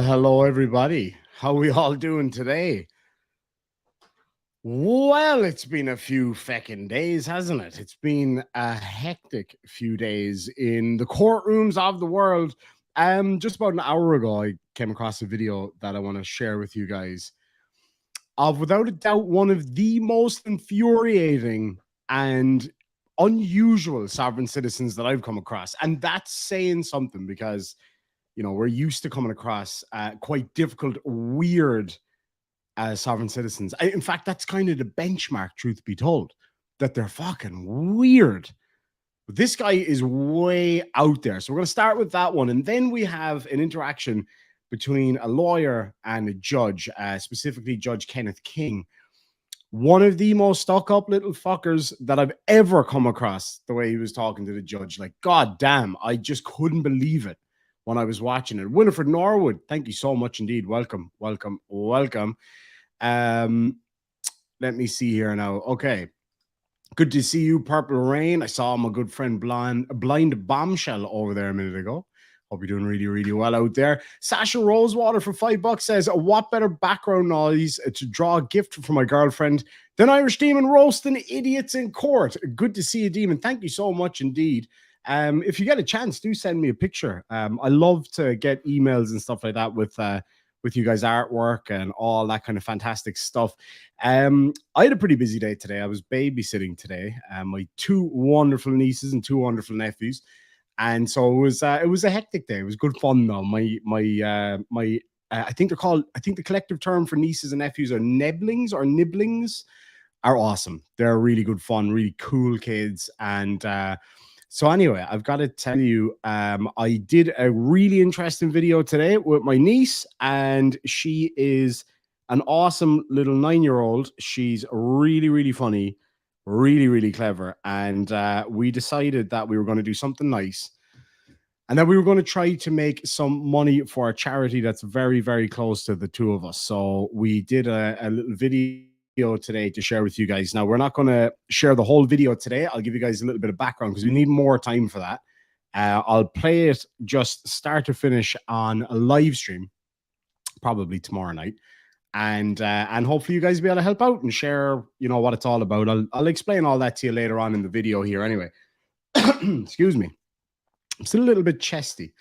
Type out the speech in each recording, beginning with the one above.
Hello everybody. How we all doing today? Well, it's been a few feckin' days, hasn't it? It's been a hectic few days in the courtrooms of the world. Just about an hour ago, I came across a video that I want to share with you guys of, without a doubt, one of the most infuriating and unusual sovereign citizens that I've come across. And that's saying something because, you know, we're used to coming across quite difficult, weird sovereign citizens. In fact, that's kind of the benchmark, truth be told, that they're fucking weird. But this guy is way out there. So we're going to start with that one. And then we have an interaction between a lawyer and a judge, specifically Judge Kenneth King. One of the most stuck up little fuckers that I've ever come across, the way he was talking to the judge. Like, god damn, I just couldn't believe it when I was watching it. Winifred Norwood, thank you so much indeed. Welcome, welcome, welcome. Let me see here now. Okay. Good to see you, Purple Rain. I saw my good friend Blind Bombshell over there a minute ago. Hope you're doing really, really well out there. Sasha Rosewater for $5 says, what better background noise to draw a gift for my girlfriend than Irish Demon roasting idiots in court? Good to see you, Demon. Thank you so much indeed. If you get a chance, do send me a picture. I love to get emails and stuff like that with you guys' artwork and all that kind of fantastic stuff. I had a pretty busy day today. I was babysitting today. My two wonderful nieces and two wonderful nephews. And so it was a hectic day. It was good fun though. I think they're called, I think the collective term for nieces and nephews are nibblings are awesome. They're really good fun, really cool kids. And so anyway, I've got to tell you, I did a really interesting video today with my niece, and she is an awesome little 9-year-old. She's really, really funny, really, really clever. And we decided that we were going to do something nice and that we were going to try to make some money for a charity that's very, very close to the two of us. So we did a little video today to share with you guys. Now, we're not going to share the whole video today. I'll give you guys a little bit of background because we need more time for that. I'll play it just start to finish on a live stream, probably tomorrow night. And hopefully you guys will be able to help out and share, you know, what it's all about. I'll explain all that to you later on in the video here anyway. Excuse me. I'm still a little bit chesty.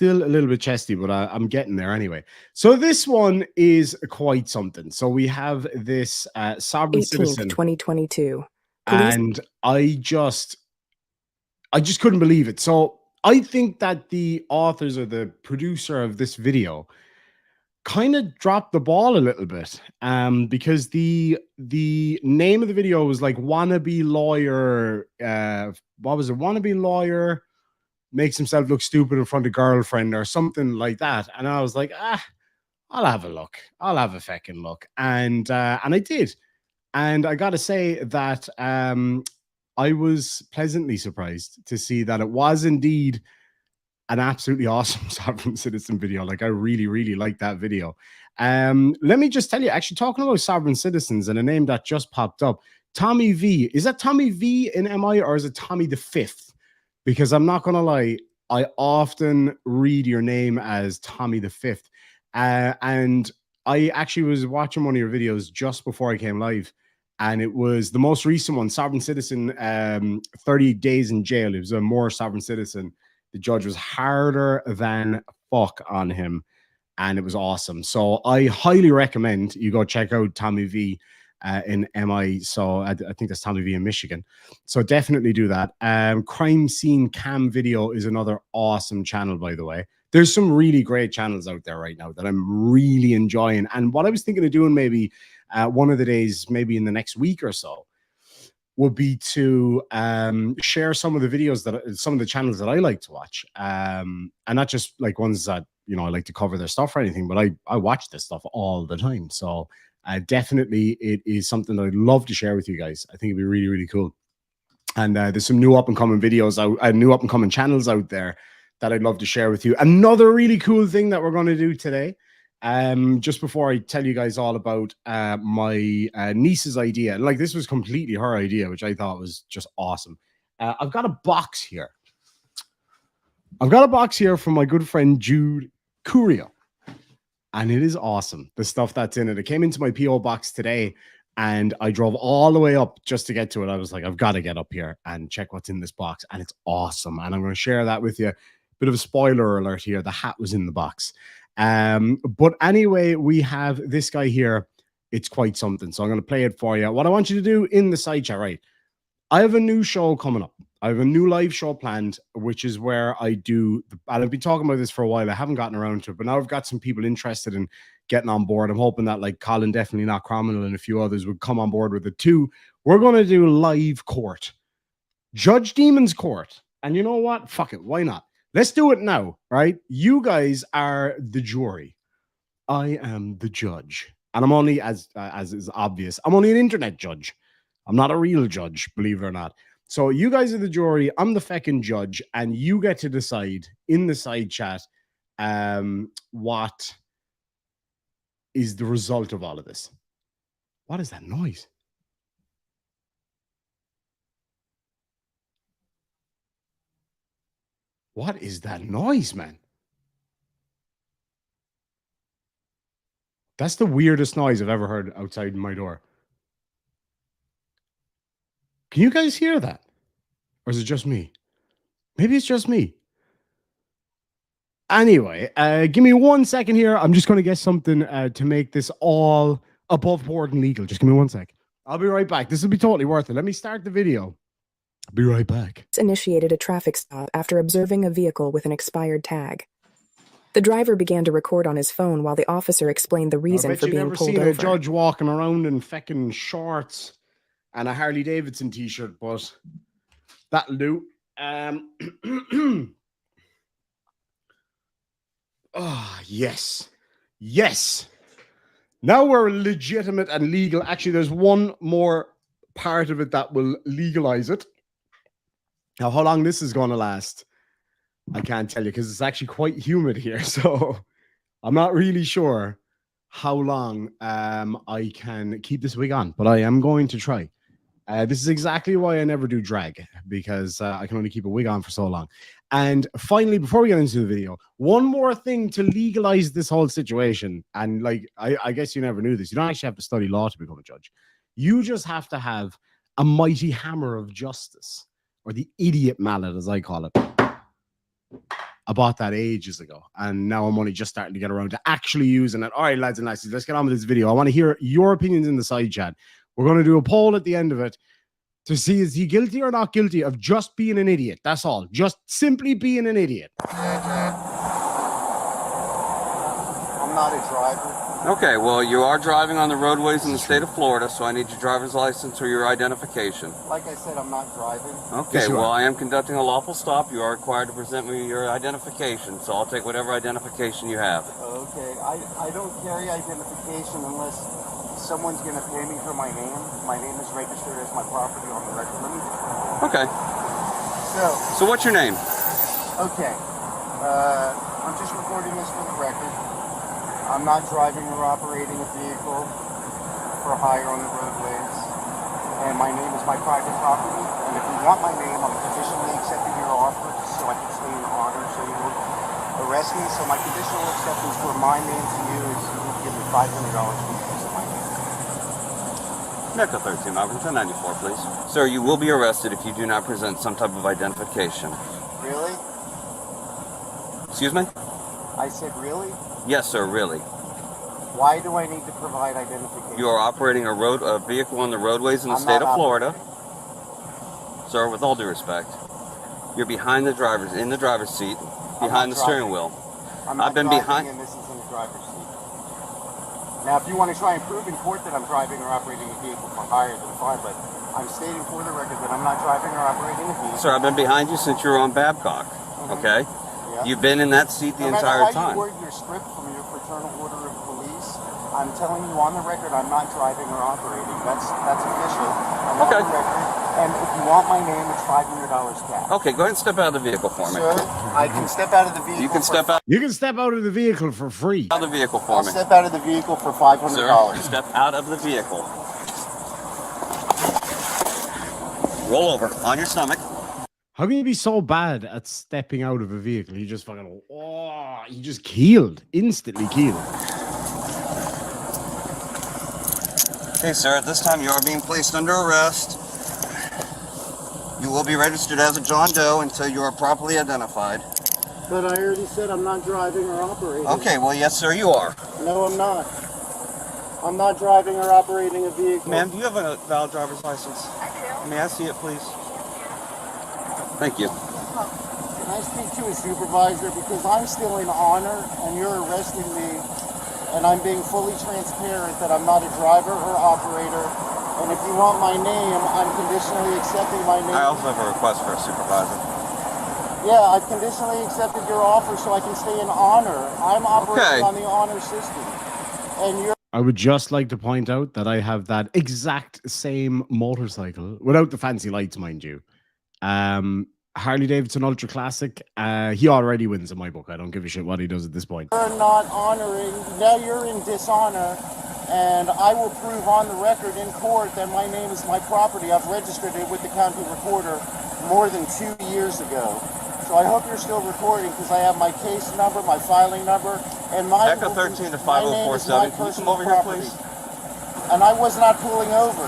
But I'm getting there anyway. So this one is quite something. So we have this sovereign citizen, 2022, and I just couldn't believe it. So I think that the authors or the producer of this video kind of dropped the ball a little bit, because the name of the video was like wannabe lawyer. What was it? Wannabe lawyer makes himself look stupid in front of girlfriend or something like that. And I was like, I'll have a look. I'll have a feckin' look. And I did. And I got to say that I was pleasantly surprised to see that it was indeed an absolutely awesome sovereign citizen video. Like, I really, really liked that video. Let me just tell you, actually, talking about sovereign citizens and a name that just popped up, Tommy V. Is that Tommy V in MI or is it Tommy the Fifth? Because I'm not going to lie, I often read your name as Tommy the Fifth. And I actually was watching one of your videos just before I came live. And it was the most recent one, Sovereign Citizen, 30 days in jail. It was a more sovereign citizen. The judge was harder than fuck on him. And it was awesome. So I highly recommend you go check out Tommy V in MI. So I think that's Tommy V in Michigan. So definitely do that. Crime Scene Cam Video is another awesome channel, by the way. There's some really great channels out there right now that I'm really enjoying. And what I was thinking of doing maybe one of the days, maybe in the next week or so, would be to share some of the videos some of the channels that I like to watch, and not just like ones that, you know, I like to cover their stuff or anything, but I watch this stuff all the time. So definitely it is something that I'd love to share with you guys. I think it'd be really, really cool. And there's some new up and coming videos out, new up and coming channels out there that I'd love to share with you. Another really cool thing that we're going to do today, just before I tell you guys all about my niece's idea, like this was completely her idea, which I thought was just awesome. I've got a box here. I've got a box here from my good friend Jude Curio. and it is awesome. The stuff that's in it. It came into my PO box today, and I drove all the way up just to get to it. I was like, I've got to get up here and check what's in this box, and it's awesome. And I'm going to share that with you. Bit of a spoiler alert here. The hat was in the box. But anyway, we have this guy here. It's quite something. So I'm going to play it for you. What I want you to do in the side chat, right? I have a new show coming up. I have a new live show planned, which is where I do, and I've been talking about this for a while. I haven't gotten around to it, but now I've got some people interested in getting on board. I'm hoping that like Colin, Definitely Not Criminal, and a few others would come on board with it too. We're going to do live court. Judge Demon's Court. And you know what? Fuck it. Why not? Let's do it now, right? You guys are the jury. I am the judge. And I'm only, as is obvious, I'm only an internet judge. I'm not a real judge, believe it or not. So you guys are the jury. I'm the feckin' judge. And you get to decide in the side chat what is the result of all of this. What is that noise? What is that noise, man? That's the weirdest noise I've ever heard outside my door. Can you guys hear that? Or is it just me? Maybe it's just me. Anyway, give me 1 second here. I'm just going to get something to make this all above board and legal. Just give me 1 sec. I'll be right back. This will be totally worth it. Let me start the video. I'll be right back. Initiated a traffic stop after observing a vehicle with an expired tag. The driver began to record on his phone while the officer explained the reason for being pulled over. I've never seen a judge walking around in feckin' shorts and a Harley Davidson t-shirt, but that'll do. Oh, yes. Yes. Now we're legitimate and legal. Actually, there's one more part of it that will legalize it. Now, how long this is going to last, I can't tell you because it's actually quite humid here. So I'm not really sure how long I can keep this wig on, but I am going to try. This is exactly why I never do drag, because I can only keep a wig on for so long. And finally, before we get into the video, one more thing to legalize this whole situation. And like, I guess you never knew this. You don't actually have to study law to become a judge. You just have to have a mighty hammer of justice, or the idiot mallet, as I call it. I bought that ages ago, and now I'm only just starting to get around to actually using it. All right, lads and lassies, let's get on with this video. I want to hear your opinions in the side chat. We're going to do a poll at the end of it to see is he guilty or not guilty of just being an idiot. That's all. Just simply being an idiot. I'm not a driver. Okay, well, you are driving on the roadways in the state of Florida, so I need your driver's license or your identification. Like I said, I'm not driving. Okay, Yes, well, I am conducting a lawful stop. You are required to present me your identification, so I'll take whatever identification you have. Okay, I don't carry identification unless someone's going to pay me for my name. My name is registered as my property on the record. Let me... Okay. So what's your name? Okay. I'm just recording this for the record. I'm not driving or operating a vehicle for hire on the roadways. And my name is my private property. And if you want my name, I'm conditionally accepting your offer so I can stay in order so you won't arrest me. So my conditional acceptance for my name to you is you need to give me $500 for the use of my name. Mecca 13, Malcolm 1094, please. Sir, you will be arrested if you do not present some type of identification. Really? Excuse me? I said really? Yes, sir, really. Why do I need to provide identification? You are operating a vehicle on the roadways in the state of Florida. Sir, with all due respect, you're behind the driver's, in the driver's seat, behind the steering wheel. I've been behind, and this is in the driver's seat. Now, if you want to try and prove in court that I'm driving or operating a vehicle for hire, then fine, but I'm stating for the record that I'm not driving or operating a vehicle. Sir, I've been behind you since you were on Babcock, okay? Yeah. You've been in that seat the entire time. No matter how you word your script from your fraternal order of police, I'm telling you on the record I'm not driving or operating. That's official. I'm on the record. And if you want my name, it's $500 cash. Okay, go ahead and step out of the vehicle for me. Sir, I can step out of the vehicle. You can step out. You can step out of the vehicle for free. Out of the vehicle for me. I'll step out of the vehicle for $500. Sir, step out of the vehicle. Roll over on your stomach. How can you be so bad at stepping out of a vehicle? You just fucking, oh, you just keeled, instantly keeled. Okay, sir, at this time you are being placed under arrest. You will be registered as a John Doe until you are properly identified. But I already said I'm not driving or operating. Okay, well, yes, sir, you are. No, I'm not. I'm not driving or operating a vehicle. Ma'am, do you have a valid driver's license? I do. May I see it, please? Thank you. Can I speak to a supervisor? Because I'm still in honor and you're arresting me, and I'm being fully transparent that I'm not a driver or operator. And if you want my name, I'm conditionally accepting my name. I also have a request for a supervisor. Yeah, I've conditionally accepted your offer so I can stay in honor. I'm operating on the honor system. And you're... I would just like to point out that I have that exact same motorcycle, without the fancy lights, mind you. Harley Davidson Ultra Classic. He already wins in my book. I don't give a shit what he does at this point. You're not honoring. Now you're in dishonor. And I will prove on the record in court that my name is my property. I've registered it with the county recorder more than 2 years ago. So I hope you're still recording because I have my case number, my filing number, and my Echo 13 to 5047. Can you come over here, please? And I was not pulling over.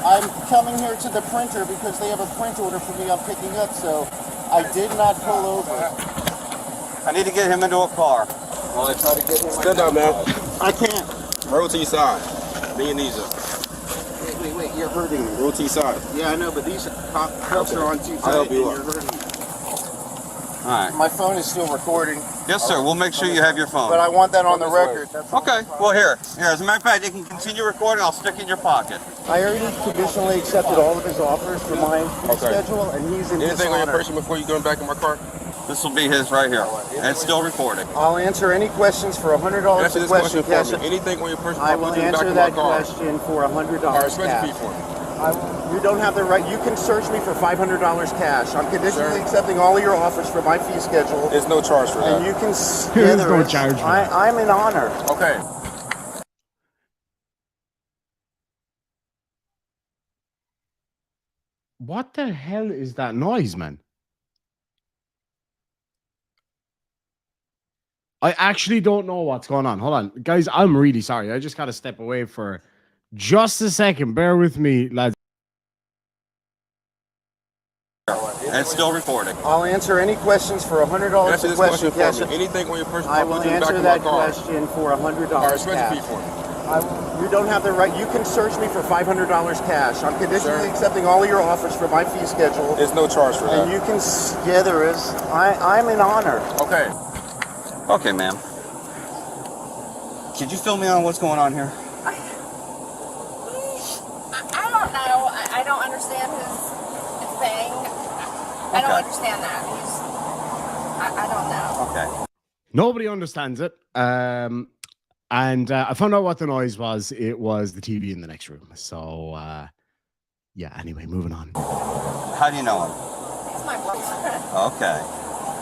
I'm coming here to the printer because they have a print order for me I'm picking up, so I did not pull over. I need to get him into a car. Well, I try to get him. Stand up, man. I can't. Roll to your side. Bend your knees up. Wait, you're hurting me. Roll to your side. Yeah, I know, but these cuffs are on too tight. I'll help you and up. you're hurting me. All right. My phone is still recording. Yes, sir. We'll make sure you have your phone. But I want that on the record. That's Okay. Well, here. As a matter of fact, you can continue recording. I'll stick it in your pocket. I already conditionally accepted all of his offers for my fee schedule, and he's in Anything on your dishonor. person before you go back in my car? This will be his right here. And it's still recording. I'll answer any questions for $100 Answer a this question. question for me. Anything on your person I before will you go back answer in my that car? question for $100 All right, special fee cash. for me. You don't have the right. You can search me for $500 cash. I'm conditionally accepting all of your offers for my fee schedule. There's no charge for that. And you can. There's no charge for that. I'm in honor. Okay. What the hell is that noise, man? I actually don't know what's going on. Hold on. Guys, I'm really sorry. I just got to step away for just a second. Bear with me, lads. And it's still recording. I'll answer any questions for $100 Answer a this question. question for me. Anything on your person I before will you go back answer in my that car? question for $100 All right, special fee cash. for me. You don't have the right. You can search me for $500 cash. I'm conditionally accepting all of your offers for my fee schedule. There's no charge for that. And you can. Yeah, there is. I'm in honor. Okay. Okay, ma'am. Could you fill me on what's going on here? I don't know. I don't understand his thing. I don't understand that. I don't know. Okay. Nobody understands it. And I found out what the noise was. It was the TV in the next room. So, yeah, anyway, moving on. How do you know him? He's my boyfriend. Okay.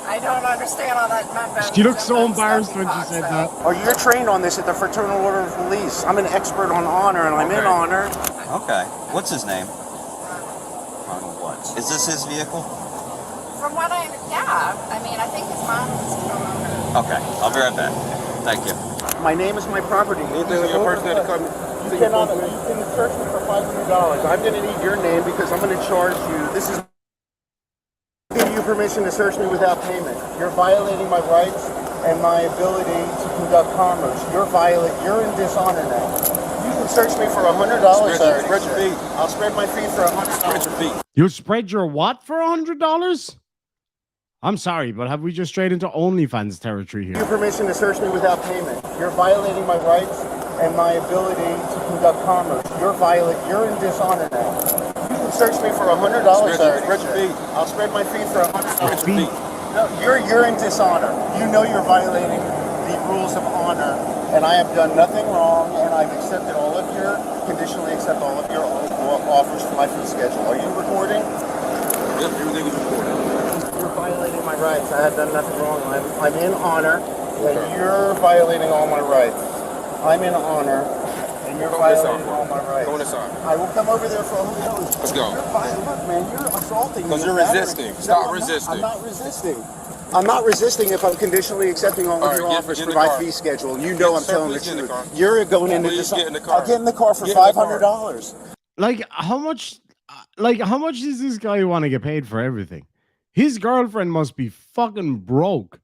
I don't understand all that mumbo. She looked so embarrassed when she said that. Oh, you're trained on this at the Fraternal Order of Police. I'm an expert on honor, and I'm in honor. Okay. What's his name? What? Is this his vehicle? From what I mean, I think his mom is still owner. Okay. I'll be right back. Thank you. My name is my property. Anything on your person that come? You cannot. You can search me for $500. I'm going to need your name because I'm going to charge you. This is. Give you permission to search me without payment. You're violating my rights and my ability to conduct commerce. You're in dishonor now. You can search me for $100. Spread your feet. I'll spread my feet for $100. Spread your feet. You'll spread your what for $100? I'm sorry, but have we just strayed into OnlyFans territory Give you here? permission to search me without payment. You're violating my rights and my ability to conduct commerce. You're in dishonor now. You can search me for $100. Spread your feet. I'll spread my feet for $100. Spread your feet. No, you're in dishonor. You know you're violating the rules of honor, and I have done nothing wrong, and I've accepted conditionally accept all of your offers for my fee schedule. Are you recording? Yep, everything is recorded. You're violating my rights. I have done nothing wrong. I'm in honor, and you're violating all my rights. I'm in honor, and you're violating all my rights. Go on this side. I will come over there for $100. Let's go. You're violent, man. You're assaulting me. Because you're Battery. resisting. No, Stop I'm resisting. I'm not resisting. I'm not resisting if I'm conditionally accepting all of your All right, offers get for in the my car. fee schedule. You know I'm Sir, telling the please get in the truth. car. You're going into Please this. get in the car. I'll get in the car for Get in the car. $500. Like how much? Like how much does this guy want to get paid for everything? His girlfriend must be fucking broke.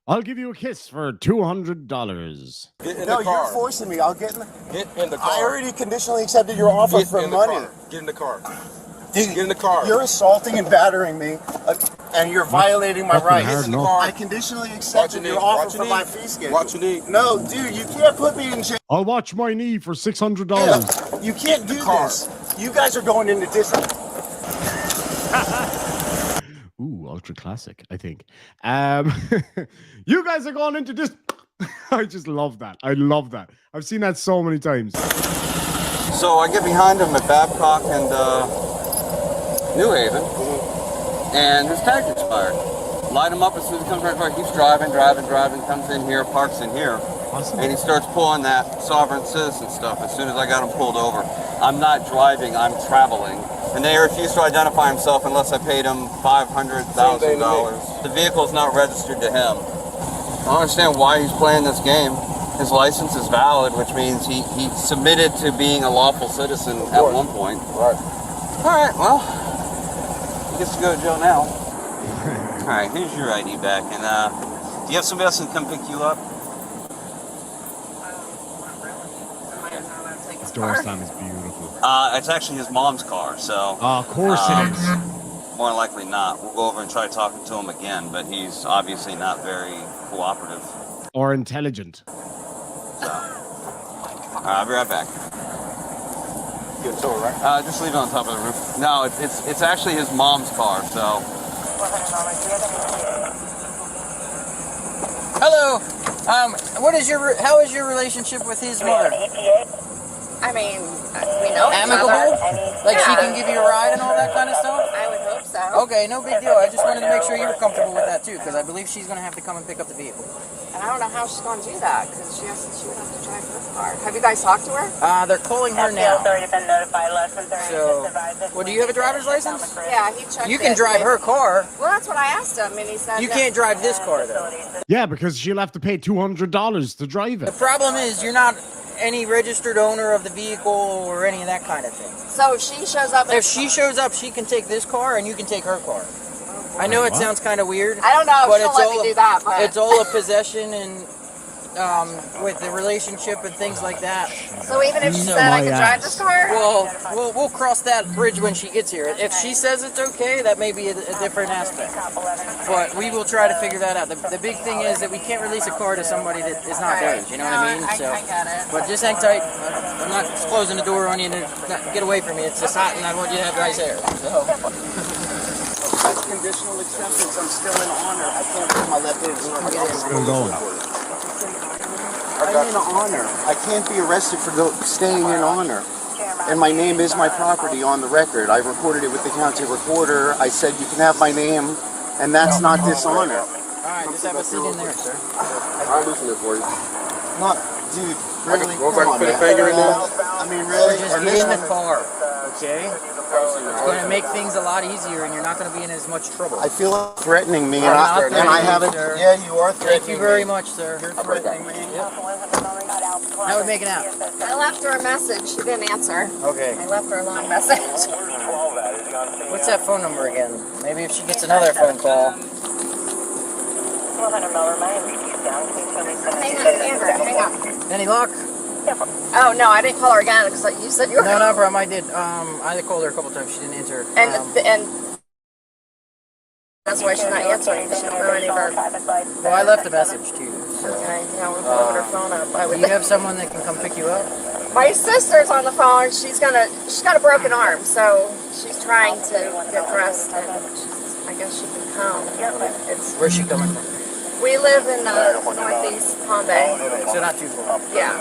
I'll give you a kiss for $200. Get in No, the you're car. forcing me. I'll get in the. Get in the car. I already conditionally accepted your offer Get for in the money. car. Get in the car. Dude, Get in the car. You're assaulting and battering me, and you're violating my fucking rights. hard Get in the enough. car. I conditionally accepted your knee. offer Watch for your my knee. fee schedule. Watch your knee. No, dude, you can't put me in jail. I'll watch my knee for $600. You can't do car. this. You guys are going into discipline. Ooh, ultra classic, I think. You guys are going into this. I just love that. I love that. I've seen that so many times. So I get behind him at Babcock and New Haven, and his tag's expired. Light him up as soon as he comes right by. He's driving, comes in here, parks in here, Awesome. and he starts pulling that sovereign citizen stuff as soon as I got him pulled over. I'm not driving, I'm traveling. And they refused to identify himself unless I paid him $500,000. The vehicle's not registered to him. I don't understand why he's playing this game. His license is valid, which means he submitted to being a lawful citizen at one point. Right. All right, well, he gets to go to jail now. All right, here's your ID back. And do you have somebody else that can come pick you up? This door stand is beautiful. It's actually his mom's car, so Of course it is. more than likely not. We'll go over and try talking to him again, but he's obviously not very cooperative. Or intelligent. So, all right, I'll be right back. Get towed, right? Just leave it on top of the roof. No, it's actually his mom's car, so. Hello. How is your relationship with his mother? I mean, we know each Amicable? other. Like she Yeah. can give you a ride and all that kind of stuff? I would hope so. Okay, no big deal. I just wanted to make sure you were comfortable with that too, because I believe she's going to have to come and pick up the vehicle. And I don't know how she's going to do that because she would have to drive her car. Have you guys talked to her? They're calling her now. So, well, do you have a driver's license? Yeah, he checked. You can it. drive her car. Well, that's what I asked him, and he said You that- can't drive this car though. Yeah, because she'll have to pay $200 to drive The it. problem is you're not any registered owner of the vehicle or any of that kind of thing. So if she shows up. If she shows up, she can take this car and you can take her car. I know it What? sounds kind of weird. I don't know if but she'll it's let all me do that, but it's all a possession and with the relationship and things like that. so even if she No, said I my could drive ass. this car, Well, we'll cross that bridge when she gets here. If she says it's okay, that may be a different aspect. But we will try to figure that out. The big thing is that we can't release a car to somebody that is not theirs. You know what I mean? I get it. But just hang tight. I'm not closing the door on you to get away from me. It's just hot and I want you to have nice air. So. That's conditional acceptance. I'm still in honor. I can't put my left hand. Still going. I'm in honor. I can't be arrested for staying in honor. And my name is my property on the record. I recorded it with the county recorder. I said you can have my name, and that's not dishonor. All right, just have a seat in there, sir. I'll loosen it for you. Not, dude, really? Once I Come on, can put a man. finger in there. I mean, really? Just And get this in the one- car, okay? It's going to make things a lot easier, and you're not going to be in as much trouble. I feel like threatening me, I'm and not I threatening haven't. you, sir. Yeah, you are threatening Thank you very me. much, sir. You're threatening me. How are we making out? I left her a message. She didn't answer. Okay. I left her a long message. What's that phone number again? Maybe if she gets another phone call. Hang on, Andrew. Hang on. Any luck? Oh no, I didn't call her again because you said you were. No, no problem. I did. I called her a couple times. She didn't answer. And that's why she's not answering. She don't know any of her. Well, I left a message too. So. Okay, yeah, we're blowing her phone up. I Do would you have someone that can come pick you up? My sister's on the phone. She's got a broken arm, so she's trying to get dressed, and I guess she can come. It's Where's she coming from? we live in northeast Palm Bay. So not too far. Yeah.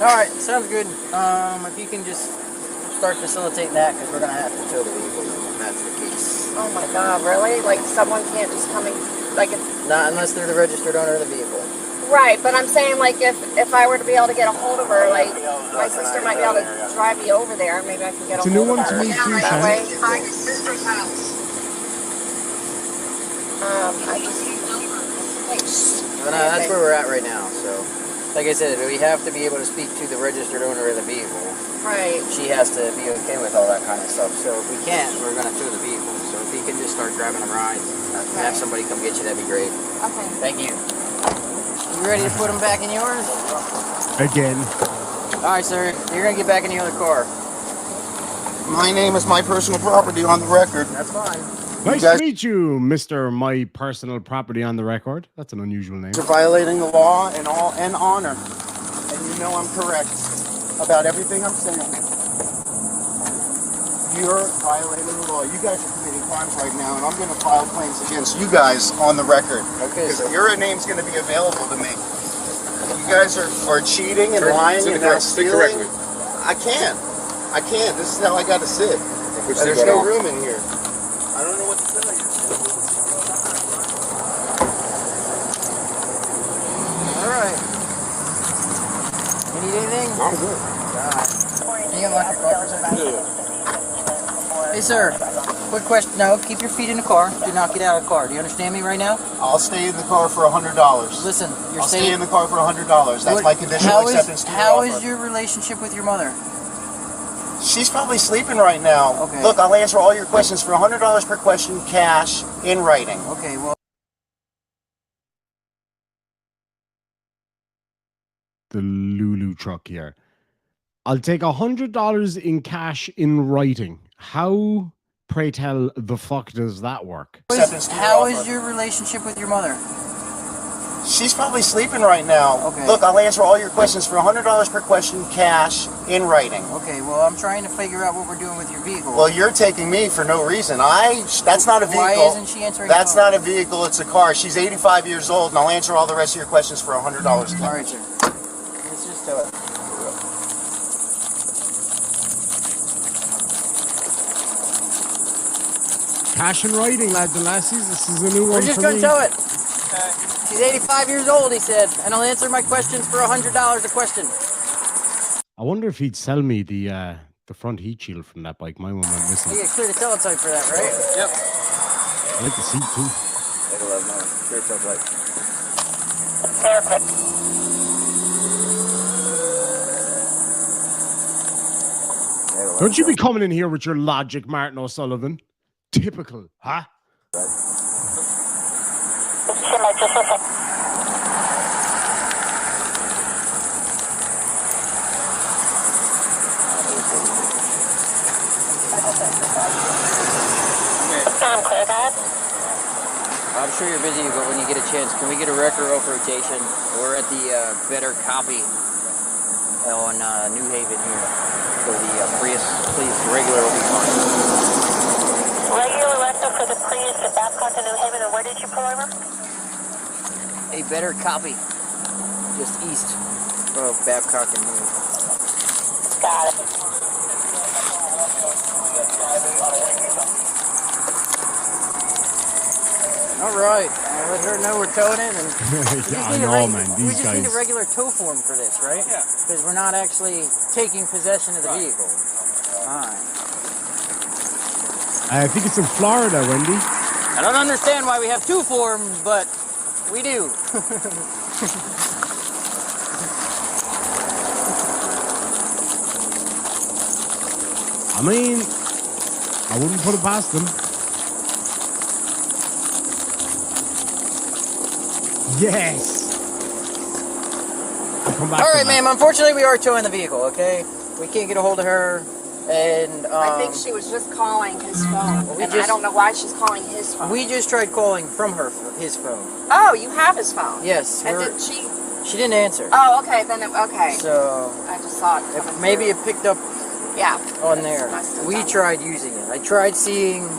All right, sounds good. If you can just start facilitating that, because we're gonna have to tow the vehicle. If that's the case. Oh my God, really? Like someone can't just come and like if. Not unless they're the registered owner of the vehicle. Right, but I'm saying like if I were to be able to get a hold of her, like my sister might be able to drive me over there. Maybe I can get It's a a hold new of one her. to me too, That Shannon. way. Hi, sister's house. I just, Well, no, that's where we're at right now. So, like I said, we have to be able to speak to the registered owner of the vehicle. right. She has to be okay with all that kind of stuff. So if we can't, we're going to tow the vehicle. So if you can just start grabbing a ride and have somebody come get you, that'd be great. Okay. Thank you. You ready to put them back in yours? Again. All right, sir. You're going to get back in the other car. My name is my personal property on the record. That's fine. Nice to meet you, Mr. My Personal Property on the Record. That's an unusual name. You're violating the law and honor. And you know I'm correct about everything I'm saying. You're violating the law. You guys are committing crimes right now, and I'm going to file claims against you guys on the record. Okay. Because your name's going to be available to me. You guys are cheating and lying and now stealing. I can't. This is how I got to sit. There's no room in here. I don't know what to tell you. All right. You need anything? I'm good. Can you unlock your car for a second? Yeah. Hey, sir. Quick question. No, keep your feet in the car. Do not get out of the car. Do you understand me right now? I'll stay in the car for $100. Listen, you're I'll saying... stay in the car for $100. That's my conditional acceptance to your How offer. is your relationship with your mother? She's probably sleeping right now. Okay. Look, I'll answer all your questions for $100 per question, cash, in writing. Okay, well... The Lulu truck here. I'll take $100 in cash in writing. How, pray tell, the fuck does that work? How is your relationship with your mother? She's probably sleeping right now. Okay. Look, I'll answer all your questions for $100 per question, cash, in writing. Okay, well, I'm trying to figure out what we're doing with your vehicle. Well, you're taking me for no reason. That's not a vehicle. Why isn't she answering That's the phone? not a vehicle, it's a car. She's 85 years old, and I'll answer all the rest of your questions for $100 cash. All right, sir. Let's just do it. Cash in writing, lads and lassies. This is a new We're one just for going me. to tow it. She's 85 years old, he said, and I'll answer my questions for $100 a question. I wonder if he'd sell me the front heat shield from that bike. My one went missing. You get clear the teletype for that, right? Yep. I like the seat too. It'll have no clear taillight. Don't you be coming in here with your logic, Martin O'Sullivan. Typical, huh? I'm sure you're busy, but when you get a chance, can we get a record off rotation? We're at the better copy on New Haven here for the Prius. Please, regular will be fine. Regular rental for the Prius at Babcock and New Haven, and where did you pull over? A better copy, just east of Babcock and New Haven. Got it. All right, I'll let her know we're towing it. And Yeah, I know, man. we These just need a guys. regular tow form for this, right? Yeah. Because we're not actually taking possession of the vehicle. All right. I think it's in Florida, Wendy. I don't understand why we have two forms, but we do. I mean, I wouldn't put it past them. Yes. I'll come back All to right, that. ma'am. Unfortunately, we are towing the vehicle. Okay, we can't get a hold of her, and I think she was just calling his phone, and I don't know why she's calling his phone. we just tried calling from his phone. Oh, you have his phone? Yes, And we're- did she? she didn't answer. Oh, okay, then, okay. So I just saw it if coming maybe through. it picked up Yeah. on there. Must have We done. tried using it. I tried seeing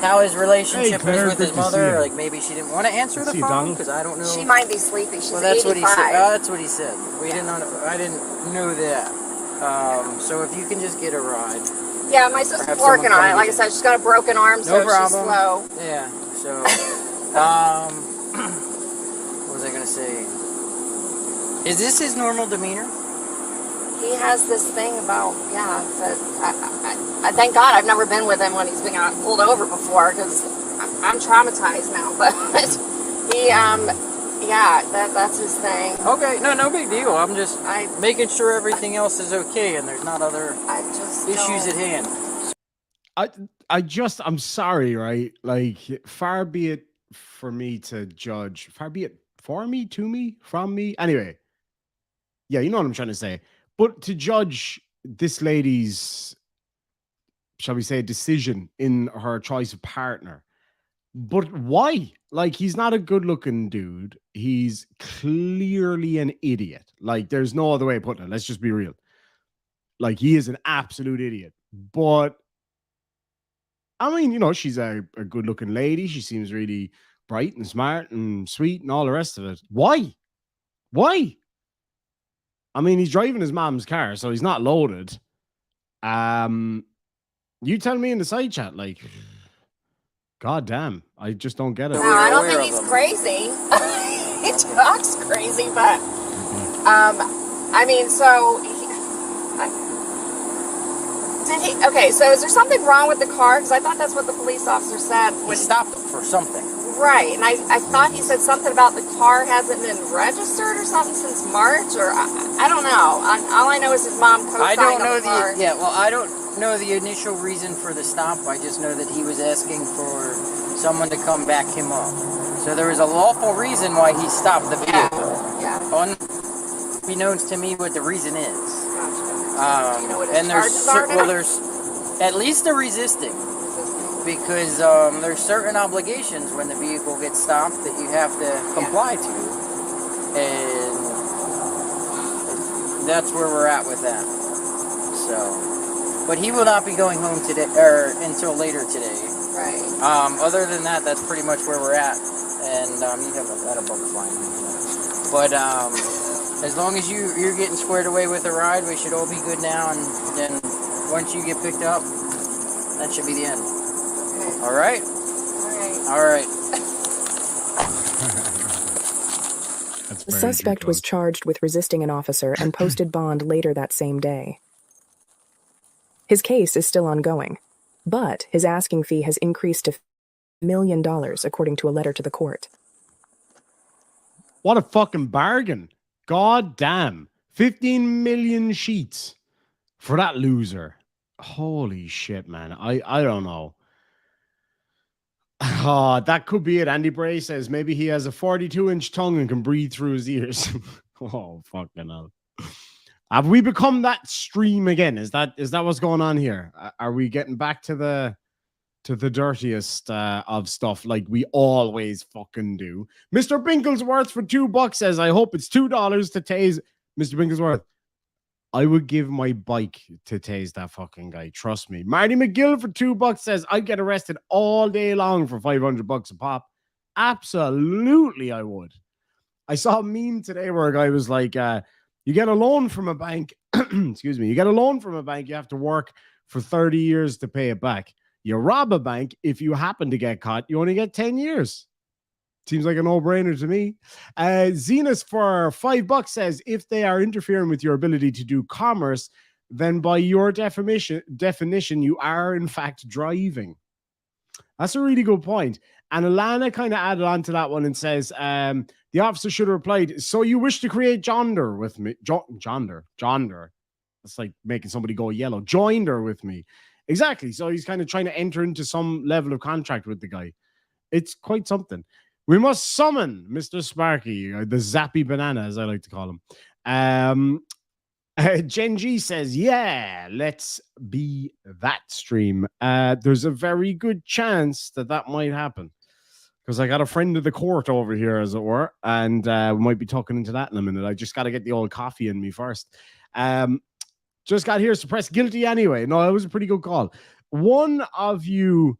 how his relationship Claire, is with good his to see mother. you. Like maybe she didn't want to answer Good the to see you, phone Donald. because I don't know. She might be sleepy. She's Well, that's 85. what he said. That's what he said. We didn't know. I didn't know that. So if you can just get a ride. Yeah, my sister's have working someone on it. come Like I get said, she's got a broken arm, so No problem. she's slow. Yeah. So, what was I gonna say? Is this his normal demeanor? He has this thing about, but I thank God I've never been with him when he's been pulled over before, because I'm traumatized now, but he, yeah, that's his thing. Okay, no big deal. I'm just making sure everything else is okay and there's not other issues at hand. I'm sorry, right? Like, far be it for me to judge. Far be it for me, to me, from me. Anyway, yeah, you know what I'm trying to say. But to judge this lady's, shall we say, decision in her choice of partner. But why? Like, he's not a good-looking dude. He's clearly an idiot. Like, there's no other way of putting it. Let's just be real. Like, he is an absolute idiot. But I mean, you know, she's a good-looking lady. She seems really bright and smart and sweet and all the rest of it. Why? Why? I mean, he's driving his mom's car, so he's not loaded. You tell me in the side chat, like, God damn, I just don't get it. No, I don't think he's crazy. He talks crazy, but I mean, so did he? Okay, so is there something wrong with the car? Because I thought that's what the police officer said. He stopped for something. Right, and I thought he said something about the car hasn't been registered or something since March, or I don't know. All I know is his mom co-signed I don't know on the car. I don't know the initial reason for the stop. I just know that he was asking for someone to come back him up. So there was a lawful reason why he stopped the vehicle. Yeah. Unbeknownst to me what the reason is. Gotcha. Do you know what his And charges are now? there's at least a resisting. Because there's certain obligations when the vehicle gets stopped that you have to comply to, and that's where we're at with that. So, but he will not be going home today or until later today. Right. Other than that, that's pretty much where we're at, and you have that above the line. But as long as you're getting squared away with the ride, we should all be good now. And then once you get picked up, that should be the end. All right. All right. The suspect was charged with resisting an officer and posted bond later that same day. His case is still ongoing, but his asking fee has increased to $1 million, according to a letter to the court. What a fucking bargain. God damn. 15 million sheets for that loser. Holy shit, man. I don't know. Oh, that could be it. Andy Bray says maybe he has a 42-inch tongue and can breathe through his ears. Oh, fucking hell. Have we become that stream again? Is that what's going on here? Are we getting back to the dirtiest of stuff like we always fucking do? Mr. Binklesworth for $2 says, I hope it's $2 to tase Mr. Binklesworth. I would give my bike to tase that fucking guy. Trust me. Marty McGill for $2 says, I'd get arrested all day long for $500 a pop. Absolutely, I would. I saw a meme today where a guy was like, you get a loan from a bank. Excuse me. You get a loan from a bank. You have to work for 30 years to pay it back. You rob a bank. If you happen to get caught, you only get 10 years. Seems like a no-brainer to me. Zenas for $5 says, if they are interfering with your ability to do commerce, then by your definition, you are in fact driving. That's a really good point. And Alana kind of added on to that one and says, the officer should have replied, so you wish to create Jonder with me? Jonder. That's like making somebody go yellow. Joinder with me. Exactly. So he's kind of trying to enter into some level of contract with the guy. It's quite something. We must summon Mr. Sparky, or the zappy banana, as I like to call him. Jen G says, yeah, let's be that stream. There's a very good chance that might happen. Because I got a friend of the court over here, as it were, and we might be talking into that in a minute. I just got to get the old coffee in me first. Just got here, suppressed guilty anyway. No, it was a pretty good call. One of you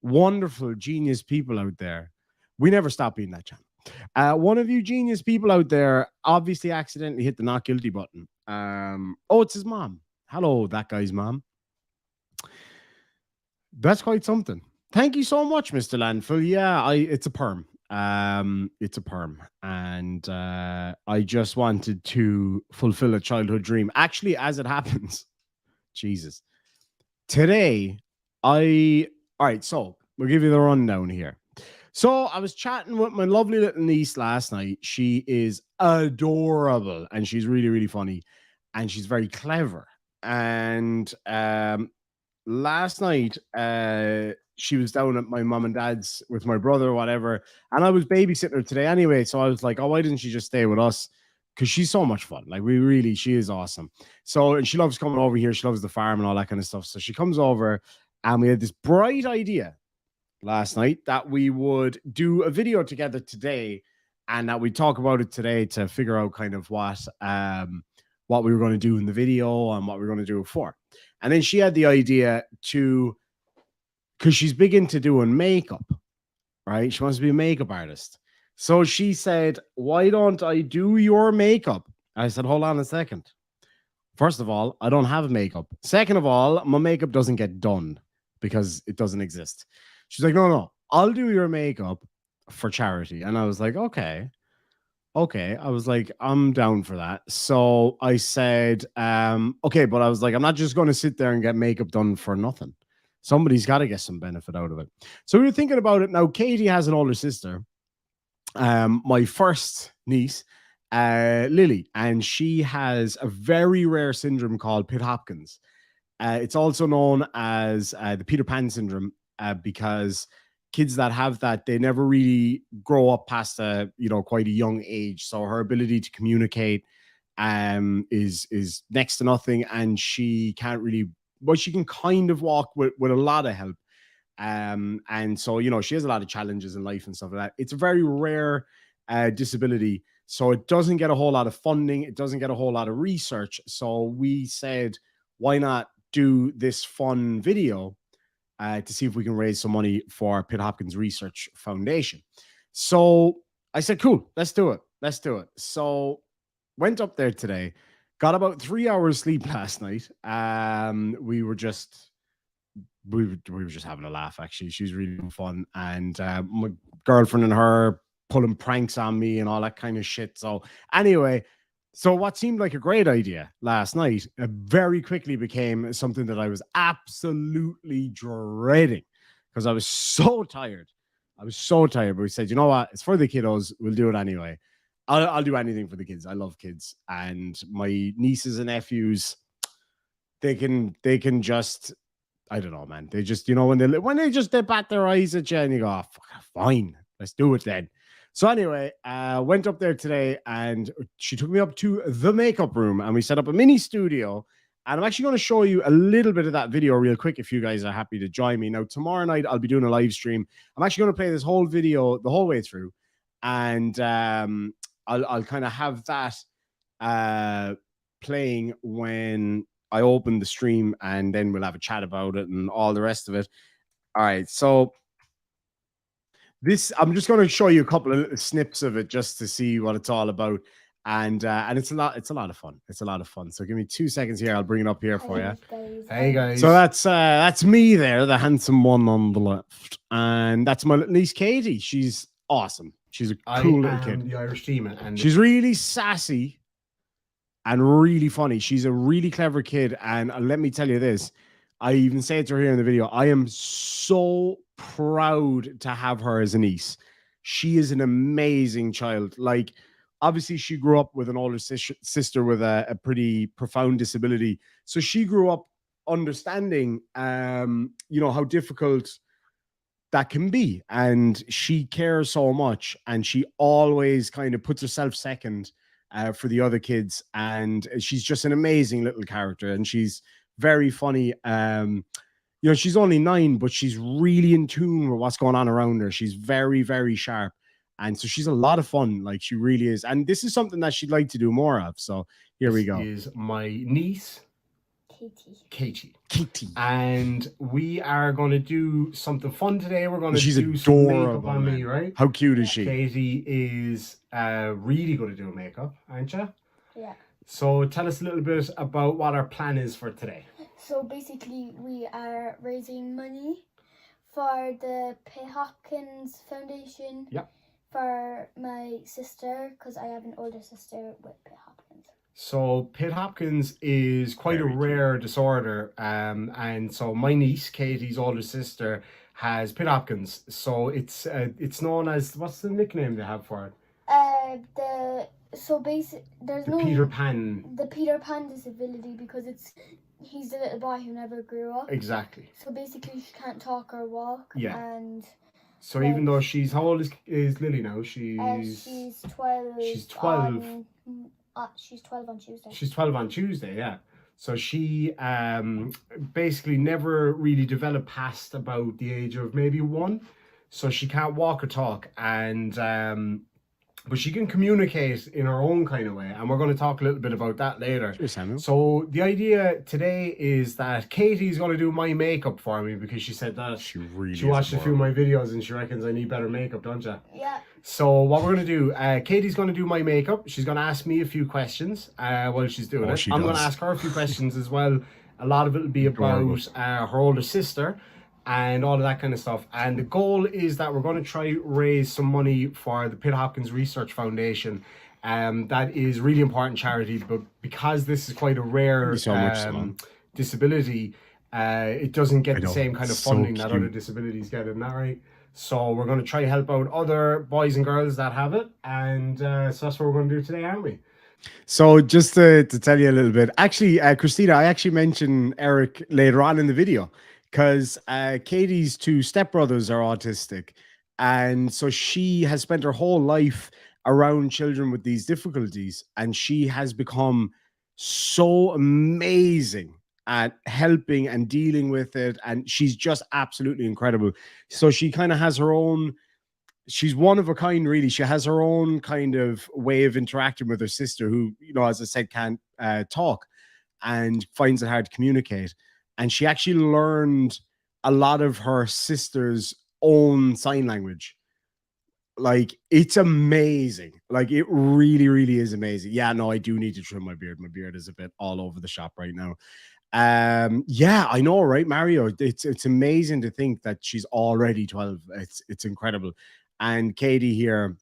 wonderful, genius people out there, we never stop being that channel. One of you genius people out there obviously accidentally hit the not guilty button. Oh, it's his mom. Hello, that guy's mom. That's quite something. Thank you so much, Mr. Landfill. Yeah, it's a perm. It's a perm. And I just wanted to fulfill a childhood dream. Actually, as it happens, Jesus. Today, all right, so we'll give you the rundown here. So I was chatting with my lovely little niece last night. She is adorable and she's really, really funny and she's very clever. And last night, she was down at my mom and dad's with my brother or whatever. And I was babysitting her today anyway. So I was like, oh, why didn't she just stay with us? Because she's so much fun. Like, she is awesome. So, and she loves coming over here. She loves the farm and all that kind of stuff. So she comes over and we had this bright idea last night that we would do a video together today and that we talk about it today to figure out kind of what we were going to do in the video and what we were going to do it for. And then she had the idea to, because she's big into doing makeup, right? She wants to be a makeup artist. So she said, why don't I do your makeup? I said, hold on a second. First of all, I don't have makeup. Second of all, my makeup doesn't get done because it doesn't exist. She's like, no, I'll do your makeup for charity. And I was like, okay. I was like, I'm down for that. So I said, okay, but I was like, I'm not just going to sit there and get makeup done for nothing. Somebody's got to get some benefit out of it. So we were thinking about it. Now, Katie has an older sister, my first niece, Lily, and she has a very rare syndrome called Pitt-Hopkins. It's also known as the Peter Pan syndrome because kids that have that, they never really grow up past quite a young age. So her ability to communicate is next to nothing, and she can't really, but she can kind of walk with a lot of help. And so, she has a lot of challenges in life and stuff like that. It's a very rare disability. So it doesn't get a whole lot of funding. It doesn't get a whole lot of research. So we said, why not do this fun video to see if we can raise some money for Pitt-Hopkins Research Foundation. So I said, cool, let's do it. So went up there today, got about 3 hours sleep last night. We were just having a laugh, actually. She's really fun. And my girlfriend and her pulling pranks on me and all that kind of shit. So anyway, so what seemed like a great idea last night very quickly became something that I was absolutely dreading because I was so tired. But we said, you know what? It's for the kiddos. We'll do it anyway. I'll do anything for the kids. I love kids. And my nieces and nephews, they can just, I don't know, man. They just, when they just bat their eyes at you and you go, oh, fine, let's do it then. So anyway, went up there today and she took me up to the makeup room and we set up a mini studio. And I'm actually going to show you a little bit of that video real quick if you guys are happy to join me. Now, tomorrow night, I'll be doing a live stream. I'm actually going to play this whole video the whole way through. And I'll kind of have that playing when I open the stream, and then we'll have a chat about it and all the rest of it. All right, so this, I'm just going to show you a couple of little snips of it just to see what it's all about, and it's a lot of fun. So give me 2 seconds here. I'll bring it up here for you. Hey guys. So that's me there, the handsome one on the left, and that's my little niece Katie. She's awesome. She's a cool little kid. The Irish team, and she's really sassy and really funny. She's a really clever kid, and let me tell you this. I even say it to her here in the video. I am so proud to have her as a niece. She is an amazing child. Like, obviously, she grew up with an older sister with a pretty profound disability. So she grew up understanding, how difficult that can be. And she cares so much. And she always kind of puts herself second for the other kids. And she's just an amazing little character. And she's very funny. She's only 9, but she's really in tune with what's going on around her. She's very, very sharp. And so she's a lot of fun. Like, she really is. And this is something that she'd like to do more of. So here we go. This is my niece, Katie. And we are going to do something fun today. We're going to do some makeup on me, right? How cute is she? Katie is really good at doing makeup, aren't you? Yeah. So tell us a little bit about what our plan is for today. So basically, we are raising money for the Pitt-Hopkins Foundation. Yep. For my sister, because I have an older sister with Pitt-Hopkins. So Pitt-Hopkins is quite a rare disorder, and so my niece, Katie's older sister, has Pitt Hopkins. So it's known as, what's the nickname they have for it? So basic. There's the Peter Pan. The Peter Pan disability, because he's the little boy who never grew up. Exactly. So basically, she can't talk or walk. Yeah. And so even though she's, how old is Lily now? She's 12. She's 12. She's 12 on Tuesday. She's 12 on Tuesday, yeah. So she basically never really developed past about the age of maybe 1. So she can't walk or talk, and but she can communicate in her own kind of way, and we're going to talk a little bit about that later. Sure, Samuel. So the idea today is that Katie's going to do my makeup for me, because she said that she watched a few of my videos and she reckons I need better makeup, don't you? Yeah. So what we're going to do, Katie's going to do my makeup. She's going to ask me a few questions while she's doing it. I'm going to ask her a few questions as well. A lot of it will be about her older sister and all of that kind of stuff. And the goal is that we're going to try raise some money for the Pitt Hopkins Research Foundation. That is really important charity, but because this is quite a rare disability, it doesn't get the same kind of funding that other disabilities get, isn't that right? So we're going to try to help out other boys and girls that have it, and so that's what we're going to do today, aren't we? So just to tell you a little bit, actually, Christina, I actually mentioned Eric later on in the video, because Katie's 2 stepbrothers are autistic, and so she has spent her whole life around children with these difficulties, and she has become so amazing at helping and dealing with it, and she's just absolutely incredible. So she kind of has her own, she's one of a kind, really. She has her own kind of way of interacting with her sister, who, you know, as I said, can't talk and finds it hard to communicate. And she actually learned a lot of her sister's own sign language. Like, it's amazing. Like, it really, really is amazing. Yeah, no, I do need to trim my beard. My beard is a bit all over the shop right now. Yeah, I know, right, Mario? It's amazing to think that she's already 12. It's incredible. And Katie here,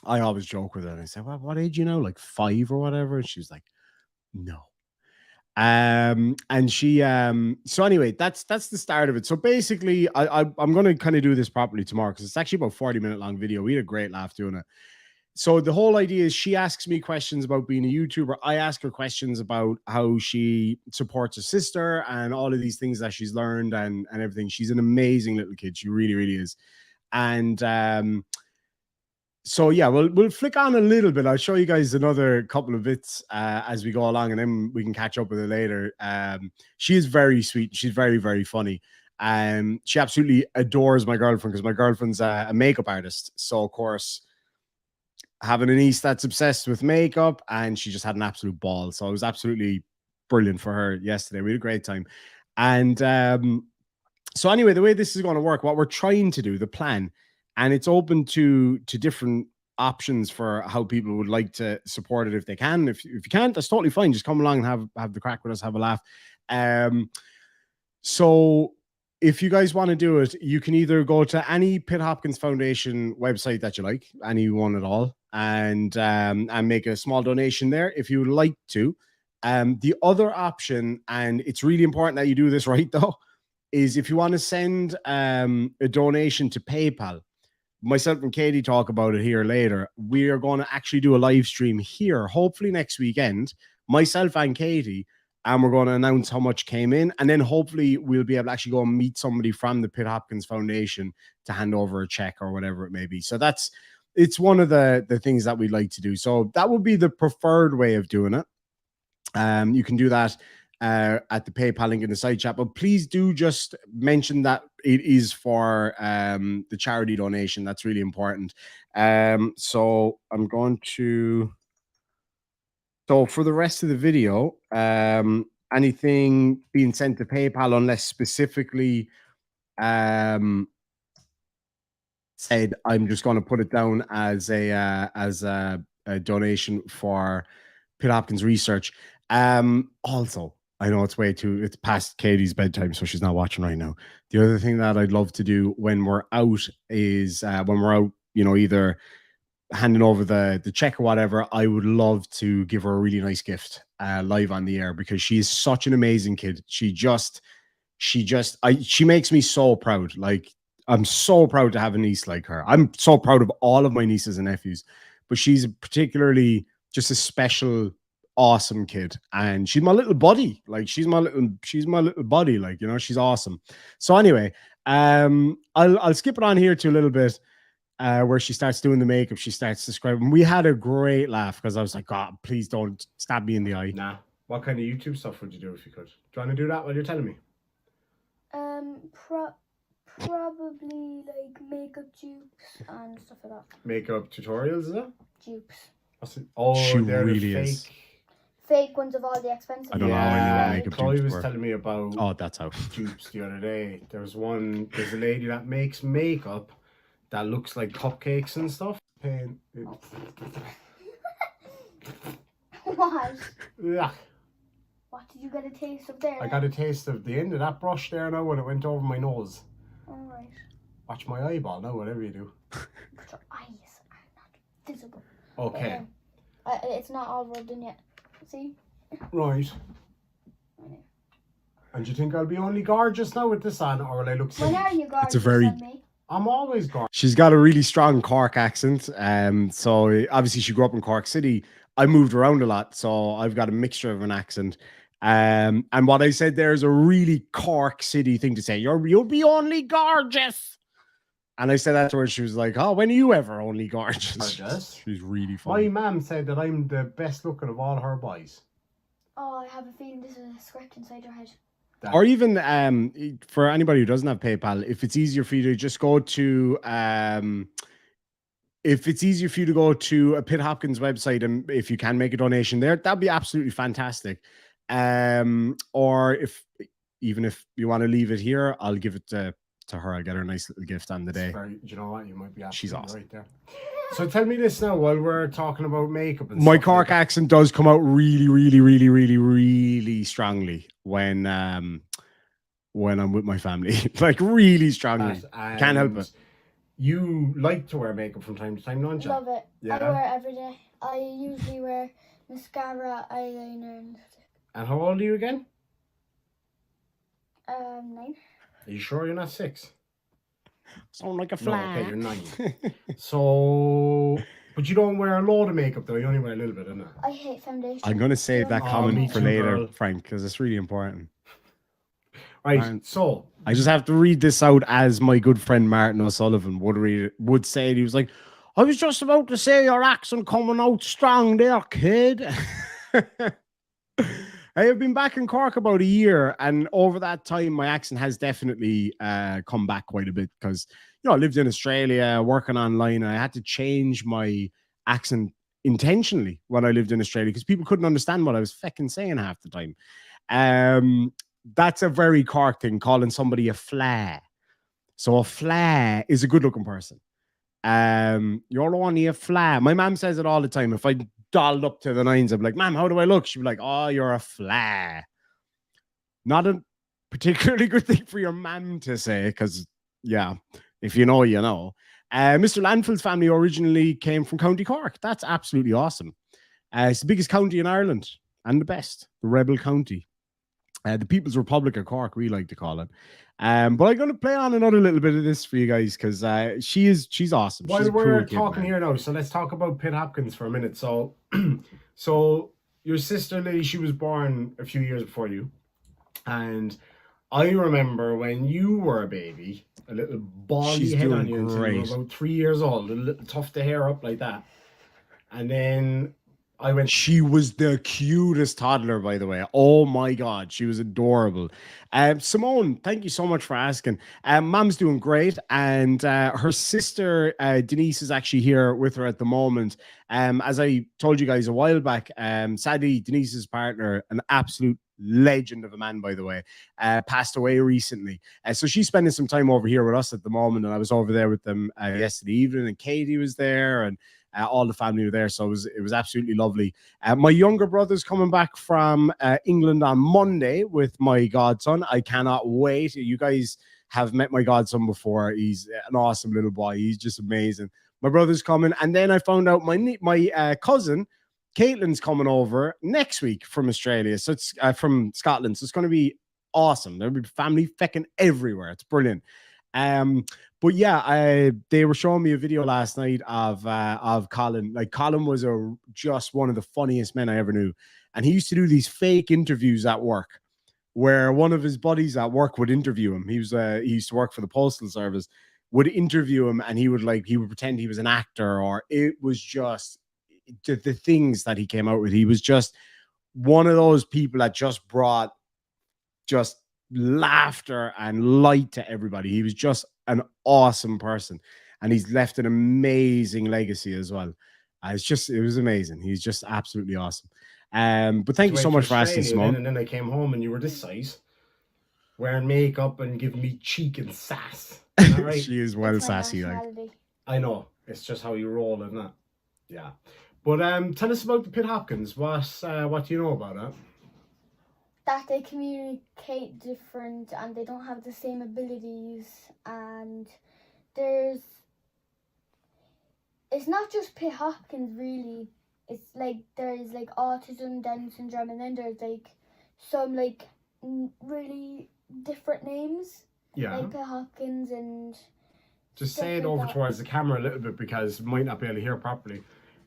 I always joke with her, and I say, well, what age you know, like 5 or whatever? And she's like, no. And she so anyway, that's the start of it. So basically, I'm gonna kind of do this properly tomorrow, because it's actually about 40-minute long video. We had a great laugh doing it. So the whole idea is she asks me questions about being a YouTuber. I ask her questions about how she supports her sister and all of these things that she's learned and everything. She's an amazing little kid. She really, really is. And so yeah, we'll flick on a little bit. I'll show you guys another couple of bits as we go along, and then we can catch up with her later. She is very sweet. She's very, very funny. She absolutely adores my girlfriend, because my girlfriend's a makeup artist. So of course, having a niece that's obsessed with makeup, and she just had an absolute ball. So it was absolutely brilliant for her yesterday. We had a great time. And so anyway, the way this is going to work, what we're trying to do, the plan, and it's open to different options for how people would like to support it if they can. If you can't, that's totally fine. Just come along and have the crack with us, have a laugh. So if you guys want to do it, you can either go to any Pitt Hopkins Foundation website that you like, any one at all, and make a small donation there if you would like to. The other option, and it's really important that you do this right though, is if you want to send a donation to PayPal. Myself and Katie talk about it here later. We are going to actually do a live stream here, hopefully next weekend, myself and Katie, and we're going to announce how much came in, and then hopefully we'll be able to actually go and meet somebody from the Pitt Hopkins Foundation to hand over a check or whatever it may be. So it's one of the things that we'd like to do. So that would be the preferred way of doing it. You can do that at the PayPal link in the side chat, but please do just mention that it is for the charity donation. That's really important. So I'm going to, so for the rest of the video, anything being sent to PayPal, unless specifically said, I'm just going to put it down as a donation for Pitt Hopkins Research. Also, I know it's past Katie's bedtime, so she's not watching right now. The other thing that I'd love to do when we're out is when we're out, you know, either handing over the check or whatever, I would love to give her a really nice gift live on the air, because she is such an amazing kid. She she makes me so proud. Like, I'm so proud to have a niece like her. I'm so proud of all of my nieces and nephews, but she's particularly just a special, awesome kid. And she's my little buddy. Like, she's my little buddy. Like, you know, she's awesome. So anyway, I'll skip it on here to a little bit where she starts doing the makeup. She starts describing. We had a great laugh because I was like, God, please don't stab me in the eye. Nah. What kind of YouTube stuff would you do if you could? Do you want to do that while you're telling me? Probably like makeup dupes and stuff like that. Makeup tutorials, is it? Dupes. What's it? Oh, she they're really the fake. is. Fake ones of all the expensive. I don't know how I knew makeup Chloe dupes was were. telling me about that's how dupes the other day. There's a lady that makes makeup that looks like cupcakes and stuff. What? Yeah. What did you get a taste of there? I got a taste of the end of that brush there now when it went over my nose. Alright. Watch my eyeball now, whatever you do. But your eyes are not visible. Okay. It's not all rubbed in yet. See? Right. And do you think I'll be only gorgeous now with this on, or will I look silly? When are you gorgeous? It's a very... I'm always gorgeous. She's got a really strong Cork accent. So obviously she grew up in Cork City. I moved around a lot, so I've got a mixture of an accent. And what I said there is a really Cork City thing to say. You'll be only gorgeous. And I said that to her. She was like, "Oh, when are you ever only gorgeous?" She's really funny. My mum said that I'm the best looking of all her boys. Oh, I have a feeling this is a script inside your head. Or even for anybody who doesn't have PayPal, if it's easier for you to just go to if it's easier for you to go to a Pitt Hopkins website, and if you can make a donation there, that'd be absolutely fantastic. Or if you want to leave it here, I'll give it to her. I'll get her a nice little gift on the day. You know what? You might be absolutely She's awesome. right there. So tell me this now while we're talking about makeup and my stuff Cork like accent does come out really, really, really, really, really strongly when I'm with my family. Like, really strongly. Can't help it. You like to wear makeup from time to time, don't you? Love it. Yeah. I wear it every day. I usually wear mascara, eyeliner, and lipstick. And how old are you again? 9. Are you sure you're not 6? Sound like a fly. No, okay, you're 9. So, but you don't wear a load of makeup though. You only wear a little bit, innit? I hate foundation. I'm gonna save that comment for too, later, girl. Frank, because it's really important. Right. So I just have to read this out as my good friend Martin O'Sullivan would say it. He was like, "I was just about to say your accent coming out strong there, kid." I have been back in Cork about a year, and over that time, my accent has definitely come back quite a bit because, you know, I lived in Australia, working online, and I had to change my accent intentionally when I lived in Australia because people couldn't understand what I was fecking saying half the time. That's a very Cork thing, calling somebody a fla. So a fla is a good-looking person. You're only a fla. My mom says it all the time. If I dolled up to the nines, I'm like, "Mom, how do I look?" She'd be like, "Oh, you're a fla." Not a particularly good thing for your mom to say, because, yeah, if you know, you know. Mr. Landfield's family originally came from County Cork. That's absolutely awesome. It's the biggest county in Ireland and the best, the Rebel County. The People's Republic of Cork, we like to call it. But I'm going to play on another little bit of this for you guys because she's awesome. While she's a we're cool kid, talking man. here now, so let's talk about Pitt Hopkins for a minute. So, so your sister Lily, she was born a few years before you, and I remember when you were a baby, a little baldy She's head on doing you until you great. were about 3 years old, a little tuft of hair up like that, and then She was the cutest toddler, by the way. Oh my God, she was adorable. Simone, thank you so much for asking. Mom's doing great, and her sister Denise is actually here with her at the moment. As I told you guys a while back, sadly, Denise's partner, an absolute legend of a man, by the way, passed away recently. So she's spending some time over here with us at the moment, and I was over there with them yesterday evening, and Katie was there, and all the family were there, so it was absolutely lovely. My younger brother's coming back from England on Monday with my godson. I cannot wait. You guys have met my godson before. He's an awesome little boy. He's just amazing. My brother's coming, and then I found out my cousin Caitlin's coming over next week from Australia, so it's from Scotland. So it's going to be awesome. There'll be family fecking everywhere. It's brilliant. But yeah, they were showing me a video last night of Colin. Like, Colin was just one of the funniest men I ever knew, and he used to do these fake interviews at work, where one of his buddies at work would interview him. He used to work for the postal service, would interview him, and he would pretend he was an actor, or it was just the things that he came out with. He was just one of those people that just brought just laughter and light to everybody. He was just an awesome person, and he's left an amazing legacy as well. It was amazing. He's just absolutely awesome. But thank you so much for asking, Simone. And then I came home and you were this size, wearing makeup and giving me cheek and sass. Right? She is well sassy. Like, I know, it's just how you roll, isn't it? Yeah. But tell us about the Pitt Hopkins. What do you know about it? That they communicate different and they don't have the same abilities, and it's not just Pitt Hopkins really. It's like there's like autism, Down syndrome, and then there's like some like really different names. Yeah. Like Pitt Hopkins and. Just say it over towards the camera a little bit because you might not be able to hear properly.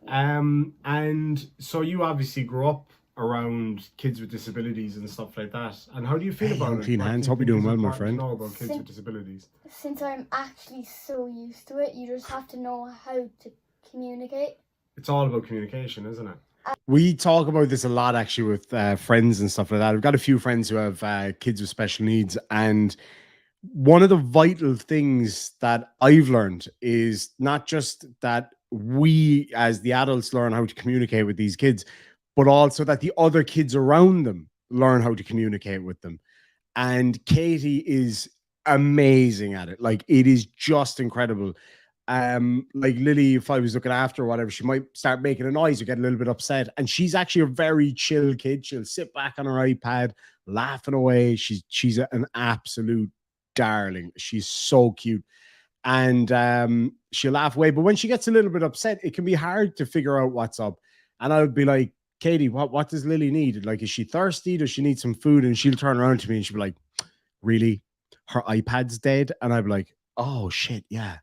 And so you obviously grew up around kids with disabilities and stuff like that. And how do you feel about it? Clean hands. Hope you're doing well, my friend. Know about kids with disabilities. Since I'm actually so used to it, you just have to know how to communicate. It's all about communication, isn't it? We talk about this a lot, actually, with friends and stuff like that. I've got a few friends who have kids with special needs, and one of the vital things that I've learned is not just that we as the adults learn how to communicate with these kids, but also that the other kids around them learn how to communicate with them. And Katie is amazing at it. Like, it is just incredible. Like Lily, if I was looking after her or whatever, she might start making a noise or get a little bit upset. And she's actually a very chill kid. She'll sit back on her iPad, laughing away. She's an absolute darling. She's so cute. And she'll laugh away. But when she gets a little bit upset, it can be hard to figure out what's up. And I would be like, Katie, what does Lily need? Like, is she thirsty? Does she need some food? And she'll turn around to me and she'll be like, really? Her iPad's dead? And I'd be like, oh shit, yeah.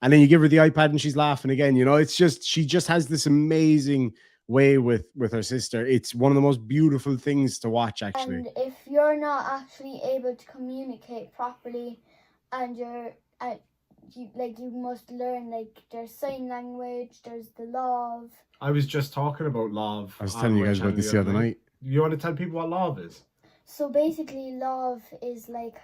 And then you give her the iPad and she's laughing again. You know, it's just, she just has this amazing way with her sister. It's one of the most beautiful things to watch, actually. And if you're not actually able to communicate properly, and you must learn, like, there's sign language, there's the law of. I was just talking about love. I was telling you guys about this the other night. You want to tell people what love is? So basically, love is like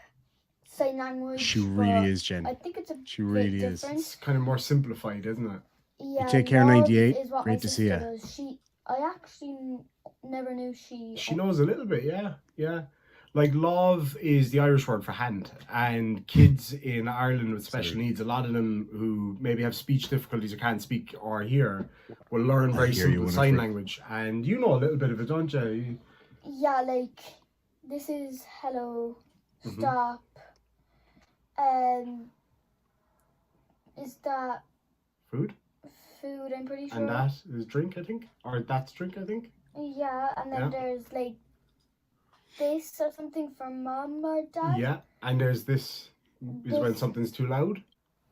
sign language. She really is, Jen. I think it's she really is. It's kind of more simplified, isn't it? Yeah. You take care, 98. Great to see you. I actually never knew she. She knows a little bit, yeah, yeah. Like, love is the Irish word for hand, and kids in Ireland with special needs, a lot of them who maybe have speech difficulties or can't speak or hear, will learn very simple sign language. And you know a little bit of it, don't you? Yeah, like, this is hello, stop. Is that food? Food, I'm pretty sure. And that is drink, I think, or that's drink, I think. Yeah, and then there's like this or something from mom or dad. Yeah, and there's this is when something's too loud.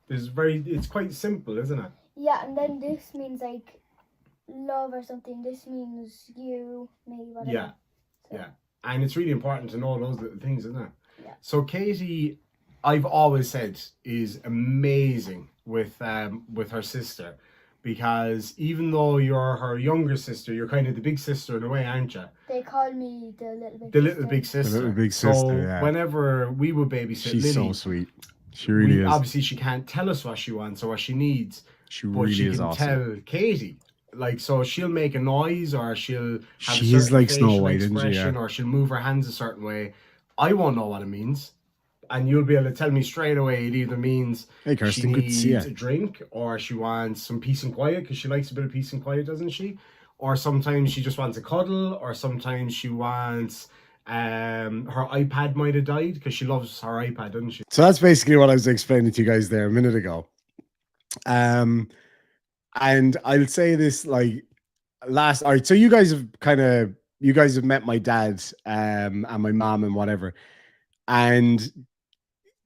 It's quite simple, isn't it? Yeah, and then this means like love or something. This means you, me, whatever. Yeah, so. Yeah, and it's really important to know those little things, isn't it? Yeah. So Katie, I've always said, is amazing with her sister, because even though you're her younger sister, you're kind of the big sister in a way, aren't you? They call me the little big sister. The little big sister. The little big sister, so yeah. Whenever we would babysit Lily, she's so sweet. She really is. Obviously, she can't tell us what she wants or what she needs. She really is awesome. But she can tell Katie. Like, so she'll make a noise, or she'll have she a is certain like Snow facial White, isn't she? expression, Yeah. or she'll move her hands a certain way. I won't know what it means. And you'll be able to tell me straight away it either means hey, Kirsten, she good to needs see you. a drink, or she wants some peace and quiet, because she likes a bit of peace and quiet, doesn't she? Or sometimes she just wants a cuddle, or sometimes she wants her iPad might have died, because she loves her iPad, doesn't she? So that's basically what I was explaining to you guys there a minute ago. And I'll say this, like, all right, so you guys have met my dad and my mom and whatever. And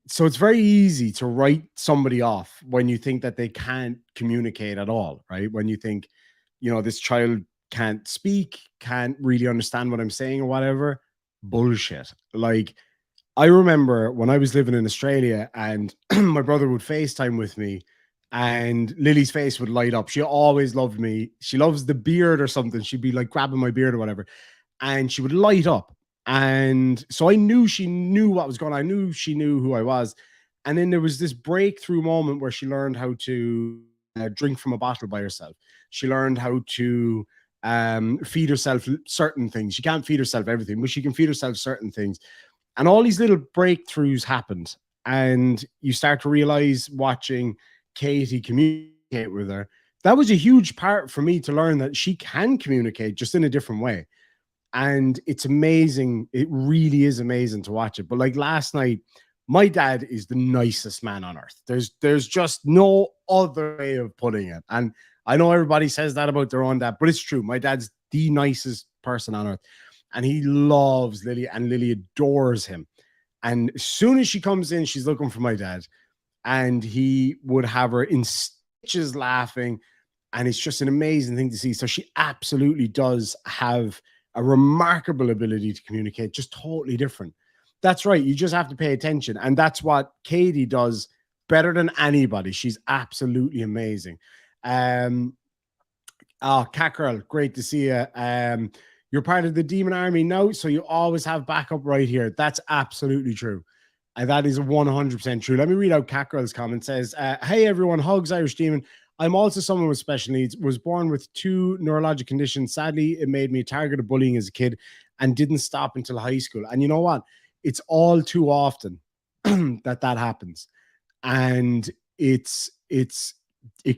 so it's very easy to write somebody off when you think that they can't communicate at all, right? When you think, you know, this child can't speak, can't really understand what I'm saying or whatever. Bullshit. Like, I remember when I was living in Australia and my brother would FaceTime with me and Lily's face would light up. She always loved me. She loves the beard or something. She'd be like grabbing my beard or whatever, and she would light up. And so I knew she knew what was going on. I knew she knew who I was. And then there was this breakthrough moment where she learned how to drink from a bottle by herself. She learned how to feed herself certain things. She can't feed herself everything, but she can feed herself certain things. And all these little breakthroughs happened. And you start to realize, watching Katie communicate with her, that was a huge part for me to learn that she can communicate just in a different way. And it's amazing. It really is amazing to watch it. But like last night, my dad is the nicest man on earth. There's just no other way of putting it. And I know everybody says that about their own dad, but it's true. My dad's the nicest person on earth. And he loves Lily, and Lily adores him. And as soon as she comes in, she's looking for my dad. And he would have her in stitches laughing. And it's just an amazing thing to see. So she absolutely does have a remarkable ability to communicate, just totally different. That's right. You just have to pay attention. And that's what Katie does better than anybody. She's absolutely amazing. Cat Girl, great to see you. You're part of the Demon Army now, so you always have backup right here. That's absolutely true. And that is 100% true. Let me read out Cat Girl's comment. It says, hey, everyone, hugs, Irish Demon. I'm also someone with special needs, was born with 2 neurologic conditions. Sadly, it made me a target of bullying as a kid and didn't stop until high school. And you know what? It's all too often that happens. And it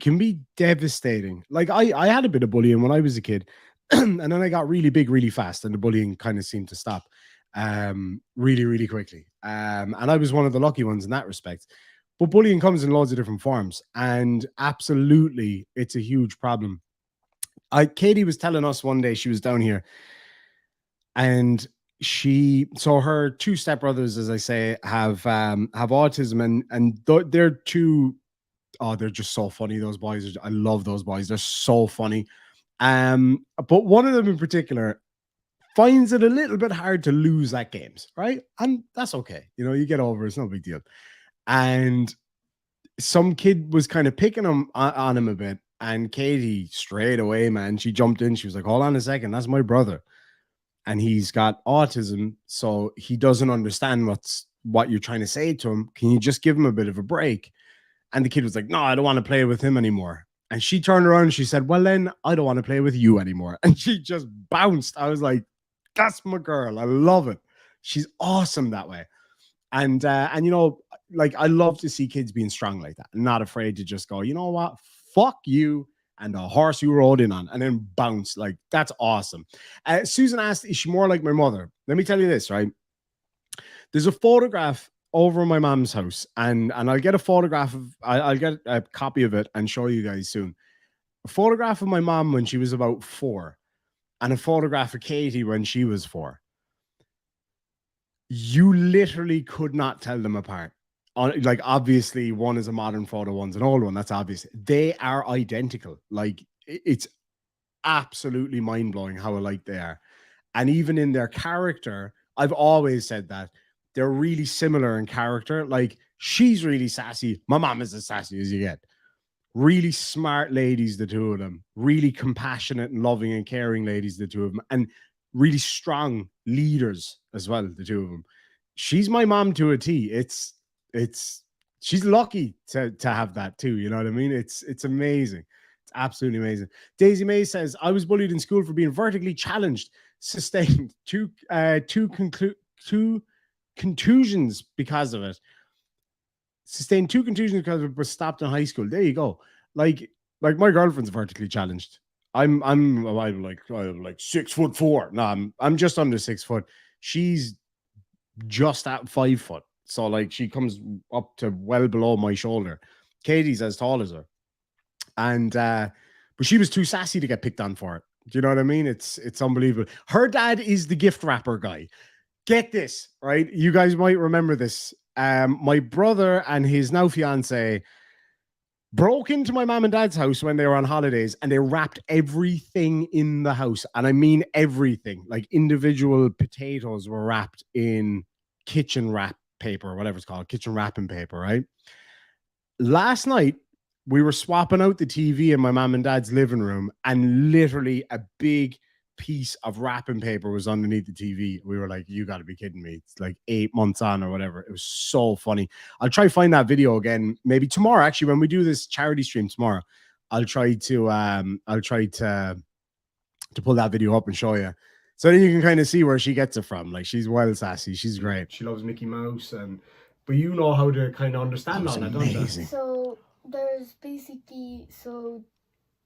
can be devastating. Like I had a bit of bullying when I was a kid. And then I got really big really fast, and the bullying kind of seemed to stop really, really quickly. And I was one of the lucky ones in that respect. But bullying comes in loads of different forms, and absolutely, it's a huge problem. Katie was telling us one day, she was down here, and so her 2 stepbrothers, as I say, have autism, and they're two. Oh, they're just so funny. Those boys, I love those boys. They're so funny. But one of them in particular finds it a little bit hard to lose at games, right? And that's okay. You know, you get over it. It's no big deal. And some kid was kind of picking on him a bit. And Katie, straight away, man, she jumped in. She was like, hold on a second. That's my brother. And he's got autism. So he doesn't understand what you're trying to say to him. Can you just give him a bit of a break? And the kid was like, no, I don't want to play with him anymore. And she turned around and she said, well, then I don't want to play with you anymore. And she just bounced. I was like, that's my girl. I love it. She's awesome that way. And you know, like, I love to see kids being strong like that, not afraid to just go, you know what? Fuck you and the horse you rode in on, and then bounce. Like, that's awesome. Susan asked, is she more like my mother? Let me tell you this, right? There's a photograph over my mom's house, and I'll get a photograph of, I'll get a copy of it and show you guys soon. A photograph of my mom when she was about 4, and a photograph of Katie when she was 4. You literally could not tell them apart. Like, obviously, one is a modern photo, one's an old one. That's obvious. They are identical. Like, it's absolutely mind-blowing how alike they are. And even in their character, I've always said that they're really similar in character. Like, she's really sassy. My mom is as sassy as you get. Really smart ladies, the 2 of them. Really compassionate and loving and caring ladies, the 2 of them. And really strong leaders as well, the 2 of them. She's my mom to a T. She's lucky to have that too. You know what I mean? It's amazing. It's absolutely amazing. Daisy May says, I was bullied in school for being vertically challenged, sustained two contusions because of it. Sustained 2 contusions because of it, but stopped in high school. There you go. Like my girlfriend's vertically challenged. I'm like 6'4". No, I'm just under 6 foot. She's just at 5 foot. So like, she comes up to well below my shoulder. Katie's as tall as her. And but she was too sassy to get picked on for it. Do you know what I mean? It's unbelievable. Her dad is the gift wrapper guy. Get this, right? You guys might remember this. My brother and his now fiance broke into my mom and dad's house when they were on holidays, and they wrapped everything in the house. And I mean everything. Like individual potatoes were wrapped in kitchen wrap paper, or whatever it's called, kitchen wrapping paper, right? Last night, we were swapping out the TV in my mom and dad's living room, and literally a big piece of wrapping paper was underneath the TV. We were like, you got to be kidding me. It's like 8 months on or whatever. It was so funny. I'll try to find that video again, maybe tomorrow. Actually, when we do this charity stream tomorrow, I'll try to pull that video up and show you. So then you can kind of see where she gets it from. Like, she's well sassy. She's great. She loves Mickey Mouse, but you know how to kind of understand all that, don't you? So there's basically, so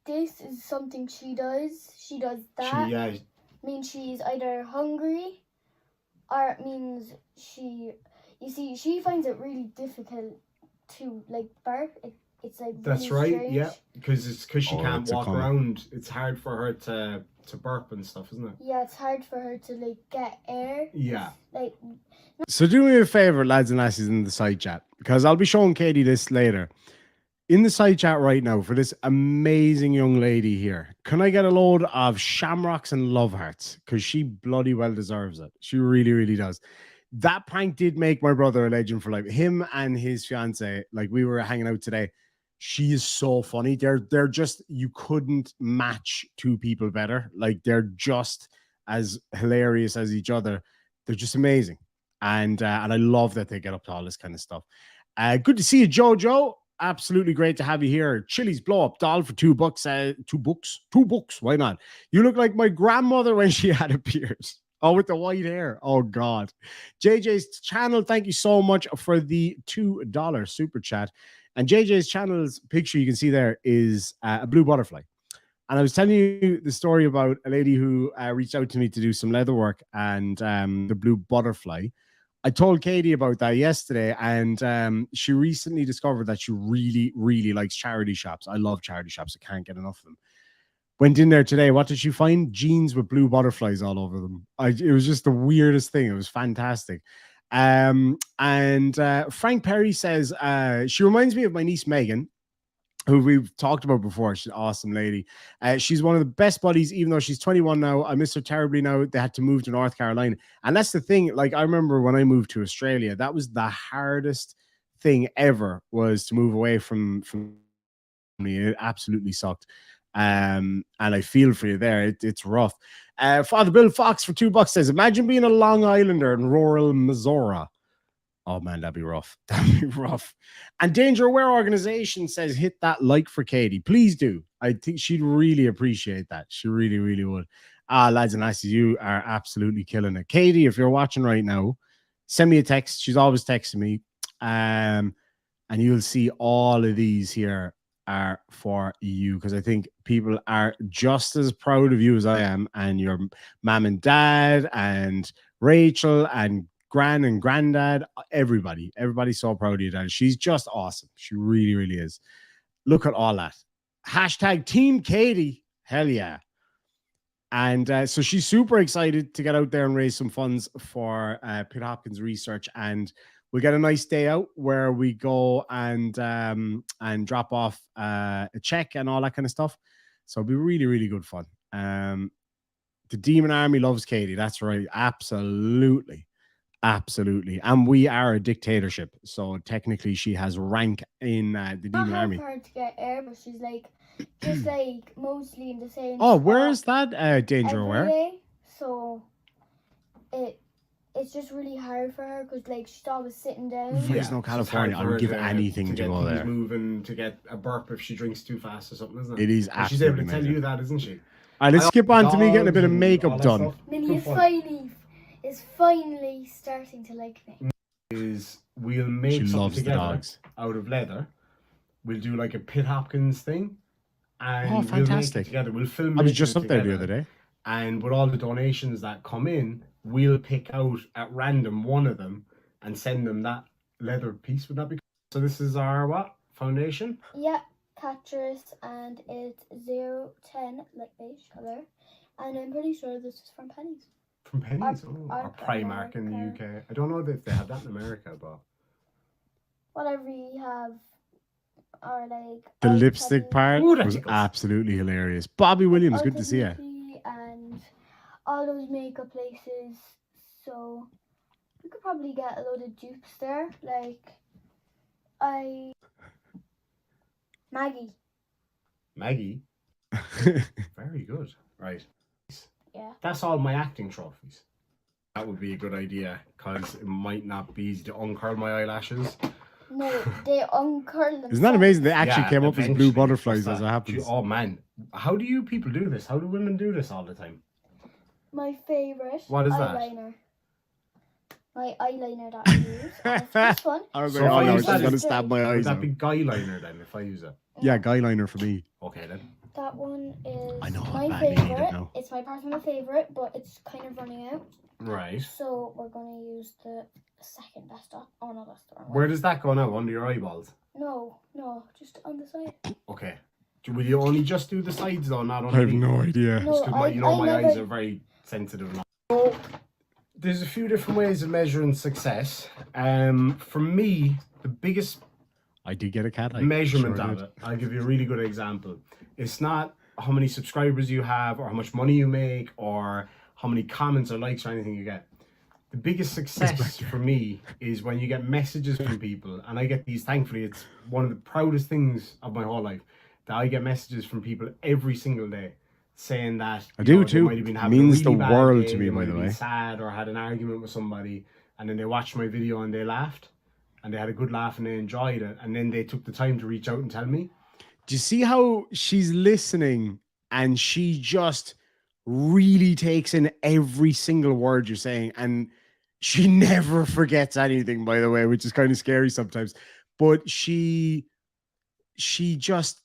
this is something she does. She does that. It means she's either hungry, or it means she finds it really difficult to like burp. It's like that's really right, strange. yeah, because she can't walk around. It's hard for her to burp and stuff, isn't it? Yeah, it's hard for her to like get air. Yeah. Like. So do me a favor, lads and lassies, in the side chat, because I'll be showing Katie this later. In the side chat right now for this amazing young lady here, can I get a load of shamrocks and love hearts? Because she bloody well deserves it. She really, really does. That prank did make my brother a legend for life. Him and his fiance, like, we were hanging out today. She is so funny. They're just, you couldn't match two people better. Like, they're just as hilarious as each other. They're just amazing. And I love that they get up to all this kind of stuff. Good to see you, Jojo. Absolutely great to have you here. Chili's blow up doll for $2. $2. Why not? You look like my grandmother when she had a beard. Oh, with the white hair. Oh, God. JJ's channel, thank you so much for the $2 super chat. And JJ's channel's picture you can see there is a blue butterfly. And I was telling you the story about a lady who reached out to me to do some leather work, and the blue butterfly. I told Katie about that yesterday, and she recently discovered that she really, really likes charity shops. I love charity shops. I can't get enough of them. Went in there today. What did she find? Jeans with blue butterflies all over them. It was just the weirdest thing. It was fantastic. And Frank Perry says, she reminds me of my niece, Megan, who we've talked about before. She's an awesome lady. She's one of the best buddies, even though she's 21 now. I miss her terribly now. They had to move to North Carolina. And that's the thing. Like, I remember when I moved to Australia, that was the hardest thing ever, was to move away from me. It absolutely sucked. And I feel for you there. It's rough. Father Bill Fox for $2 says, imagine being a Long Islander in rural Missouri. Oh, man, that'd be rough. That'd be rough. And Danger Aware Organization says, hit that like for Katie. Please do. I think she'd really appreciate that. She really, really would. Lads and lassies, you are absolutely killing it. Katie, if you're watching right now, send me a text. She's always texting me. And you'll see all of these here are for you, because I think people are just as proud of you as I am, and your mom and dad and Rachel and Gran and Granddad, everybody's so proud of you, Dad. She's just awesome. She really, really is. Look at all that. Hashtag Team Katie. Hell yeah. And so she's super excited to get out there and raise some funds for Pitt Hopkins research, and we get a nice day out where we go and drop off a check and all that kind of stuff. So it'll be really, really good fun. The Demon Army loves Katie. That's right. Absolutely. Absolutely. And we are a dictatorship. So technically she has rank in the Demon Army. It's hard to get air, but she's like, just like mostly in the same Oh, where is that Danger Aware? Day, so it's just really hard for her, because like she's always sitting down. Fresno, California. I would give anything to go there. Moving to get a burp if she drinks too fast or something, isn't it? It is absolutely she's able to amazing. tell you that, isn't she? All right, let's skip on to me getting a bit of makeup done. Minnie is finally starting to like me. We'll make something together out of leather. We'll do like a Pitt Hopkins thing. And fantastic. We'll make it together. We'll film it. I was just up there together. the other day. And with all the donations that come in, we'll pick out at random one of them and send them that leather piece. Would that be cool? So this is our what? Foundation? Yeah, Caturus, and it's 010 like beige colour. And I'm pretty sure this is from Penny's. From Penny's or Primark in the UK. I don't know if they have that in America, but whatever you have, or like the lipstick part was absolutely hilarious. Bobby Williams, good to see you. And all those makeup places. So we could probably get a load of dupes there. Like Maggie. Very good. Right. Yeah. That's all my acting trophies. That would be a good idea, because it might not be easy to uncurl my eyelashes. No, they uncurl themselves. Isn't that amazing? They actually came up as blue butterflies as it happens. Oh man, how do you people do this? How do women do this all the time? My favourite What is eyeliner. My eyeliner that I use. This one. I was like, oh no, she's going to stab my eyes. Would that be guy liner then if I use it? Yeah, guy liner for me. Okay then. That one is I know my favourite. It's my personal favourite, but it's kind of running out. Right. So we're going to use the second best one. Oh no, that's the wrong one. Where does that go now? Under your eyeballs? No, just on the side. Okay. Will you only just do the sides though, not on I have no idea. No, my eyes are very sensitive now. So, there's a few different ways of measuring success. For me, the biggest I did get a cat eye. Measurement of it. I'll give you a really good example. It's not how many subscribers you have or how much money you make or how many comments or likes or anything you get. The biggest success for me is when you get messages from people, and I get these, thankfully, it's one of the proudest things of my whole life, that I get messages from people every single day saying that I do too. Might have been having means a really the world day, to me, by the way. Sad or had an argument with somebody, and then they watched my video and they laughed. And they had a good laugh and they enjoyed it. And then they took the time to reach out and tell me. Do you see how she's listening and she just really takes in every single word you're saying? And she never forgets anything, by the way, which is kind of scary sometimes. But she just,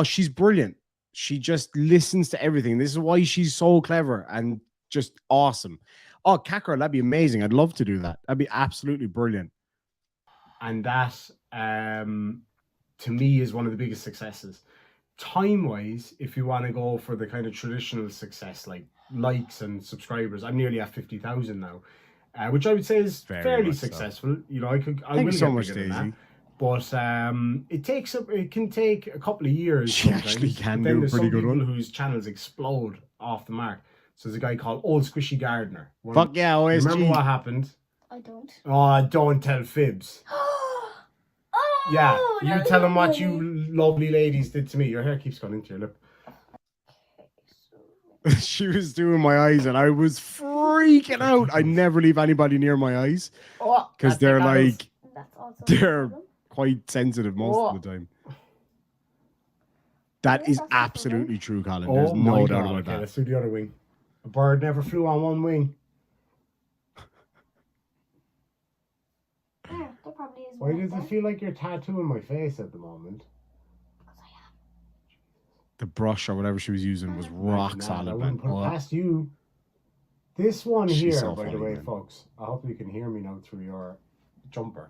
she's brilliant. She just listens to everything. This is why she's so clever and just awesome. Oh, Kakra, that'd be amazing. I'd love to do that. That'd be absolutely brilliant. And that, to me, is one of the biggest successes. Time-wise, if you want to go for the kind of traditional success, like likes and subscribers, I'm nearly at 50,000 now, which I would say is fairly successful. So. You know, I will so get much, bigger Daisy. than that. But it can take a couple of years. She actually can do a pretty good one. Whose channels explode off the mark. So there's a guy called Old Squishy Gardener. Fuck yeah, OSG. Remember what happened? I don't. Oh, don't tell fibs. Yeah, you tell them what you lovely ladies did to me. Your hair keeps going into your lip. She was doing my eyes and I was freaking out. I never leave anybody near my eyes because they're like, they're quite sensitive most of the time. That is absolutely true, Colin. There's no doubt about that. Let's do the other wing. A bird never flew on one wing. Yeah, there probably is. Why does it feel like you're tattooing my face at the moment? Because I am. The brush or whatever she was using was rock solid, man. Put it past you. This one here, by the way, folks. I hope you can hear me now through your jumper.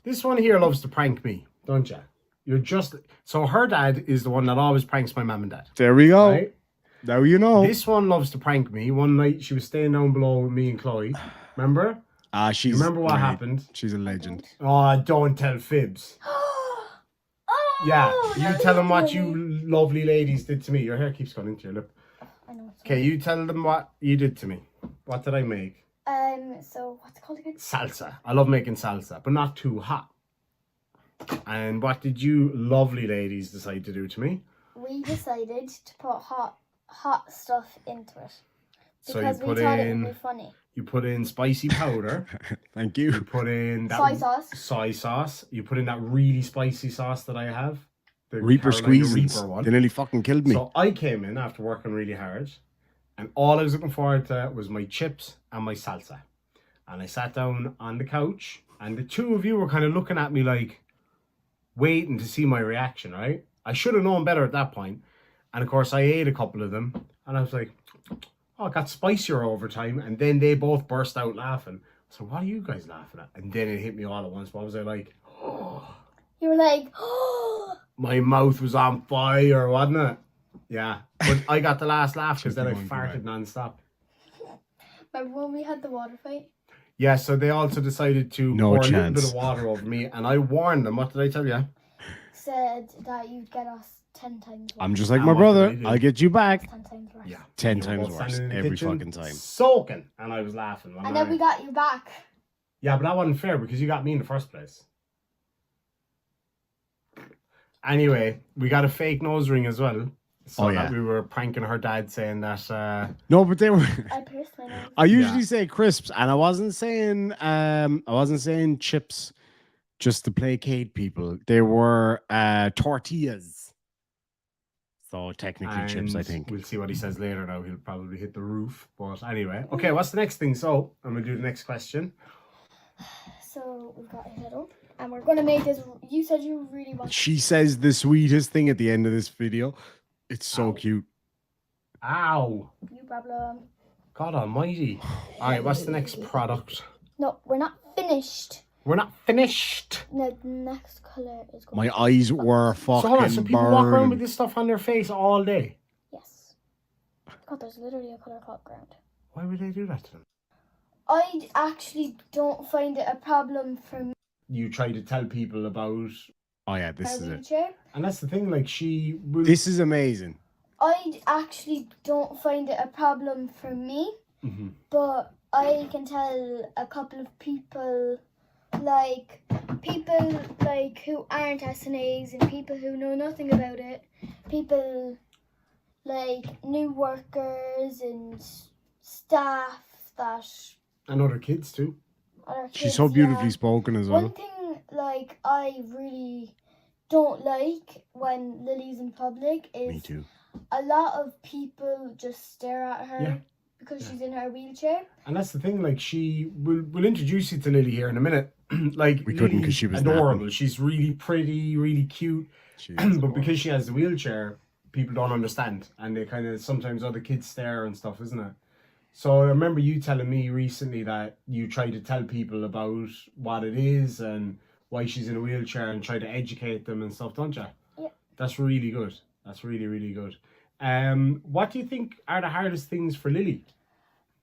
This one here loves to prank me, don't you? You're just... So her dad is the one that always pranks my mum and dad. There we go. Right? Now you know. This one loves to prank me. One night she was staying down below with me and Chloe. Remember? Remember what happened? She's a legend. Oh, don't tell fibs. Yeah, you tell them what you lovely ladies did to me. Your hair keeps going into your lip. I know. Okay, you tell them what you did to me. What did I make? So what's it called again? Salsa. I love making salsa, but not too hot. And what did you lovely ladies decide to do to me? We decided to put hot stuff into it. Because so we thought it would be funny. You put in spicy powder. Thank you. You put in that soy sauce. You put in that really spicy sauce that I have. The Reaper Squeezins. Reaper one. They nearly fucking killed me. So I came in after working really hard, and all I was looking forward to was my chips and my salsa. And I sat down on the couch, and the two of you were kind of looking at me like, waiting to see my reaction, right? I should have known better at that point. And of course, I ate a couple of them, and I was like, oh, it got spicier over time. And then they both burst out laughing. So what are you guys laughing at? And then it hit me all at once. What was I like? Oh. You were like, oh. My mouth was on fire, wasn't it? Yeah. But I got the last laugh because then I farted non-stop. Remember when we had the water fight? Yeah, so they also decided to pour a little bit of water over me, and I warned them. What did I tell you? Said that you'd get us 10 times worse. I'm just like my brother. I'll get you back. 10 times worse. Yeah. 10 times worse every kitchen, fucking time. Soaking. And I was laughing. And then we got you back. Yeah, but that wasn't fair because you got me in the first place. Anyway, we got a fake nose ring as well. So that we were pranking her dad saying that no, but they were I pierced my nose. I usually say crisps, and I wasn't saying chips just to placate people. They were tortillas. So technically chips, I think. We'll see what he says later now. He'll probably hit the roof. But anyway. Okay, what's the next thing? So I'm gonna do the next question. So we've got it up. And we're gonna make this. You said you really want. She says the sweetest thing at the end of this video. It's so cute. Ow. You problem. God almighty. All right, what's the next product? No, we're not finished. We're not finished. No, the next color is going. My eyes were fucking so people walk around with this stuff on their face all day? Yes. God, there's literally a color called ground. Why would they do that to them? I actually don't find it a problem for me. You try to tell people about... Oh yeah, this is it. And that's the thing, like she will... This is amazing. I actually don't find it a problem for me, but I can tell a couple of people who aren't SNAs and people who know nothing about it, people like new workers and staff that... And other kids too. She's so beautifully spoken as well. One thing like I really don't like when Lily's in public is Me too. a lot of people just stare at her because she's in her wheelchair. And that's the thing, like we'll introduce you to Lily here in a minute. Like we couldn't because she was adorable. Napping. She's really pretty, really cute. But because she has the wheelchair, people don't understand, and they kind of sometimes other kids stare and stuff, isn't it? So I remember you telling me recently that you try to tell people about what it is and why she's in a wheelchair and try to educate them and stuff, don't you? Yeah. That's really good. That's really, really good. What do you think are the hardest things for Lily?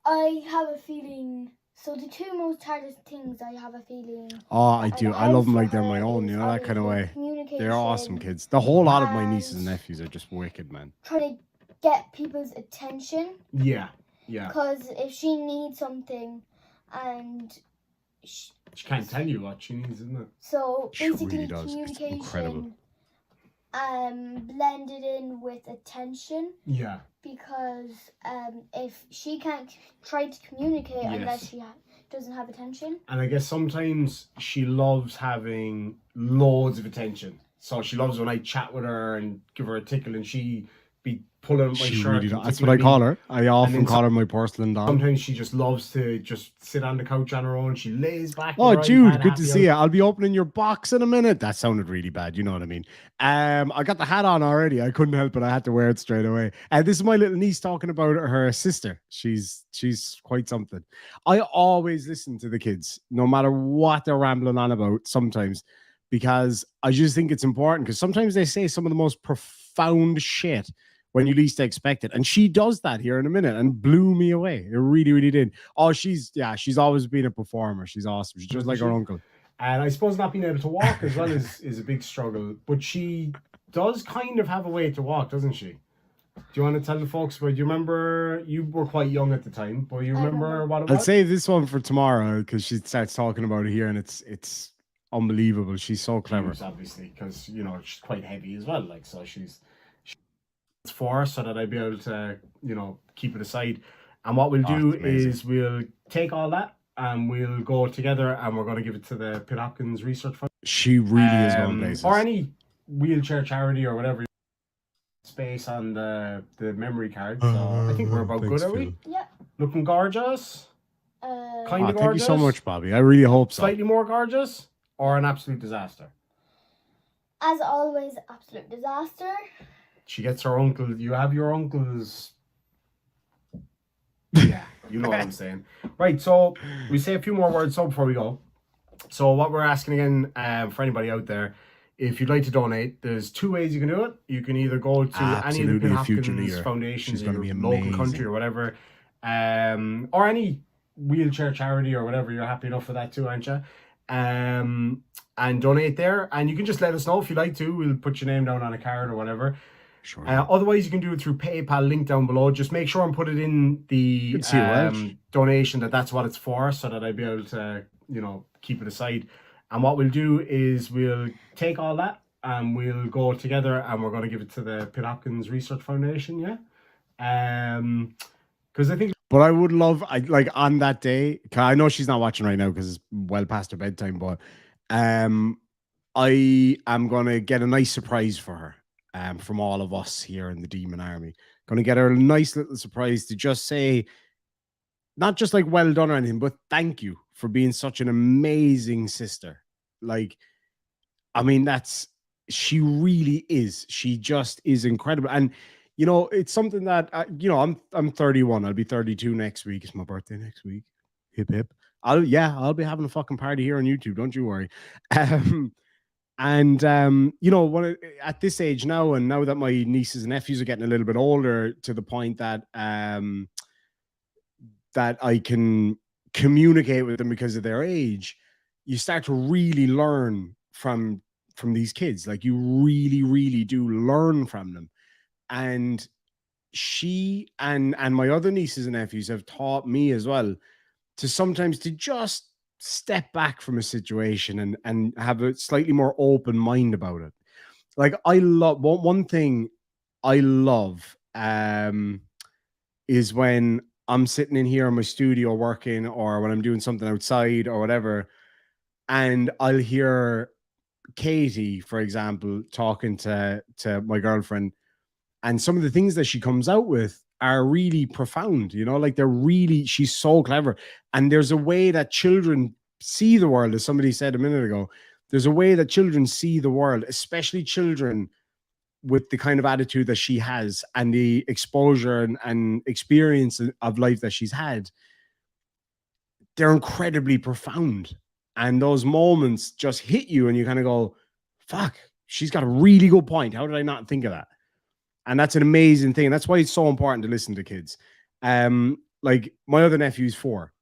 I have a feeling... So the two most hardest things I have a feeling... Oh, I do. I love them like they're my own, you know, that kind of way. They're awesome kids. The whole lot of my nieces and nephews are just wicked, man. Trying to get people's attention. Yeah. Yeah. Because if she needs something and... She can't tell you what she needs, isn't it? So basically really does. communication It's incredible. Blended in with attention. Yeah. Because if she can't try to communicate unless she doesn't have attention. And I guess sometimes she loves having loads of attention. So she loves when I chat with her and give her a tickle and she be pulling my shirt. Really that's what I call her. I often call her my porcelain doll. Sometimes she just loves to just sit on the couch on her own. She lays back. Oh, Jude, good to see you. I'll be opening your box in a minute. That sounded really bad. You know what I mean? I got the hat on already. I couldn't help it. I had to wear it straight away. This is my little niece talking about her sister. She's quite something. I always listen to the kids, no matter what they're rambling on about sometimes, because I just think it's important, because sometimes they say some of the most profound shit when you least expect it. And she does that here in a minute and blew me away. It really, really did. Oh, she's always been a performer. She's awesome. She's just like her uncle. And I suppose not being able to walk as well is a big struggle. But she does kind of have a way to walk, doesn't she? Do you want to tell the folks about, do you remember, you were quite young at the time, but you remember what it was? I'll save this one for tomorrow because she starts talking about it here and it's unbelievable. She's so clever. Obviously, because, you know, she's quite heavy as well. Like, so it's for so that I'd be able to, you know, keep it aside. And what we'll do is we'll take all that and we'll go together and we're going to give it to the Pitt Hopkins Research Fund. She really is going places. Or any wheelchair charity or whatever. Space on the memory card. So I think we're about good, are we? Yeah. Looking gorgeous? Kind of gorgeous? Thank you so much, Bobby. I really hope so. Slightly more gorgeous? Or an absolute disaster? As always, absolute disaster. She gets her uncle. You have your uncle's. Yeah, you know what I'm saying. Right, so we say a few more words before we go. So what we're asking again, for anybody out there, if you'd like to donate, there's two ways you can do it. You can either go to any of the Pitt Hopkins foundations in your local country or whatever, or any wheelchair charity or whatever. You're happy enough for that too, aren't you? And donate there. And you can just let us know if you like to. We'll put your name down on a card or whatever. Sure. Otherwise, you can do it through PayPal, link down below. Just make sure and put it in the donation that's what it's for, so that I'll be able to, you know, keep it aside. And what we'll do is we'll take all that and we'll go together and we're going to give it to the Pitt Hopkins Research Foundation, yeah? Because I think... But I would love, like, on that day, I know she's not watching right now because it's well past her bedtime, but I am going to get a nice surprise for her. From all of us here in the Demon Army. Going to get her a nice little surprise to just say, not just like well done or anything, but thank you for being such an amazing sister. Like, I mean, she really is. She just is incredible. And, you know, it's something that, you know, I'm 31. I'll be 32 next week. It's my birthday next week. Hip, hip. I'll be having a fucking party here on YouTube. Don't you worry. And, you know, at this age now, and now that my nieces and nephews are getting a little bit older, to the point that that I can communicate with them because of their age, you start to really learn from these kids. Like, you really, really do learn from them. And she and my other nieces and nephews have taught me as well to sometimes to just step back from a situation and have a slightly more open mind about it. Like, I love one thing I love is when I'm sitting in here in my studio working, or when I'm doing something outside or whatever, and I'll hear Katie, for example, talking to my girlfriend, and some of the things that she comes out with are really profound, you know, like she's so clever. And there's a way that children see the world, as somebody said a minute ago. There's a way that children see the world, especially children with the kind of attitude that she has and the exposure and experience of life that she's had. They're incredibly profound. And those moments just hit you and you kind of go, fuck, she's got a really good point. How did I not think of that? And that's an amazing thing. That's why it's so important to listen to kids. Like, my other nephew's 4.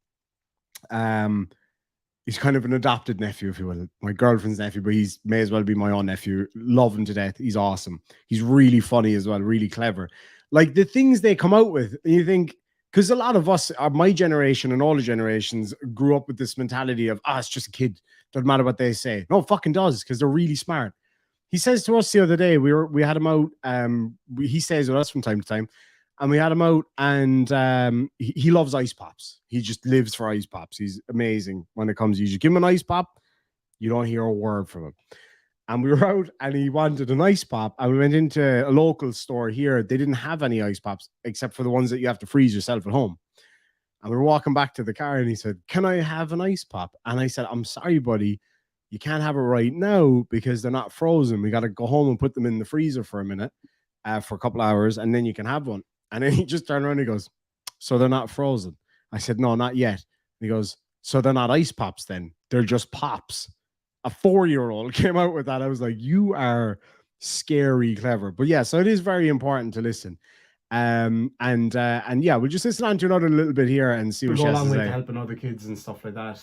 He's kind of an adopted nephew, if you will. My girlfriend's nephew, but he's may as well be my own nephew. Love him to death. He's awesome. He's really funny as well, really clever. Like, the things they come out with, and you think, because a lot of us, my generation and all the generations, grew up with this mentality of, it's just a kid. Doesn't matter what they say. No, it fucking does, because they're really smart. He says to us the other day, we had him out. He stays with us from time to time, and we had him out, and he loves ice pops. He just lives for ice pops. He's amazing when it comes. You just give him an ice pop, you don't hear a word from him. And we were out, and he wanted an ice pop, and we went into a local store here. They didn't have any ice pops except for the ones that you have to freeze yourself at home. And we were walking back to the car, and he said, "Can I have an ice pop?" And I said, "I'm sorry, buddy. You can't have it right now because they're not frozen. We got to go home and put them in the freezer for a minute, for a couple hours, and then you can have one." And then he just turned around and he goes, "So they're not frozen?" I said, "No, not yet." And he goes, "So they're not ice pops then? They're just pops." A 4-year-old came out with that. I was like, you are scary clever. But yeah, so it is very important to listen. And yeah, we'll just listen on to another little bit here and see what she has to say. We'll go a long way to helping other kids and stuff like that.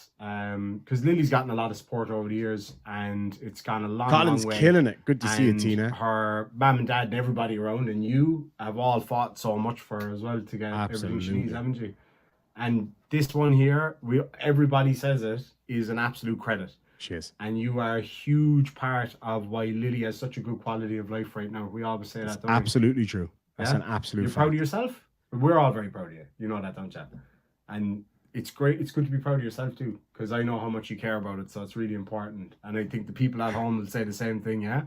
Because Lily's gotten a lot of support over the years, and it's gone a long, Colin's long way. Killing it. Good to see you, Tina. Her mom and dad and everybody around, and you have all fought so much for her as well to get everything she needs, haven't you? And this one here, everybody says it, is an absolute credit. She is. And you are a huge part of why Lily has such a good quality of life right now. We always say that, don't we? Absolutely true. That's an absolute You're proud of yourself? We're all very proud of you. You know that, don't you? And it's great. It's good to be proud of yourself too, because I know how much you care about it. So it's really important. And I think the people at home will say the same thing, yeah?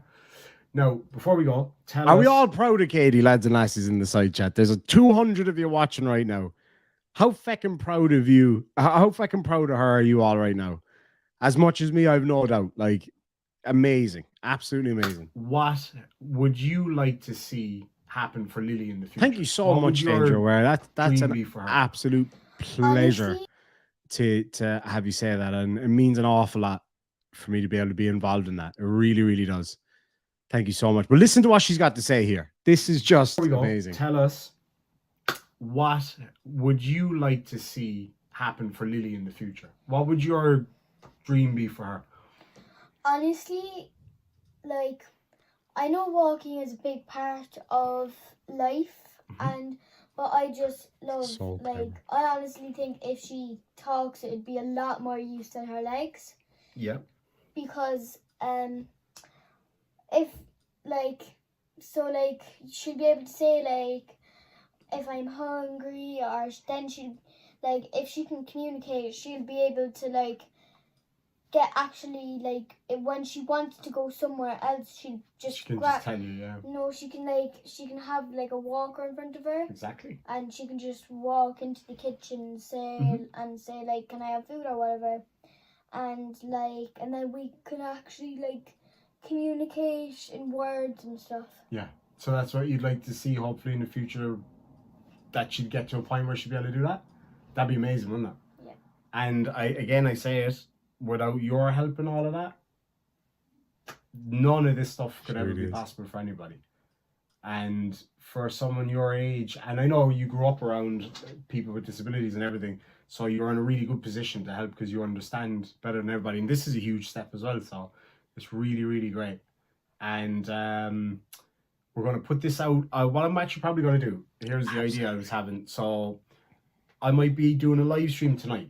Now, before we go, Are we all proud of Katie, lads and lasses, in the side chat? There's 200 of you watching right now. How fucking proud of you? How fucking proud of her are you all right now? As much as me, I've no doubt. Like, amazing. Absolutely amazing. What would you like to see happen for Lily in the future? Thank you so much, Danger Aware. That's an absolute pleasure to have you say that. And it means an awful lot for me to be able to be involved in that. It really, really does. Thank you so much. But listen to what she's got to say here. This is just amazing. Tell us what would you like to see happen for Lily in the future? What would your dream be for her? Honestly, like, I know walking is a big part of life, but I just love, I honestly think if she talks, it'd be a lot more use than her legs. Yeah. Because, if, she'll be able to say, if I'm hungry, or then she, if she can communicate, she'll be able to, get actually, when she wants to go somewhere else, she can just tell you, yeah. No, she can have, a walker in front of her. Exactly. And she can just walk into the kitchen and say, can I have food or whatever. And, and then we can actually, communicate in words and stuff. Yeah. So that's what you'd like to see, hopefully, in the future, that she'd get to a point where she'd be able to do that? That'd be amazing, wouldn't it? Yeah. And I say it, without your help and all of that, none of this stuff could ever be possible for anybody. And for someone your age, and I know you grew up around people with disabilities and everything, so you're in a really good position to help because you understand better than everybody. And this is a huge step as well, so it's really, really great. And we're going to put this out. What I'm actually probably going to do, here's the idea I was having. So I might be doing a live stream tonight.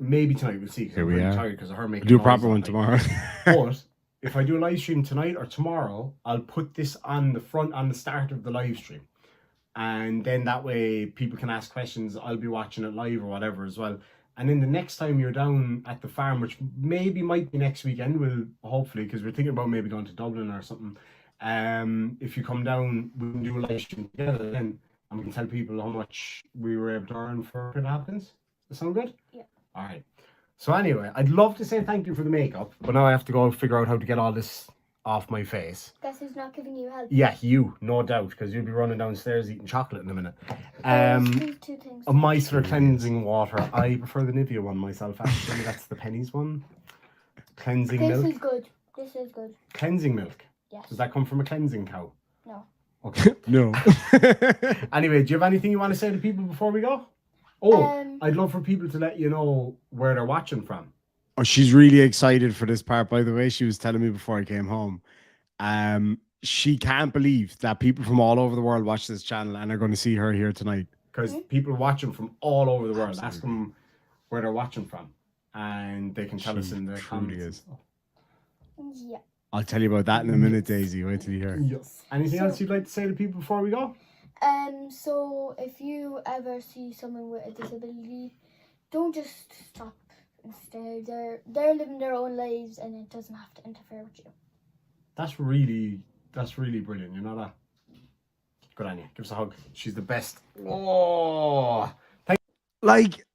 Maybe tonight, we'll see. Because I'm really tired because of her making do a proper one tomorrow. But if I do a live stream tonight or tomorrow, I'll put this on the start of the live stream. And then that way people can ask questions. I'll be watching it live or whatever as well. And then the next time you're down at the farm, which maybe might be next weekend, we'll hopefully, because we're thinking about maybe going to Dublin or something. If you come down, we can do a live stream together then, and we can tell people how much we were able to earn for it happens. Does that sound good? Yeah. All right. So anyway, I'd love to say thank you for the makeup, but now I have to go figure out how to get all this off my face. Guess who's not giving you help? Yeah, you, no doubt, because you'll be running downstairs eating chocolate in a minute. Two things. A micellar cleansing water. I prefer the Nivea one myself, actually. That's the pennies one. Cleansing milk. This is good. This is good. Cleansing milk? Yes. Does that come from a cleansing cow? No. Okay. No. Anyway, do you have anything you want to say to people before we go? Oh, I'd love for people to let you know where they're watching from. Oh, she's really excited for this part, by the way. She was telling me before I came home. She can't believe that people from all over the world watch this channel and are going to see her here tonight. Because people watch them from all over the world. Absolutely. Ask them where they're watching from, and they can tell us in the comments. Yeah. I'll tell you about that in a minute, Daisy. Wait till you hear. Yes. Anything else you'd like to say to people before we go? So if you ever see someone with a disability, don't just stop and stare. They're living their own lives, and it doesn't have to interfere with you. That's really brilliant. You know that? Good on you. Give us a hug. She's the best. Oh, like,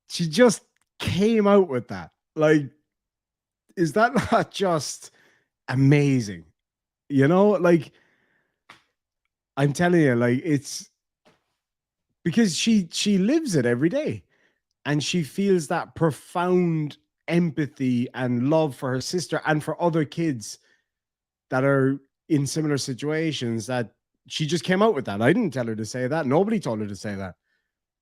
she just came out with that. Like, is that not just amazing? You know, like, I'm telling you, like, it's because she lives it every day, and she feels that profound empathy and love for her sister and for other kids that are in similar situations. That she just came out with that. I didn't tell her to say that. Nobody told her to say that.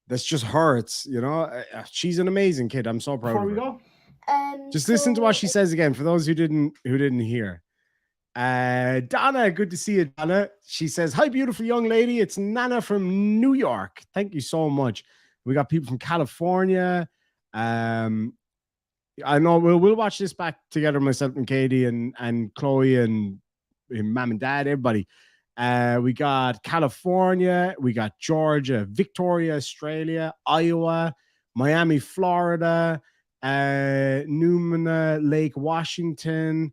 That's just her. It's, you know, she's an amazing kid. I'm so proud of her. Before we go, just listen to what she says again for those who didn't hear. Donna, good to see you, Donna. She says, "Hi, beautiful young lady. It's Nana from New York. Thank you so much." We got people from California. I know we'll watch this back together, myself and Katie and Chloe and mom and dad, everybody. We got California, we got Georgia, Victoria, Australia, Iowa, Miami, Florida, Numina Lake, Washington,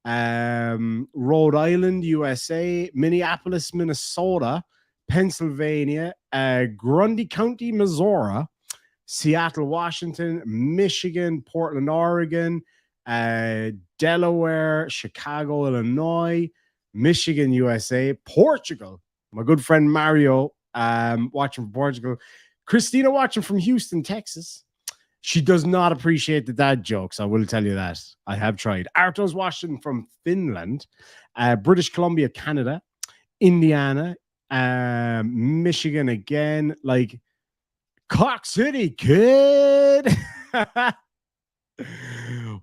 Rhode Island, USA, Minneapolis, Minnesota, Pennsylvania, Grundy County, Missouri, Seattle, Washington, Michigan, Portland, Oregon, Delaware, Chicago, Illinois, Michigan, USA, Portugal. My good friend Mario watching from Portugal. Christina watching from Houston, Texas. She does not appreciate the dad jokes. I will tell you that. I have tried. Arto's watching from Finland, British Columbia, Canada, Indiana, Michigan again, like Cork City, kid.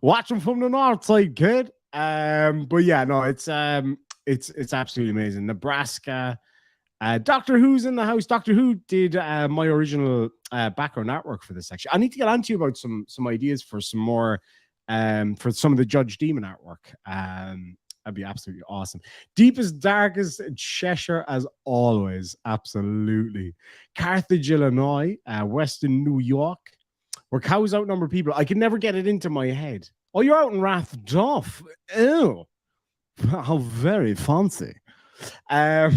Watching from the north side, kid. But yeah, no, it's absolutely amazing. Nebraska. Doctor Who's in the house. Doctor Who did my original background artwork for this section. I need to get on to you about some ideas for some more for some of the Judge Demon artwork. That'd be absolutely awesome. Deepest, darkest Cheshire as always. Absolutely. Carthage, Illinois, Western New York, where cows outnumber people. I can never get it into my head. Oh, you're out in Rathdoff. Ew. How very fancy. What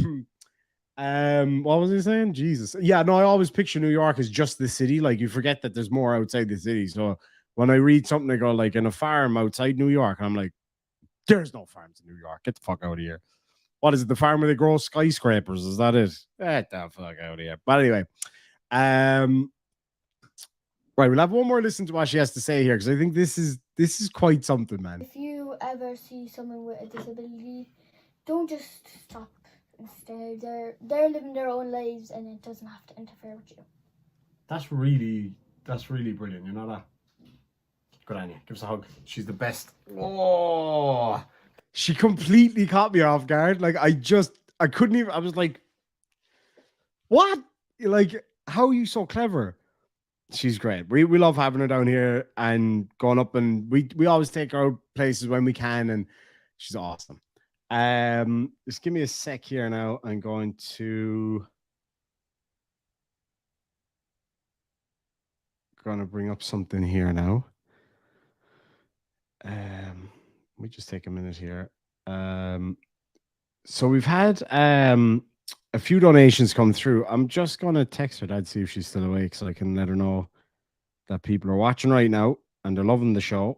was he saying? Jesus. Yeah, no, I always picture New York as just the city. Like, you forget that there's more outside the city. So when I read something, I go like in a farm outside New York, and I'm like, there's no farms in New York. Get the fuck out of here. What is it? The farm where they grow skyscrapers? Is that it? Get the fuck out of here. But anyway, right, we'll have one more listen to what she has to say here, because I think this is quite something, man. If you ever see someone with a disability, don't just stop and stare. They're living their own lives, and it doesn't have to interfere with you. That's really brilliant. You know that? Good on you. Give us a hug. She's the best. Oh, she completely caught me off guard. Like, I couldn't even. I was like, what? Like, how are you so clever? She's great. We love having her down here and going up, and we always take her out places when we can, and she's awesome. Just give me a sec here now. I'm going to bring up something here now. We just take a minute here. So we've had a few donations come through. I'm just gonna text her dad, see if she's still awake, so I can let her know that people are watching right now and they're loving the show.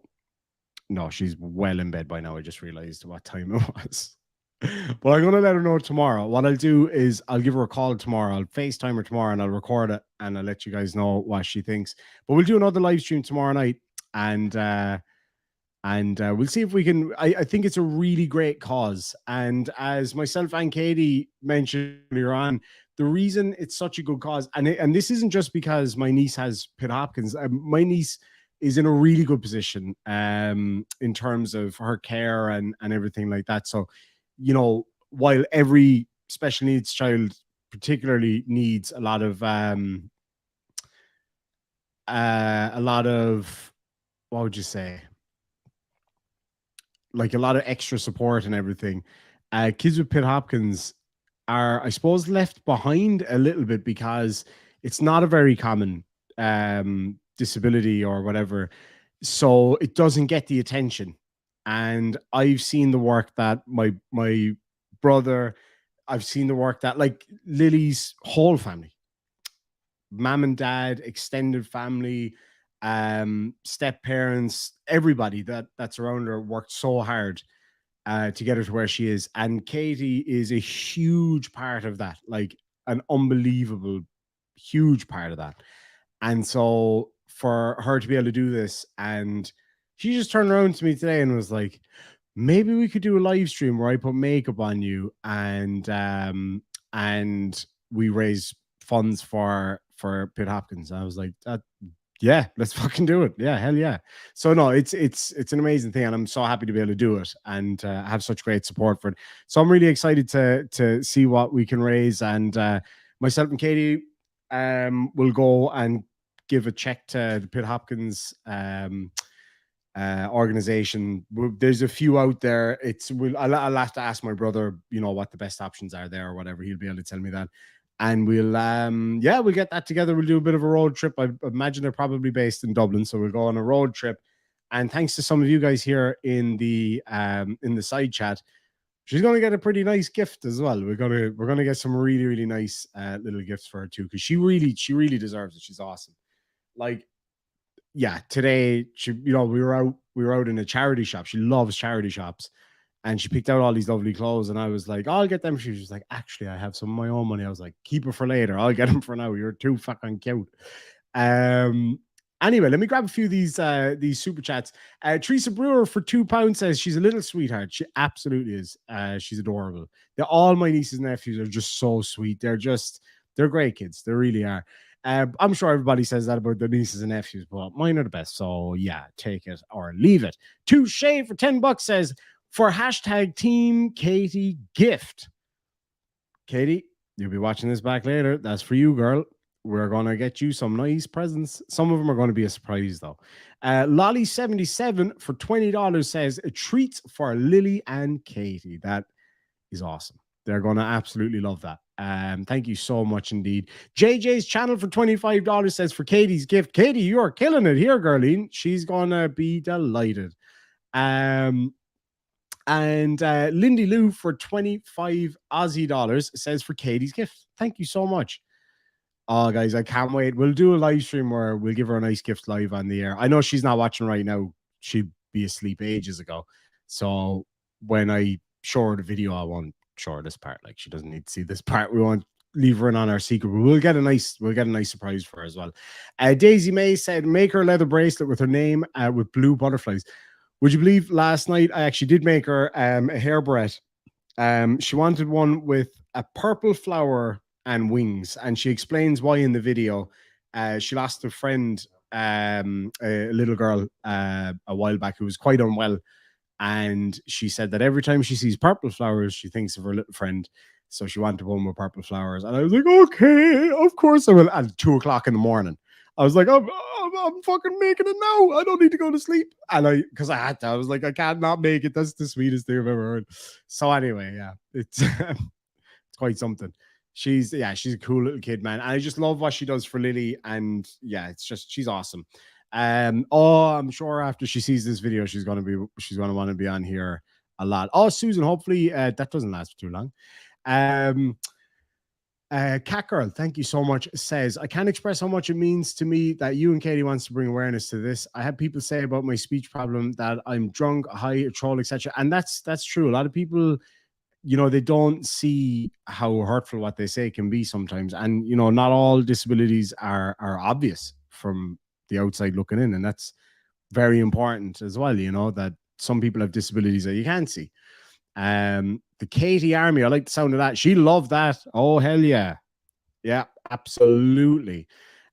No, she's well in bed by now. I just realized what time it was. But I'm gonna let her know tomorrow. What I'll do is I'll give her a call tomorrow. I'll FaceTime her tomorrow and I'll record it and I'll let you guys know what she thinks. But we'll do another live stream tomorrow night, and we'll see if we can. I think it's a really great cause. And as myself and Katie mentioned earlier on, the reason it's such a good cause, and this isn't just because my niece has Pitt Hopkins. My niece is in a really good position in terms of her care and everything like that. So, you know, while every special needs child particularly needs a lot of what would you say? Like a lot of extra support and everything. Kids with Pitt Hopkins are, I suppose, left behind a little bit because it's not a very common disability or whatever. So it doesn't get the attention. And I've seen the work that my brother, I've seen the work that like Lily's whole family, mom and dad, extended family, step parents, everybody that's around her worked so hard to get her to where she is. And Katie is a huge part of that, like an unbelievable huge part of that. And so for her to be able to do this, and she just turned around to me today and was like, maybe we could do a live stream where I put makeup on you and we raise funds for Pitt Hopkins. I was like, yeah, let's fucking do it. Yeah, hell yeah. So no, it's an amazing thing, and I'm so happy to be able to do it and have such great support for it. So I'm really excited to see what we can raise, and myself and Katie will go and give a check to the Pitt Hopkins organization. There's a few out there. I'll have to ask my brother, you know, what the best options are there or whatever. He'll be able to tell me that. And we'll get that together. We'll do a bit of a road trip. I imagine they're probably based in Dublin, so we'll go on a road trip. And thanks to some of you guys here in the side chat, she's gonna get a pretty nice gift as well. We're gonna get some really, really nice little gifts for her too, because she really deserves it. She's awesome. Like, yeah, today we were out in a charity shop. She loves charity shops. And she picked out all these lovely clothes, and I was like, I'll get them. She was like, actually, I have some of my own money. I was like, keep it for later. I'll get them for now. You're too fucking cute. And Anyway, let me grab a few of these super chats. Teresa Brewer for £2 says she's a little sweetheart. She absolutely is. She's adorable. All my nieces and nephews are just so sweet. They're great kids. They really are. I'm sure everybody says that about their nieces and nephews, but mine are the best. So yeah, take it or leave it. Touche for $10 says for hashtag Team Katie gift. Katie, you'll be watching this back later. That's for you, girl. We're going to get you some nice presents. Some of them are going to be a surprise, though. Lolly77 for $20 says treats for Lily and Katie. That is awesome. They're going to absolutely love that. Thank you so much indeed. JJ's channel for $25 says for Katie's gift. Katie, you're killing it here, girline. She's going to be delighted. And Lindy Lou for 25 Aussie dollars says for Katie's gift. Thank you so much. Oh, guys, I can't wait. We'll do a live stream where we'll give her a nice gift live on the air. I know she's not watching right now. She'd be asleep ages ago. So when I show her the video, I won't show her this part. Like, she doesn't need to see this part. We won't leave her in on our secret, but we'll get a nice surprise for her as well. Daisy May said, make her a leather bracelet with her name with blue butterflies. Would you believe last night I actually did make her a hair barrette? She wanted one with a purple flower and wings, and she explains why in the video. She lost a friend, a little girl, a while back who was quite unwell, and she said that every time she sees purple flowers, she thinks of her little friend. So she wanted one with purple flowers, and I was like, okay, of course I will. At 2 o'clock in the morning, I was like, I'm fucking making it now. I don't need to go to sleep. And because I had to, I was like, I can't not make it. That's the sweetest thing I've ever heard. So anyway, yeah, it's it's quite something. She's a cool little kid, man. And I just love what she does for Lily. And yeah, she's awesome. I'm sure after she sees this video, she's gonna want to be on here a lot. Oh, Susan, hopefully that doesn't last for too long. Cat Girl, thank you so much, says, I can't express how much it means to me that you and Katie wants to bring awareness to this. I have people say about my speech problem that I'm drunk, high, a troll, etc. And that's true. A lot of people, they don't see how hurtful what they say can be sometimes. And, not all disabilities are obvious from the outside looking in. And that's very important as well, that some people have disabilities that you can't see. The Katie Army, I like the sound of that. She loved that. Oh, hell yeah. Yeah, absolutely.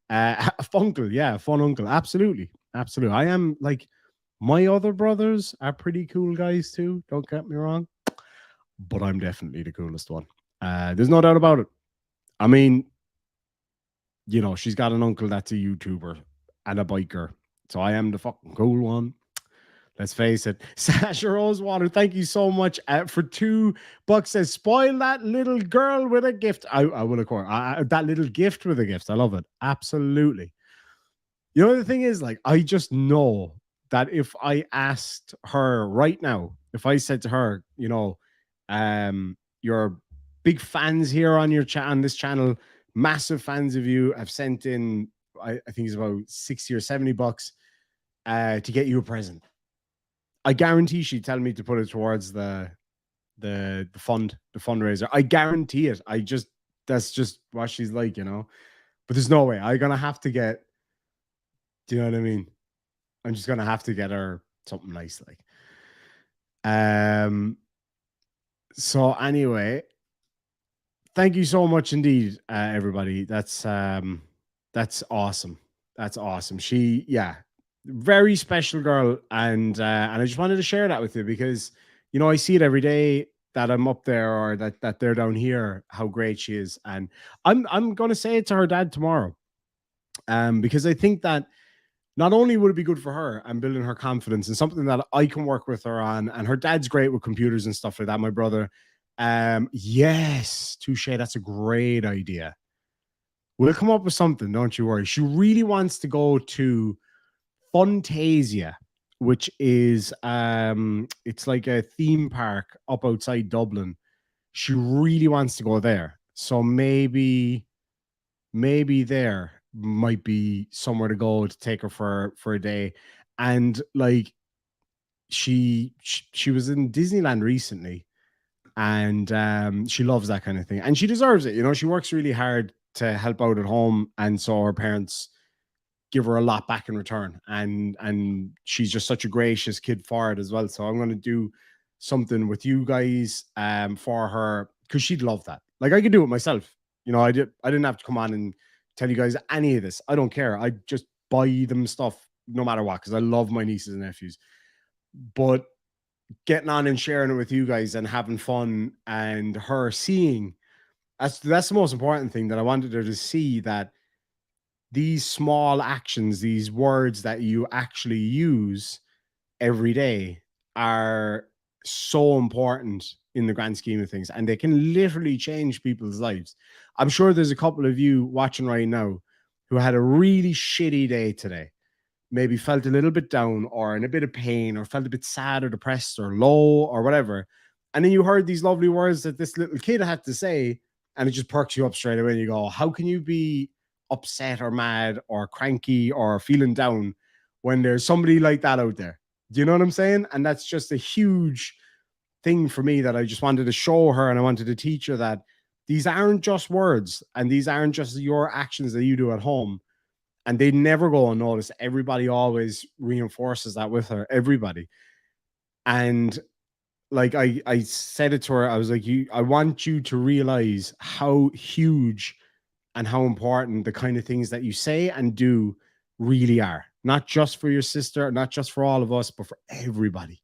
Funkle, yeah, fun uncle. Absolutely. Absolutely. I am like, my other brothers are pretty cool guys too. Don't get me wrong. But I'm definitely the coolest one. There's no doubt about it. I mean, she's got an uncle that's a YouTuber and a biker. So I am the fucking cool one. Let's face it. Sasha Rosewater, thank you so much for $2. Says, spoil that little girl with a gift. I will, of course. That little gift with a gift. I love it. Absolutely. The thing is, like, I just know that if I asked her right now, if I said to her, you're big fans here on this channel, massive fans of you, have sent in, I think it's about $60 or $70 to get you a present. I guarantee she'd tell me to put it towards the fundraiser. I guarantee it. That's just what she's like, But there's no way. I'm gonna have to get. Do you know what I mean? I'm just gonna have to get her something nice, like. So anyway, thank you so much indeed, everybody. That's awesome. That's awesome. She, very special girl, and I just wanted to share that with you because I see it every day that I'm up there or that they're down here, how great she is. And I'm gonna say it to her dad tomorrow, because I think that not only would it be good for her and building her confidence and something that I can work with her on, and her dad's great with computers and stuff like that, my brother. Yes, touche, that's a great idea. We'll come up with something, don't you worry. She really wants to go to Funtasia, which is it's like a theme park up outside Dublin. She really wants to go there. So maybe there might be somewhere to go to take her for a day. And like she was in Disneyland recently, and she loves that kind of thing, and she deserves it. She works really hard to help out at home, and so her parents give her a lot back in return. And she's just such a gracious kid for it as well. So I'm going to do something with you guys for her, because she'd love that. Like, I could do it myself. You know, I didn't have to come on and tell you guys any of this. I don't care. I just buy them stuff no matter what, because I love my nieces and nephews. But getting on and sharing it with you guys and having fun, and her seeing, that's the most important thing, that I wanted her to see that these small actions, these words that you actually use every day, are so important in the grand scheme of things, and they can literally change people's lives. I'm sure there's a couple of you watching right now who had a really shitty day today, maybe felt a little bit down or in a bit of pain, or felt a bit sad or depressed or low or whatever. And then you heard these lovely words that this little kid had to say, and it just perks you up straight away. And you go, how can you be upset or mad or cranky or feeling down when there's somebody like that out there? Do you know what I'm saying? And that's just a huge thing for me, that I just wanted to show her, and I wanted to teach her that these aren't just words, and these aren't just your actions that you do at home, and they never go unnoticed. Everybody always reinforces that with her, everybody. And like I said it to her, I was like, I want you to realize how huge and how important the kind of things that you say and do really are, not just for your sister, not just for all of us, but for everybody.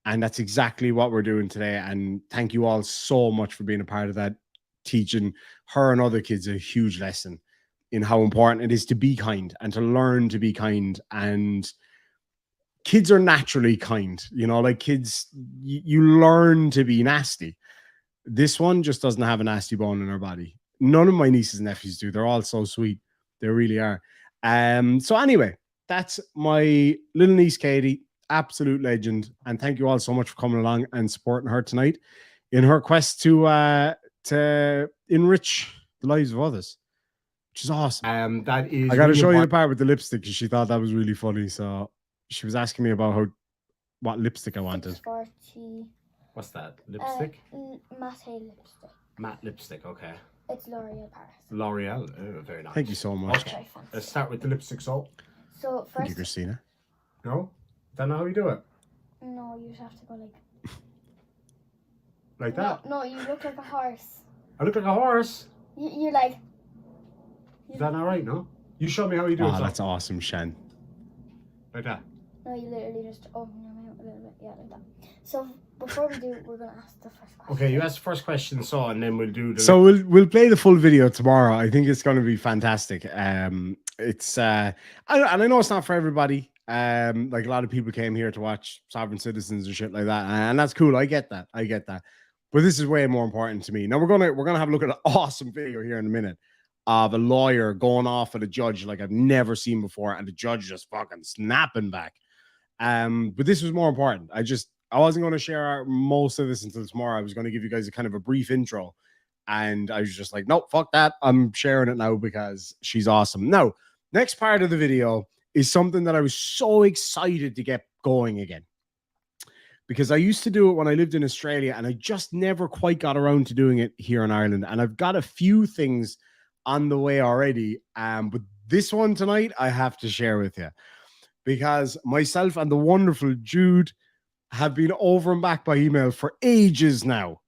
And that's exactly what we're doing today. And thank you all so much for being a part of that, teaching her and other kids a huge lesson in how important it is to be kind and to learn to be kind. And kids are naturally kind, you know, like kids, you learn to be nasty. This one just doesn't have a nasty bone in her body. None of my nieces and nephews do. They're all so sweet. They really are. So anyway, that's my little niece, Katie, absolute legend. And thank you all so much for coming along and supporting her tonight in her quest to enrich the lives of others, which is awesome. That is, I got to show you the part with the lipstick, because she thought that was really funny. So she was asking me about what lipstick I wanted. 640. What's that? Lipstick? Matte lipstick. Matte lipstick, okay. It's L'Oreal Paris. L'Oreal, oh, very nice. Thank you so much. Okay, let's start with the lipstick. So first, thank you, Christina. No? Don't know how you do it? No, you just have to go like that? No, you look like a horse. I look like a horse? You're like... Is that not right, no? You show me how you do it. Oh, that's awesome, Shan. Like that? No, you literally just open your mouth a little bit. Yeah, like that. So before we do, we're going to ask the first question. Okay, you ask the first question, so, and then we'll do the... So we'll play the full video tomorrow. I think it's going to be fantastic. It's and I know it's not for everybody. Like, a lot of people came here to watch Sovereign Citizens and shit like that, and that's cool. I get that. But this is way more important to me. Now we're gonna have a look at an awesome video here in a minute of a lawyer going off at a judge like I've never seen before, and the judge just fucking snapping back. But this was more important. I wasn't going to share most of this until tomorrow. I was going to give you guys a kind of a brief intro, and I was just like, nope, fuck that. I'm sharing it now because she's awesome. Now, next part of the video is something that I was so excited to get going again, because I used to do it when I lived in Australia, and I just never quite got around to doing it here in Ireland. And I've got a few things on the way already. But this one tonight, I have to share with you, because myself and the wonderful Jude have been over and back by email for ages now.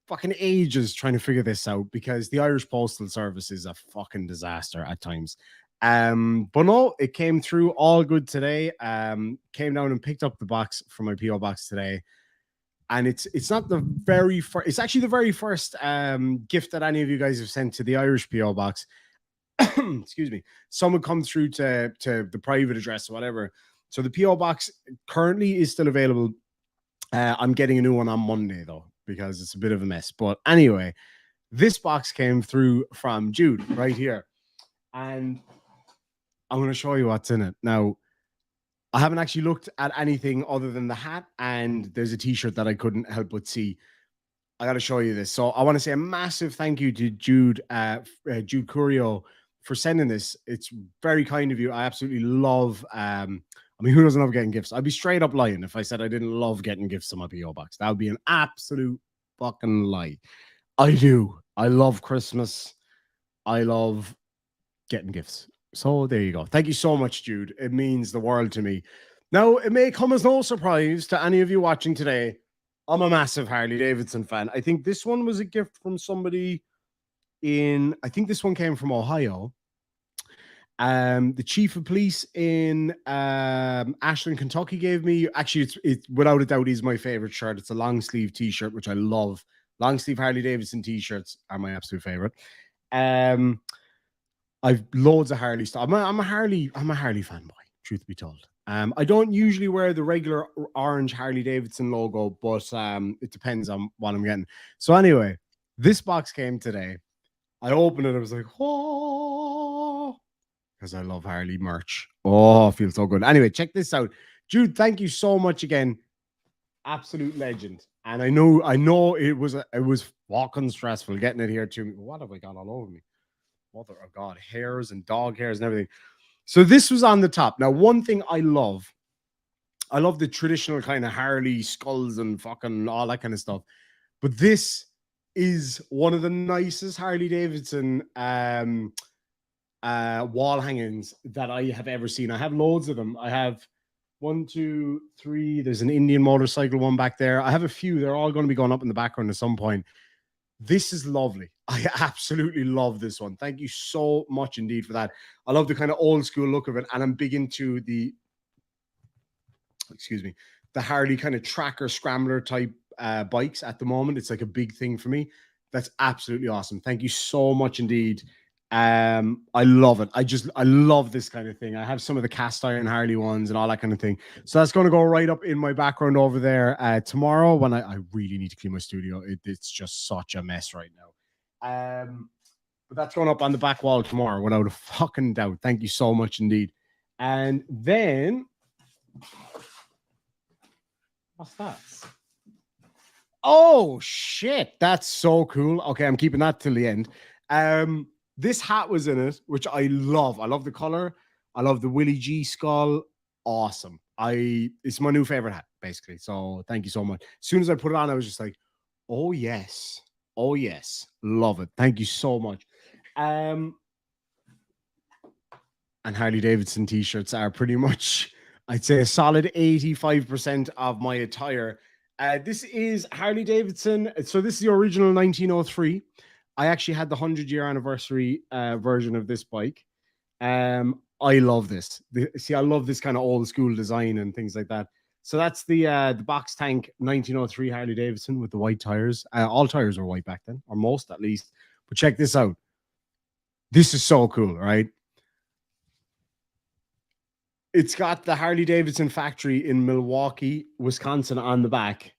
Fucking ages trying to figure this out, because the Irish Postal Service is a fucking disaster at times. But no, it came through all good today. Came down and picked up the box from my PO box today. And it's not the very first, it's actually the very first gift that any of you guys have sent to the Irish PO box. Excuse me. Some would come through to the private address or whatever. So the PO box currently is still available. I'm getting a new one on Monday though, because it's a bit of a mess. But anyway, this box came through from Jude right here, and I'm going to show you what's in it. Now, I haven't actually looked at anything other than the hat, and there's a t-shirt that I couldn't help but see. I got to show you this. So I want to say a massive thank you to Jude Curio for sending this. It's very kind of you. I absolutely love, I mean, who doesn't love getting gifts? I'd be straight up lying if I said I didn't love getting gifts to my PO box. That would be an absolute fucking lie. I do. I love Christmas. I love getting gifts. So there you go. Thank you so much, Jude. It means the world to me. Now, it may come as no surprise to any of you watching today. I'm a massive Harley Davidson fan. I think this one was a gift from somebody I think this one came from Ohio. The chief of police in Ashland, Kentucky gave me, actually, it's without a doubt, is my favorite shirt. It's a long sleeve t-shirt, which I love. Long sleeve Harley Davidson t-shirts are my absolute favorite. I've loads of Harley stuff. I'm a Harley fanboy, truth be told. I don't usually wear the regular orange Harley Davidson logo, but it depends on what I'm getting. So anyway, this box came today. I opened it. I was like, oh, because I love Harley merch. Oh, it feels so good. Anyway, check this out. Jude, thank you so much again. Absolute legend. And I know it was fucking stressful getting it here to me. What have I got all over me? Mother of God, hairs and dog hairs and everything. So this was on the top. Now, one thing I love the traditional kind of Harley skulls and fucking all that kind of stuff. But this is one of the nicest Harley Davidson wall hangings that I have ever seen. I have loads of them. I have 1, 2, 3. There's an Indian motorcycle one back there. I have a few. They're all going to be going up in the background at some point. This is lovely. I absolutely love this one. Thank you so much indeed for that. I love the kind of old school look of it. And I'm big into the Harley kind of tracker scrambler type bikes at the moment. It's like a big thing for me. That's absolutely awesome. Thank you so much indeed. I love it. I love this kind of thing. I have some of the cast iron Harley ones and all that kind of thing. So that's going to go right up in my background over there tomorrow when I really need to clean my studio. It's just such a mess right now. But that's going up on the back wall tomorrow without a fucking doubt. Thank you so much indeed. And then what's that? Oh shit, that's so cool. Okay, I'm keeping that till the end. This hat was in it, which I love. I love the color. I love the Willie G skull. Awesome. It's my new favorite hat, basically. So thank you so much. As soon as I put it on, I was just like, oh yes. Oh yes. Love it. Thank you so much. And Harley Davidson t-shirts are pretty much, I'd say, a solid 85% of my attire. This is Harley Davidson. So this is the original 1903. I actually had the 100-year anniversary version of this bike. I love this. See, I love this kind of old school design and things like that. So that's the box tank 1903 Harley Davidson with the white tires. All tires were white back then, or most at least. But check this out. This is so cool, right? It's got the Harley Davidson factory in Milwaukee, Wisconsin on the back.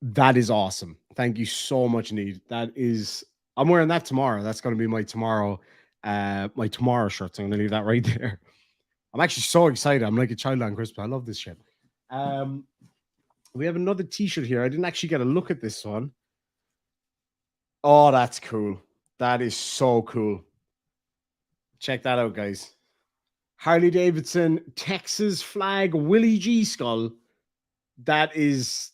That is awesome. Thank you so much, Need. I'm wearing that tomorrow. That's going to be my tomorrow shirt. So I'm going to leave that right there. I'm actually so excited. I'm like a child on Christmas. I love this shit. We have another t-shirt here. I didn't actually get a look at this one. Oh, that's cool. That is so cool. Check that out, guys. Harley Davidson Texas flag Willie G skull. That's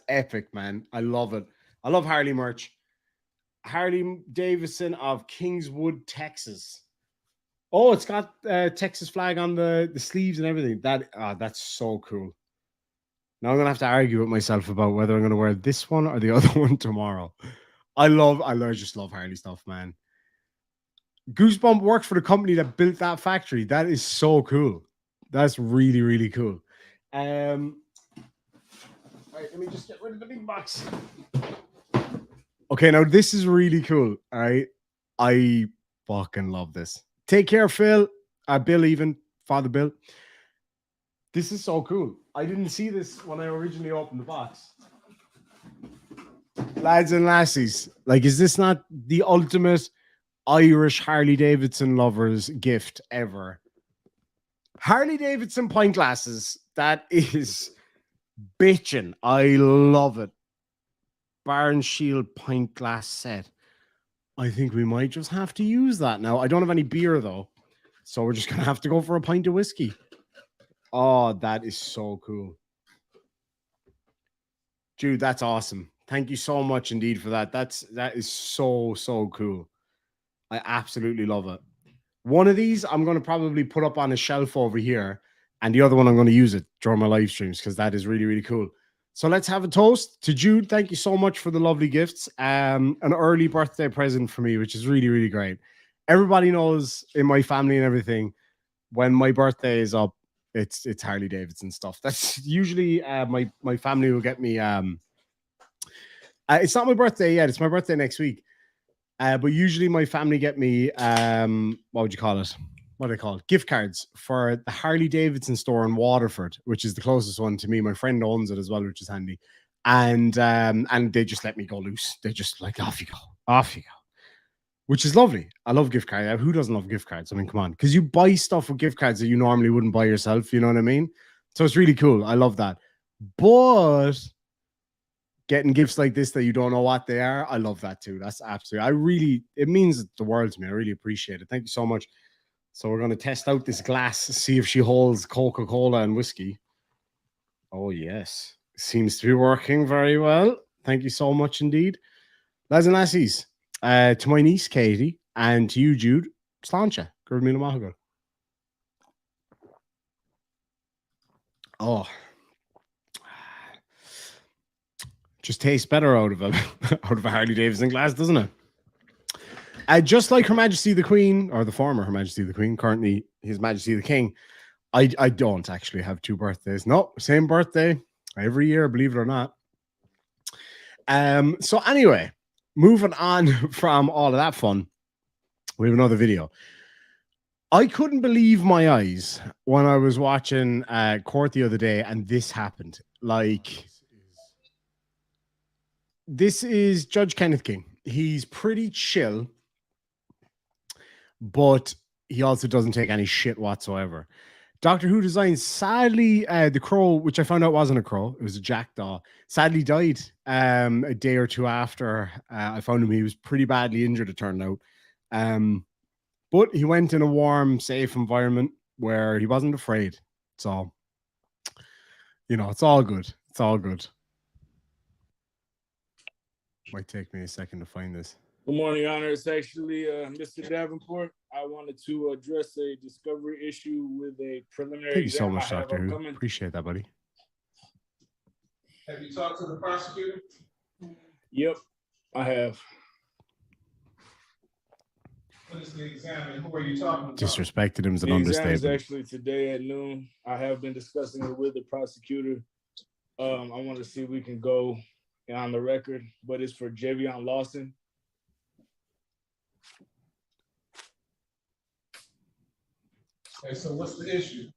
epic, man. I love it. I love Harley merch. Harley Davidson of Kingswood, Texas. Oh, it's got Texas flag on the sleeves and everything. That's so cool. Now I'm gonna have to argue with myself about whether I'm gonna wear this one or the other one tomorrow. I just love Harley stuff, man. Goosebump worked for the company that built that factory. That is so cool. That's really, really cool. All right, let me just get rid of the big box. Okay, now this is really cool. All right. I fucking love this. Take care, Phil. Bill, even. Father Bill. This is so cool. I didn't see this when I originally opened the box. Lads and lassies, like, is this not the ultimate Irish Harley Davidson lovers gift ever? Harley Davidson pint glasses. That is bitchin'. I love it. Barn Shield pint glass set. I think we might just have to use that now. I don't have any beer though, so we're just gonna have to go for a pint of whiskey. Oh, that is so cool. Dude, that's awesome. Thank you so much indeed for that. That is so cool. I absolutely love it. One of these I'm going to probably put up on a shelf over here, and the other one I'm going to use it during my live streams because that is really, really cool. So let's have a toast to Jude. Thank you so much for the lovely gifts. An early birthday present for me, which is really, really great. Everybody knows in my family and everything, when my birthday is up, it's Harley Davidson stuff. That's usually my family will get me. It's not my birthday yet. It's my birthday next week. But usually my family get me, what would you call it? What do they call it? Gift cards for the Harley Davidson store in Waterford, which is the closest one to me. My friend owns it as well, which is handy. And they just let me go loose. They just like, off you go, off you go, which is lovely. I love gift cards. Who doesn't love gift cards? I mean, come on, because you buy stuff with gift cards that you normally wouldn't buy yourself. You know what I mean? So it's really cool. I love that. But getting gifts like this that you don't know what they are, I love that too. That's absolutely, it means the world to me. I really appreciate it. Thank you so much. So we're going to test out this glass, see if she holds Coca-Cola and whiskey. Oh, yes. Seems to be working very well. Thank you so much indeed. Lads and lassies, to my niece, Katie, and to you, Jude, sláinte. Gur míle maith agat. Oh. Just tastes better out of a Harley Davidson glass, doesn't it? Just like Her Majesty the Queen, or the former Her Majesty the Queen, currently His Majesty the King, I don't actually have two birthdays. No, same birthday every year, believe it or not. So anyway, moving on from all of that fun, we have another video. I couldn't believe my eyes when I was watching court the other day, and this happened. Like, this is Judge Kenneth King. He's pretty chill, but he also doesn't take any shit whatsoever. Doctor Who design, sadly, the crow, which I found out wasn't a crow, it was a jackdaw, sadly died a day or two after I found him. He was pretty badly injured, it turned out. But he went in a warm, safe environment where he wasn't afraid. So, you know, it's all good. It's all good. Might take me a second to find this. Good morning, Your Honor. It's actually Mr. Davenport. I wanted to address a discovery issue with a preliminary. Thank you so much, Doctor Who. Appreciate that, buddy. Have you talked to the prosecutor? Yep, I have. What is the exam and who are you talking about? Disrespected him is an understatement. The exam is understatement. actually today at noon. I have been discussing it with the prosecutor. I want to see if we can go on the record, but it's for Javion Lawson. Okay, so what's the issue?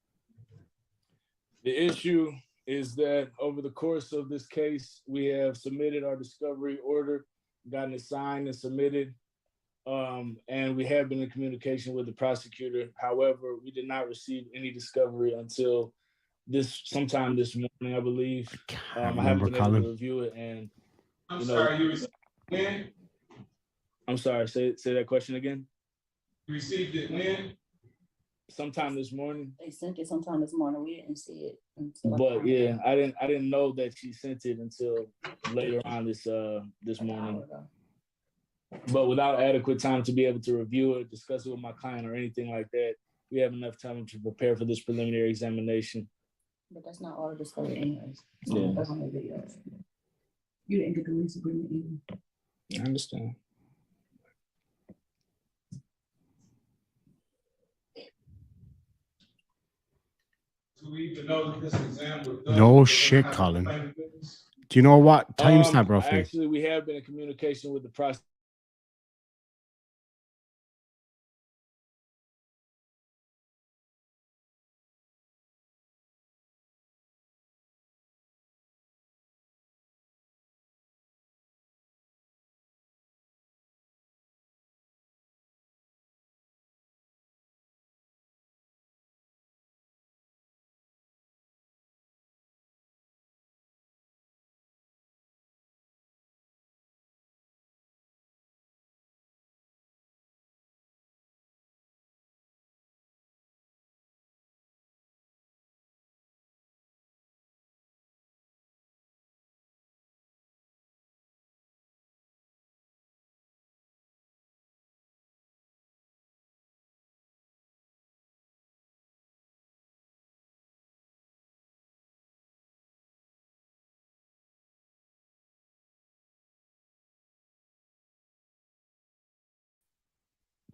The issue is that over the course of this case, we have submitted our discovery order, gotten it signed and submitted, and we have been in communication with the prosecutor. However, we did not receive any discovery until sometime this morning, I believe. I haven't been able to review it, and I'm sorry, you received it when? I'm sorry, say that question again. You received it when? Sometime this morning. They sent it sometime this morning. We didn't see it But yeah, I didn't know that she sent it until later on this morning. But without adequate time to be able to review it, discuss it with my client or anything like that, we have enough time to prepare for this preliminary examination. But that's not all the discovery anyways. Yeah. That's on the video. You didn't get the lease agreement either. I understand. No shit, Colin. Do you know what timestamp roughly? Actually, we have been in communication with the prosecutor.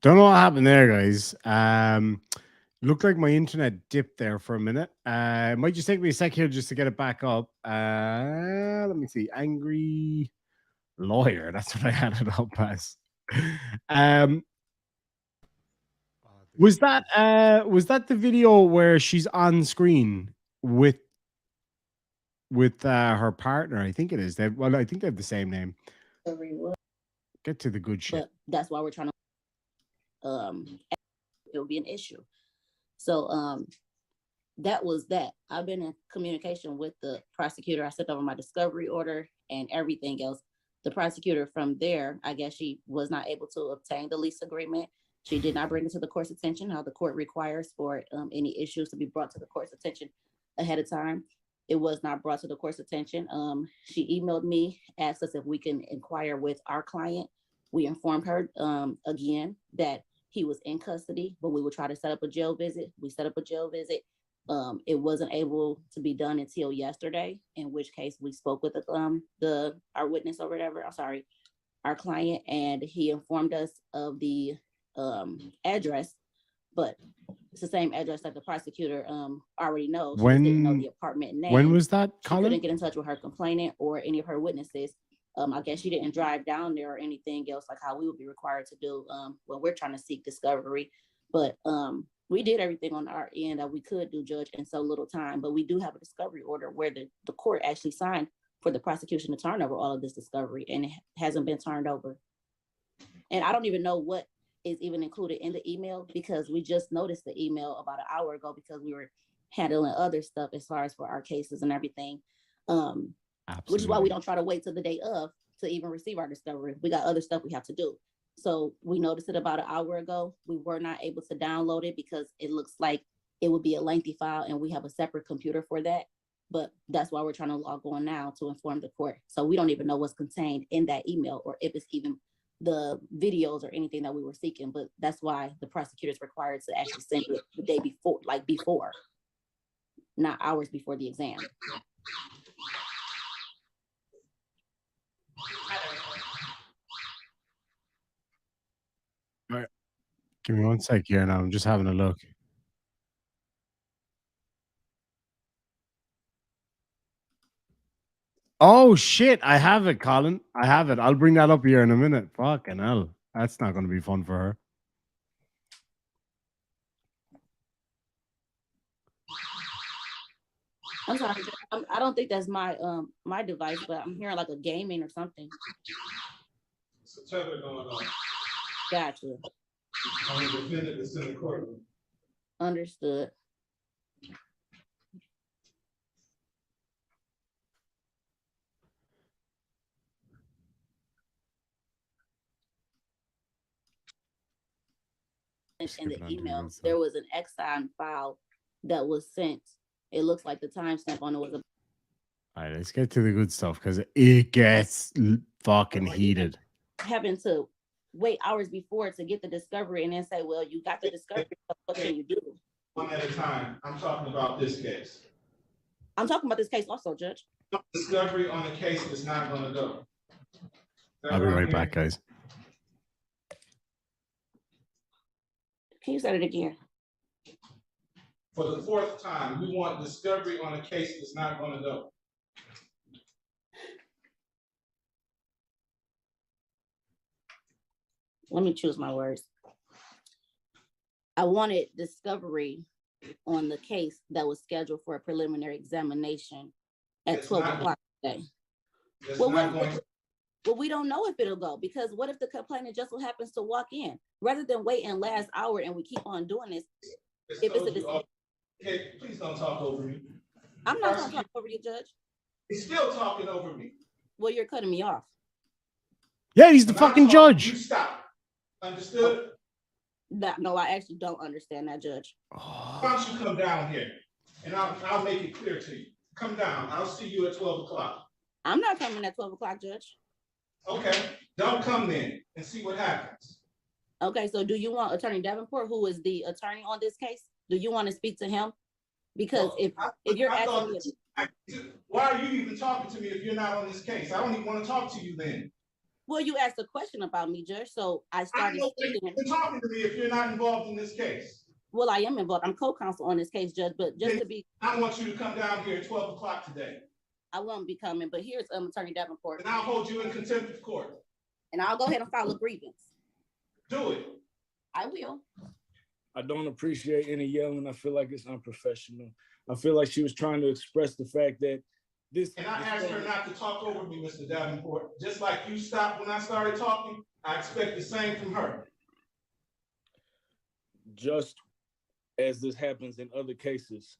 Don't know what happened there, guys. Looked like my internet dipped there for a minute. It might just take me a sec here just to get it back up. Let me see. Angry lawyer. That's what I had it up as. Was that the video where she's on screen with her partner? I think it is. I think they have the same name. Get to the good shit. But that's why we're trying to it'll be an issue. So that was that. I've been in communication with the prosecutor. I sent over my discovery order and everything else. The prosecutor from there, I guess she was not able to obtain the lease agreement. She did not bring it to the court's attention, how the court requires for any issues to be brought to the court's attention ahead of time. It was not brought to the court's attention. She emailed me, asked us if we can inquire with our client. We informed her again that he was in custody, but we would try to set up a jail visit. We set up a jail visit. It wasn't able to be done until yesterday, in which case we spoke with our witness or whatever. I'm sorry, our client, and he informed us of the address, but it's the same address that the prosecutor already knows. She didn't know the apartment name. When was that, She Colin? couldn't get in touch with her complainant or any of her witnesses. I guess she didn't drive down there or anything else like how we would be required to do when we're trying to seek discovery. But we did everything on our end that we could do, Judge, in so little time. But we do have a discovery order where the court actually signed for the prosecution to turn over all of this discovery, and it hasn't been turned over. And I don't even know what is even included in the email, because we just noticed the email about an hour ago because we were handling other stuff as far as for our cases and everything. Which is why we don't try to wait till the day of to even receive our discovery. We got other stuff we have to do. So we noticed it about an hour ago. We were not able to download it because it looks like it would be a lengthy file, and we have a separate computer for that. But that's why we're trying to log on now to inform the court. So we don't even know what's contained in that email or if it's even the videos or anything that we were seeking. But that's why the prosecutor is required to actually send it the day before, like before, not hours before the exam. All right. Give me one sec here now. I'm just having a look. Oh shit, I have it, Colin. I have it. I'll bring that up here in a minute. Fucking hell. That's not going to be fun for her. I'm sorry. I don't think that's my my device, but I'm hearing like a gaming or something. It's a tether going on. Gotcha. I'm the defendant that's in the courtroom. Understood. In the email, there was an Exxon file that was sent. It looks like the timestamp on it was a. All right, let's get to the good stuff because it gets fucking heated. Having to wait hours before to get the discovery and then say, well, you got the discovery, what can you do? One at a time. I'm talking about this case. I'm talking about this case also, Judge. Discovery on the case is not going to go. I'll be right back, guys. Can you say it again? For the fourth time, we want discovery on a case that's not going to go. Let me choose my words. I wanted discovery on the case that was scheduled for a preliminary examination at 12 o'clock today. Well, we don't know if it'll go, because what if the complainant just so happens to walk in? Rather than waiting last hour and we keep on doing this. If it's a okay, please don't talk over me. I'm not going to talk over you, Judge. He's still talking over me. Well, you're cutting me off. Yeah, he's the fucking judge. You stop. Understood? No, I actually don't understand that, Judge. Why don't you come down here and I'll make it clear to you. Come down. I'll see you at 12 o'clock. I'm not coming at 12 o'clock, Judge. Okay, don't come then and see what happens. Okay, so do you want Attorney Davenport, who is the attorney on this case? Do you want to speak to him? Because if you're asking me, why are you even talking to me if you're not on this case? I don't even want to talk to you then. Well, you asked a question about me, Judge, so I started. I don't think you're talking to me if you're not involved in this case. Well, I am involved. I'm co-counsel on this case, Judge, but just to be. I want you to come down here at 12 o'clock today. I won't be coming, but here's Attorney Davenport. And I'll hold you in contempt of court. And I'll go ahead and file a grievance. Do it. I will. I don't appreciate any yelling. I feel like it's unprofessional. I feel like she was trying to express the fact that this. And I asked her not to talk over me, Mr. Davenport. Just like you stopped when I started talking, I expect the same from her. Just as this happens in other cases,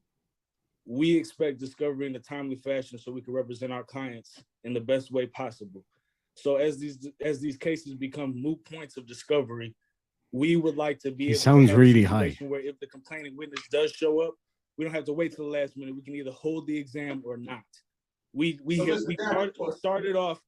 we expect discovery in a timely fashion so we can represent our clients in the best way possible. So as these cases become moot points of discovery, we would like to be able sounds to have really a high. situation where if the complaining witness does show up, we don't have to wait till the last minute. We can either hold the exam or not. We started off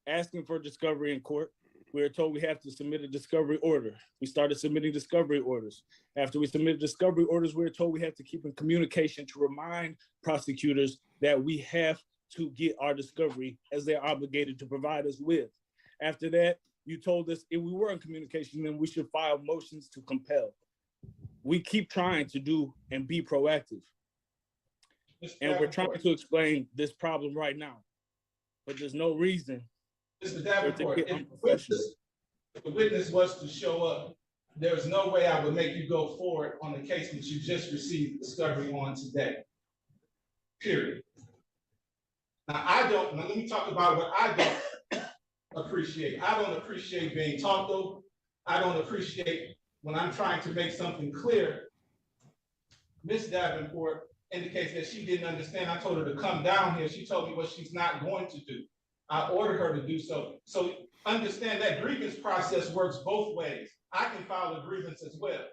asking for discovery in court. We were told we have to submit a discovery order. We started submitting discovery orders. After we submitted discovery orders, we were told we have to keep in communication to remind prosecutors that we have to get our discovery as they're obligated to provide us with. After that, you told us if we were in communication, then we should file motions to compel. We keep trying to do and be proactive. And we're trying to explain this problem right now, but there's no reason. Mr. Davenport, if the witness was to show up, there's no way I would make you go forward on the case that you just received discovery on today. Period. Now, let me talk about what I don't appreciate. I don't appreciate being talked over. I don't appreciate when I'm trying to make something clear. Ms. Davenport indicates that she didn't understand. I told her to come down here. She told me what she's not going to do. I ordered her to do so. So understand that grievance process works both ways. I can file a grievance as well.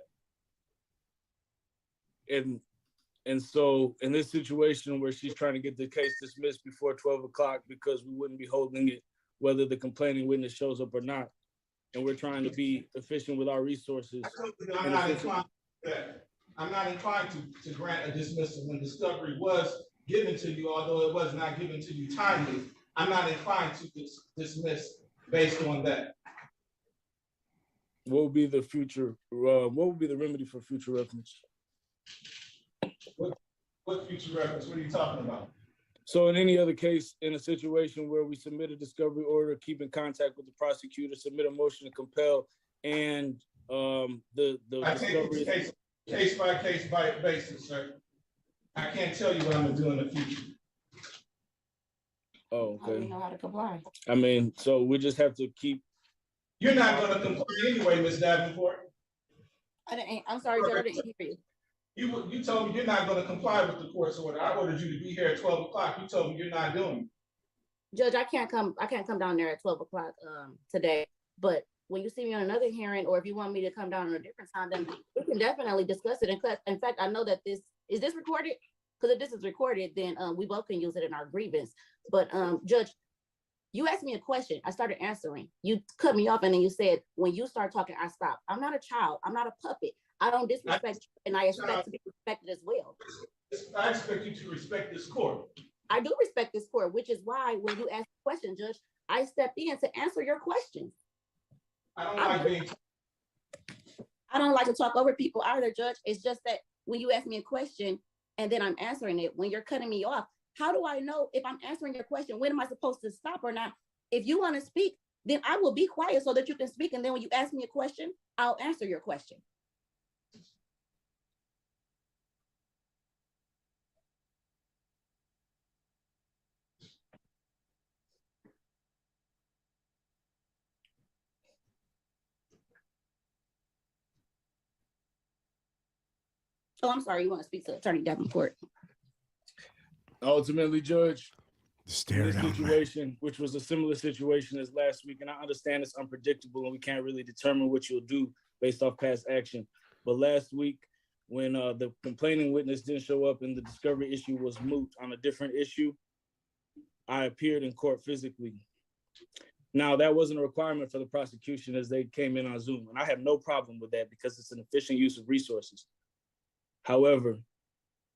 And so in this situation where she's trying to get the case dismissed before 12 o'clock because we wouldn't be holding it whether the complaining witness shows up or not, and we're trying to be efficient with our resources. I'm not inclined to that. I'm not inclined to grant a dismissal when discovery was given to you, although it was not given to you timely. I'm not inclined to dismiss based on that. What will be the future? What will be the remedy for future reference? What future reference? What are you talking about? So in any other case, in a situation where we submit a discovery order, keep in contact with the prosecutor, submit a motion to compel, and the discovery case by case basis, sir. I can't tell you what I'm gonna do in the future. Oh, okay. We know how to comply. I mean, so we just have to keep. You're not gonna comply anyway, Ms. Davenport. I'm sorry, Joe, I didn't hear you. You told me you're not going to comply with the court's order. I ordered you to be here at 12 o'clock. You told me you're not doing it. Judge, I can't come down there at 12 o'clock today. But when you see me on another hearing, or if you want me to come down on a different time, then we can definitely discuss it. In fact, I know that is this recorded? Because if this is recorded, then we both can use it in our grievance. But Judge, you asked me a question. I started answering. You cut me off, and then you said, when you start talking, I stop. I'm not a child. I'm not a puppet. I don't disrespect you, and I expect to be respected as well. I expect you to respect this court. I do respect this court, which is why when you ask a question, Judge, I stepped in to answer your questions. I don't like to talk over people either, Judge. It's just that when you ask me a question and then I'm answering it, when you're cutting me off, how do I know if I'm answering your question? When am I supposed to stop or not? If you want to speak, then I will be quiet so that you can speak. And then when you ask me a question, I'll answer your question. Oh, I'm sorry. You want to speak to Attorney Davenport? Ultimately, Judge, this situation, which was a similar situation as last week, and I understand it's unpredictable and we can't really determine what you'll do based off past action. But last week, when the complaining witness didn't show up and the discovery issue was moot on a different issue, I appeared in court physically. Now, that wasn't a requirement for the prosecution as they came in on Zoom, and I have no problem with that because it's an efficient use of resources. However,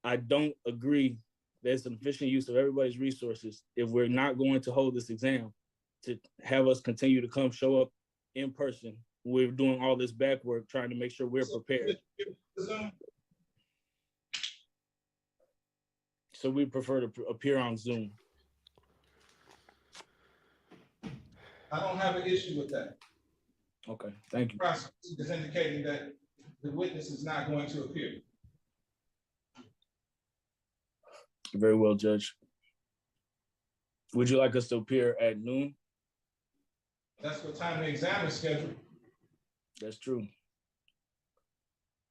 I don't agree that it's an efficient use of everybody's resources if we're not going to hold this exam to have us continue to come show up in person. We're doing all this back work, trying to make sure we're prepared. So we prefer to appear on Zoom. I don't have an issue with that. Okay, thank you. The prosecutor is indicating that the witness is not going to appear. Very well, Judge. Would you like us to appear at noon? That's what time the exam is scheduled. That's true.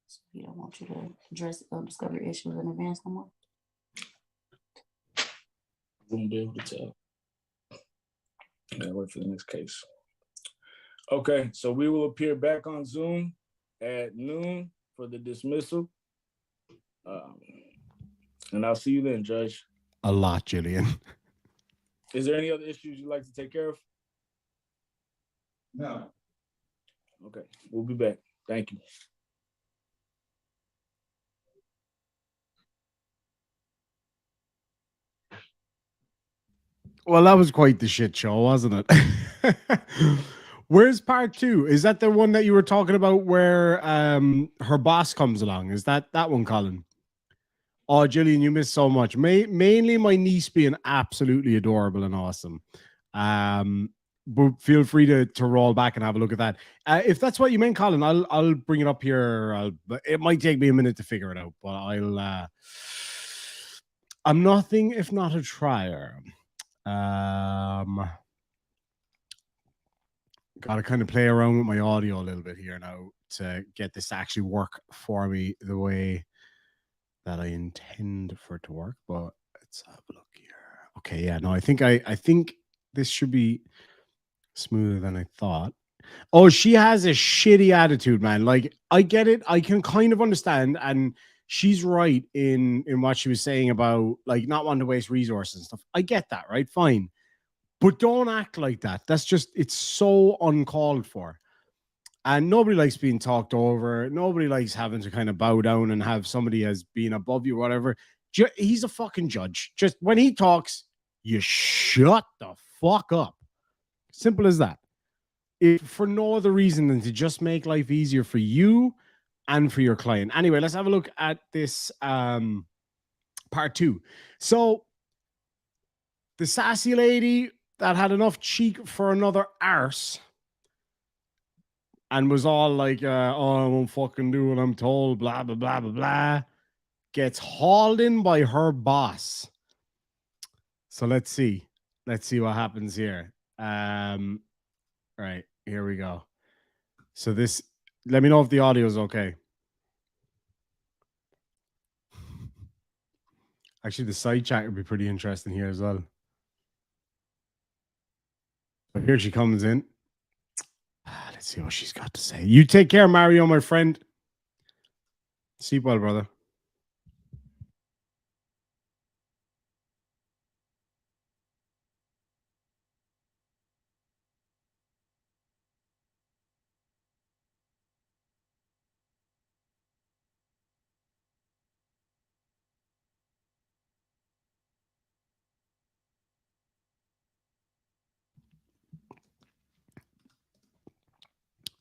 So we don't want you to address discovery issues in advance no more? Wouldn't be able to tell. I gotta wait for the next case. Okay, so we will appear back on Zoom at noon for the dismissal. And I'll see you then, Judge. A lot, Julian. Is there any other issues you'd like to take care of? No. Okay, we'll be back. Thank you. Well, that was quite the shit show, wasn't it? Where's part 2? Is that the one that you were talking about where her boss comes along? Is that one, Colin? Oh, Jillian, you missed so much. Mainly my niece being absolutely adorable and awesome. But feel free to roll back and have a look at that. If that's what you meant, Colin, I'll bring it up here. It might take me a minute to figure it out, but I'm nothing if not a trier. Got to kind of play around with my audio a little bit here now to get this to actually work for me the way that I intend for it to work. But let's have a look here. Okay, yeah, no, I think this should be smoother than I thought. Oh, she has a shitty attitude, man. Like, I get it. I can kind of understand, and she's right in what she was saying about like not wanting to waste resources and stuff. I get that, right? Fine. But don't act like that. That's just, it's so uncalled for. And nobody likes being talked over. Nobody likes having to kind of bow down and have somebody as being above you, whatever. He's a fucking judge. Just when he talks, you shut the fuck up. Simple as that. If for no other reason than to just make life easier for you and for your client. Anyway, let's have a look at this part 2. So the sassy lady that had enough cheek for another arse and was all like, oh, I won't fucking do what I'm told, blah, blah, blah, blah, blah, gets hauled in by her boss. So let's see. Let's see what happens here. Right, here we go. So this, let me know if the audio is okay. Actually, the side chat would be pretty interesting here as well. But here she comes in. Let's see what she's got to say. You take care, Mario, my friend. Sleep well, brother.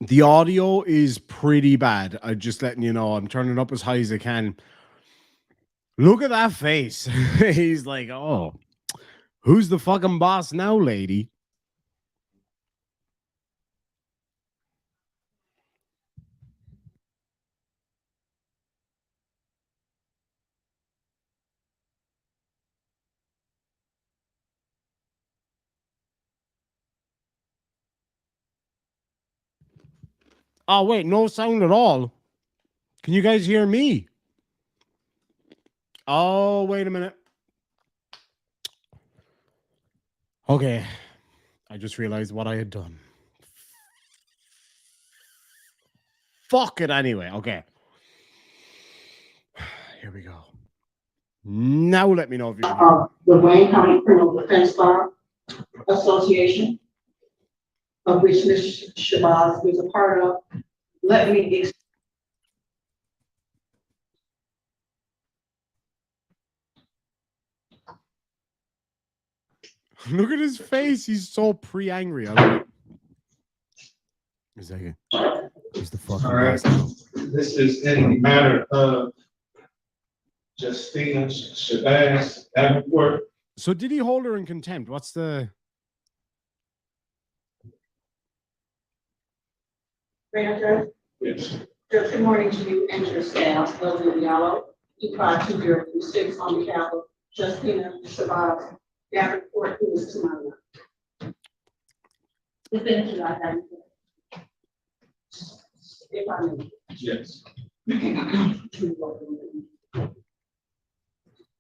The audio is pretty bad. I'm just letting you know. I'm turning it up as high as I can. Look at that face. He's like, oh, who's the fucking boss now, lady? Oh, wait, no sound at all. Can you guys hear me? Oh, wait a minute. Okay. I just realized what I had done. Fuck it anyway. Okay. Here we go. Now let me know if you can hear. The Wayne County Criminal Defense Bar Association, of which Ms. Shabazz is a part of. Let me Look at his face. He's so pre-angry. I love it. Exactly. He's the fucking boss now. This is in the matter of Justina Shabazz Davenport. So did he hold her in contempt? What's the... Yes. Good morning to you and your staff, Leslie Diallo, E52026 on behalf of Justina Shabazz Davenport, who is to my left. Thank you, I thank you. If I may. Yes.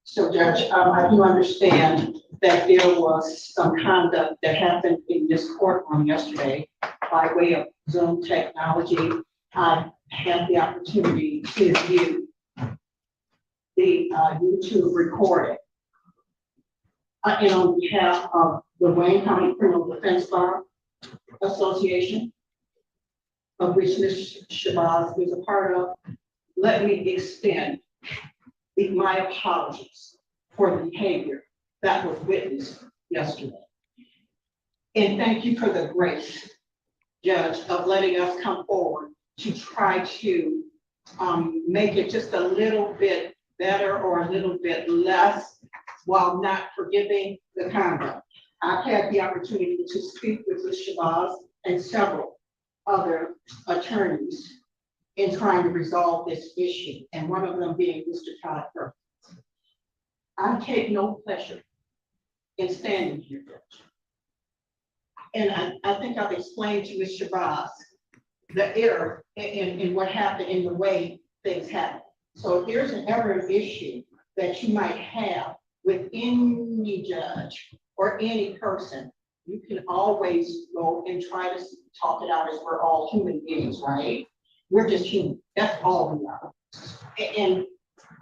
So, Judge, I do understand that there was some conduct that happened in this courtroom yesterday by way of Zoom technology. I had the opportunity to view the YouTube recording. And on behalf of the Wayne County Criminal Defense Bar Association, of which Ms. Shabazz is a part of, let me extend my apologies for the behavior that was witnessed yesterday. And thank you for the grace, Judge, of letting us come forward to try to make it just a little bit better or a little bit less while not forgiving the conduct. I've had the opportunity to speak with Ms. Shabazz and several other attorneys in trying to resolve this issue, and one of them being Mr. Todd Perkins. I take no pleasure in standing here, Judge. And I think I've explained to Ms. Shabazz the error in what happened in the way things happen. So if there's an error issue that you might have with any judge or any person, you can always go and try to talk it out, as we're all human beings, right? We're just human. That's all we are. And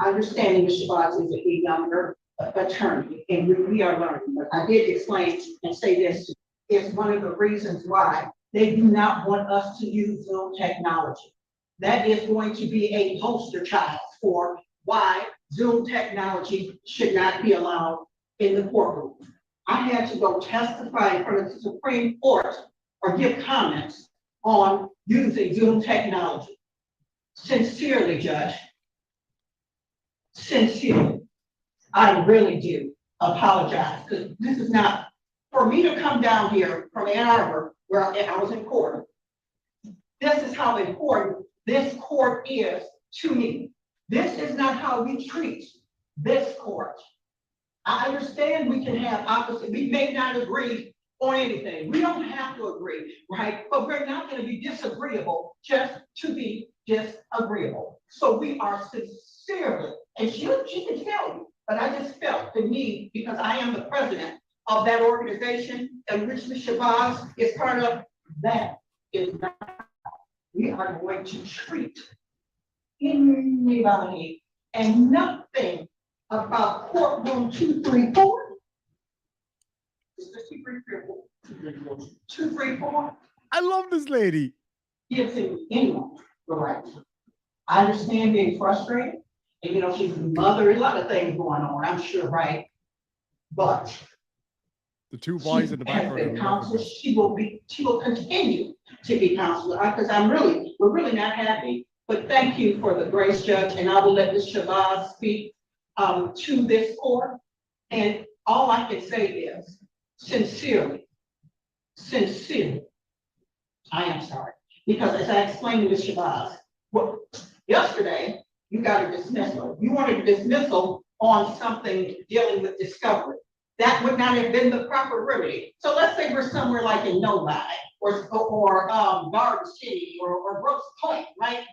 understanding Ms. Shabazz is a younger attorney, and we are learning. But I did explain and say this is one of the reasons why they do not want us to use Zoom technology. That is going to be a poster child for why Zoom technology should not be allowed in the courtroom. I had to go testify in front of the Supreme Court or give comments on using Zoom technology. Sincerely, Judge, sincerely, I really do apologize, because this is not, for me to come down here from Ann Arbor, where I was in court, this is how important this court is to me. This is not how we treat this court. I understand we can have opposite, we may not agree on anything. We don't have to agree, right? But we're not going to be disagreeable just to be disagreeable. So we are sincerely, and she can tell you, but I just felt the need, because I am the president of that organization, and which Ms. Shabazz is part of, that is not we are going to treat anybody, and nothing about courtroom 234. Is this 234? 234. I love this lady. Gives anyone the right. I understand being frustrated, and she's a mother, a lot of things going on, I'm sure, right? But the two boys in the background. She will continue to be counseled, because we're really not happy. But thank you for the grace, Judge, and I will let Ms. Shabazz speak to this court. And all I can say is, sincerely, I am sorry. Because as I explained to Ms. Shabazz, yesterday, you got a dismissal. You wanted a dismissal on something dealing with discovery. That would not have been the proper remedy. So let's say we're somewhere like in Novi or Garden City or Brooks Point, right?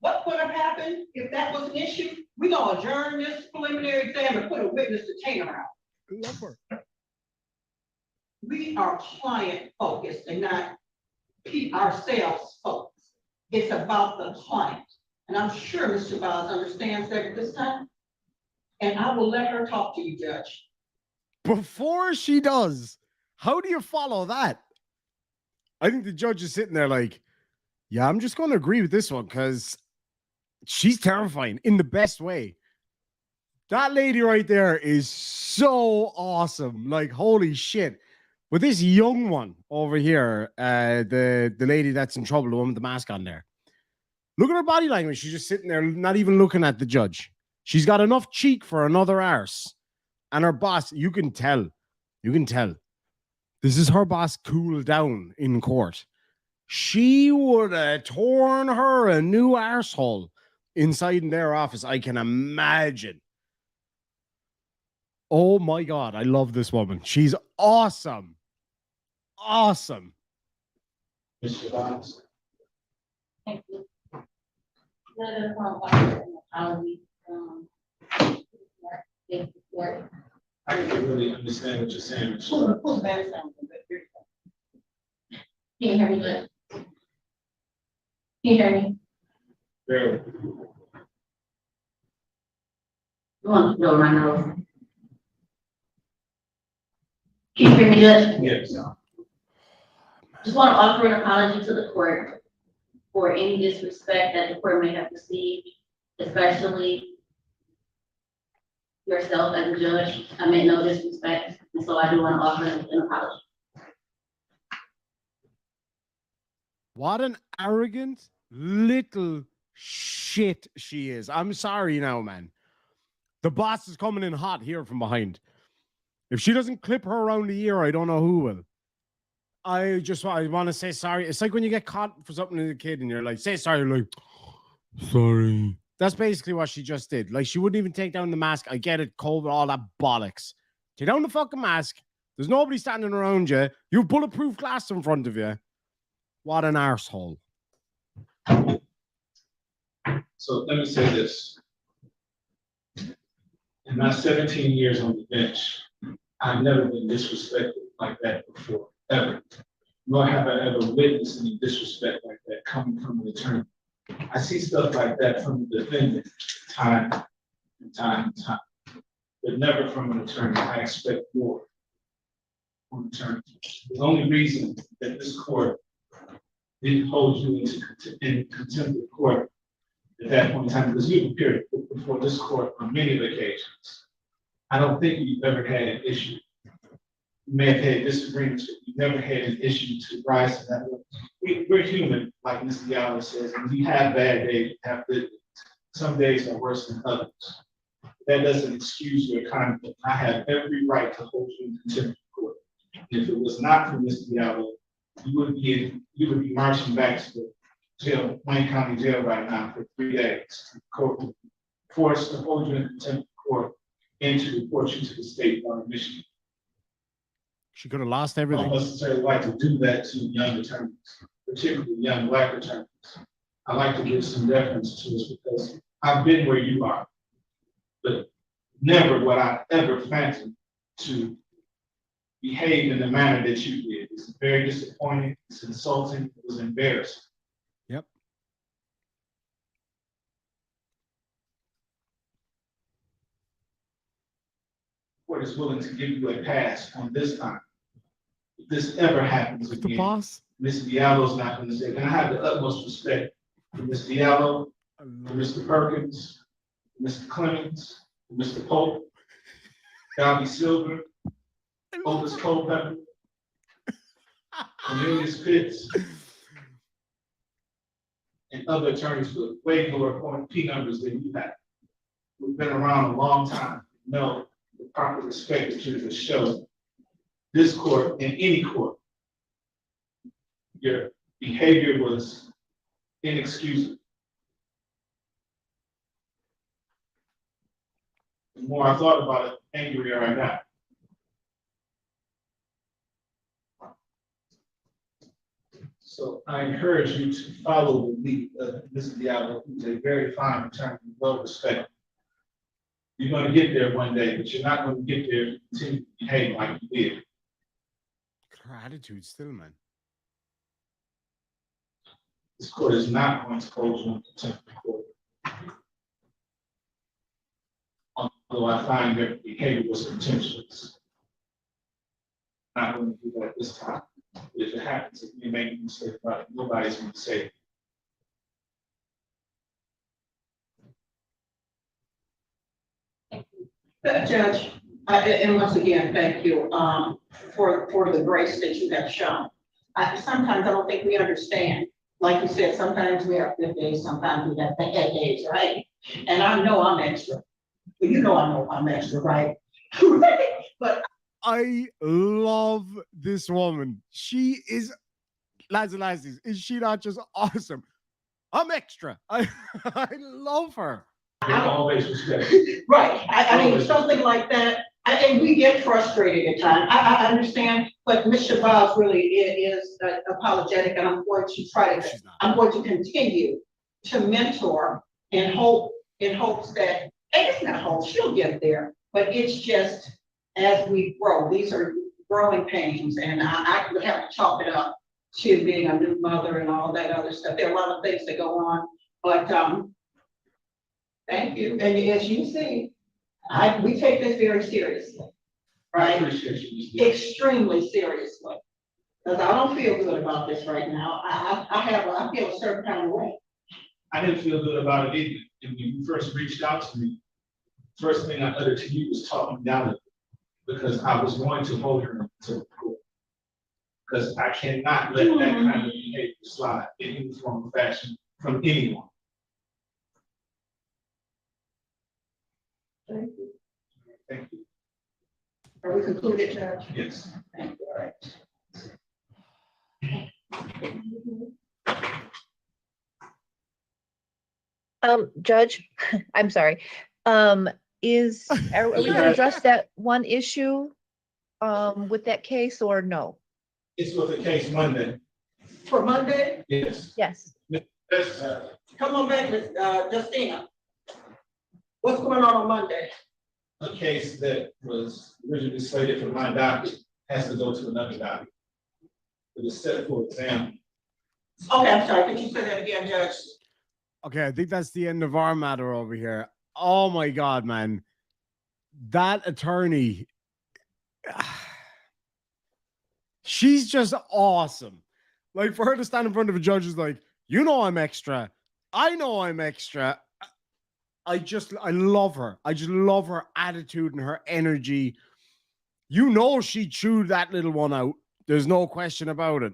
What would have happened if that was an issue? We're going to adjourn this preliminary exam and put a witness detainer out. We are client focused and not ourselves focused. It's about the client. And I'm sure Ms. Shabazz understands that at this time. And I will let her talk to you, Judge. Before she does, how do you follow that? I think the judge is sitting there like, yeah, I'm just going to agree with this one because she's terrifying in the best way. That lady right there is so awesome. Like, holy shit. But this young one over here, the lady that's in trouble, the one with the mask on there. Look at her body language. She's just sitting there, not even looking at the judge. She's got enough cheek for another arse. And her boss, you can tell. This is her boss cooled down in court. She would have torn her a new arsehole inside in their office. I can imagine. Oh my God, I love this woman. She's awesome. Awesome. Thank you. I didn't really understand what you're saying. Can you hear me good? Can you hear me? Barely. You want to blow my nose? Can you hear me good? Yes. Just want to offer an apology to the court for any disrespect that the court may have received, especially yourself as a judge. I meant no disrespect, and so I do want to offer an apology. What an arrogant little shit she is. I'm sorry now, man. The boss is coming in hot here from behind. If she doesn't clip her around the ear, I don't know who will. I want to say sorry. It's like when you get caught for something as a kid and you're like, say sorry, like, sorry. That's basically what she just did. Like, she wouldn't even take down the mask. I get it, COVID, all that bollocks. Take down the fucking mask. There's nobody standing around you. You have bulletproof glass in front of you. What an arsehole. So let me say this. In my 17 years on the bench, I've never been disrespected like that before, ever. Nor have I ever witnessed any disrespect like that coming from an attorney. I see stuff like that from the defendant time and time and time, but never from an attorney. I expect more from an attorney. The only reason that this court didn't hold you in contempt of court at that point in time, because you've appeared before this court on many occasions. I don't think you've ever had an issue. You may have had disagreements, but you've never had an issue to rise to that level. We're human, like Mr. Diallo says, and we have bad days, have good days. Some days are worse than others. That doesn't excuse your conduct. I have every right to hold you in contempt of court. And if it was not for Mr. Diallo, you would be marching back to the jail, Wayne County Jail right now for 3 days. Court forced to hold you in contempt of court and to report you to the State Bar of Michigan. She could have lost everything. I don't necessarily like to do that to young attorneys, particularly young Black attorneys. I like to give some deference to us because I've been where you are, but never would I ever phantom to behave in the manner that you did. It's very disappointing, it's insulting, it was embarrassing. Yep. The court is willing to give you a pass on this time. If this ever happens again, the boss. Mr. Diallo's not going to say, and I have the utmost respect for Mr. Diallo, for Mr. Perkins, for Mr. Clemens, for Mr. Pope, Gabby Silver, Otis Culpepper, Cornelius Pitts, and other attorneys with way lower P numbers than you have. We've been around a long time, know the proper respect that you should show this court and any court. Your behavior was inexcusable. The more I thought about it, the angrier I got. So I encourage you to follow the lead of Mr. Diallo, who's a very fine attorney, well respected. You're going to get there one day, but you're not going to get there if you continue to behave like you did. Her attitude still, man. This court is not going to hold you in contempt of court. Although I find your behavior was contemptuous. I'm not going to do that this time. If it happens, if you make a mistake about it, nobody's going to say it. Judge, and once again, thank you for the grace that you have shown. Sometimes I don't think we understand. Like you said, sometimes we have good days, sometimes we have bad days, right? And I know I'm extra. Well, you know I know I'm extra, right? But I love this woman. She is, lads and lassies, is she not just awesome? I'm extra. I love her. Always respect. Right. I mean, something like that. And we get frustrated at times. I understand, but Ms. Shabazz really is apologetic, and I'm going to try to. I'm going to continue to mentor in hopes that, and it's not hope, she'll get there. But it's just as we grow. These are growing pains, and I would have to chalk it up to being a new mother and all that other stuff. There are a lot of things that go on, but thank you. And as you see, we take this very seriously, right? Extremely seriously. Because I don't feel good about this right now. I feel a certain kind of way. I didn't feel good about it either. And when you first reached out to me, first thing I uttered to you was talking down to me, because I was going to hold her to the court. Because I cannot let that kind of behavior slide in any form of fashion from anyone. Thank you. Thank you. Are we concluded, Judge? Yes. Thank you. All right. Judge, I'm sorry. Are we going to address that one issue with that case or no? It's with the case Monday. For Monday? Yes. Yes. Come on back, Ms. Justina. What's going on Monday? A case that was originally slated for my docket has to go to another docket. It is set for exam. Okay, I'm sorry. Could you say that again, Judge? Okay, I think that's the end of our matter over here. Oh my God, man. That attorney, she's just awesome. Like, for her to stand in front of a judge is like, you know I'm extra. I know I'm extra. I love her. I just love her attitude and her energy. You know she chewed that little one out. There's no question about it.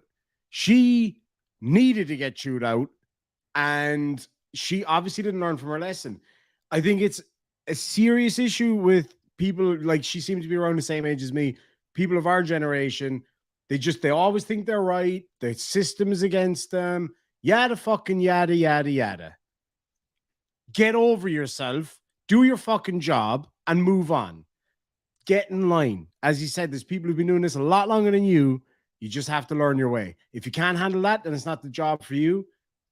She needed to get chewed out, and she obviously didn't learn from her lesson. I think it's a serious issue with people, like, she seems to be around the same age as me, people of our generation. They always think they're right. The system is against them. Yada fucking yada, yada, yada. Get over yourself, do your fucking job, and move on. Get in line. As you said, there's people who've been doing this a lot longer than you. You just have to learn your way. If you can't handle that, then it's not the job for you.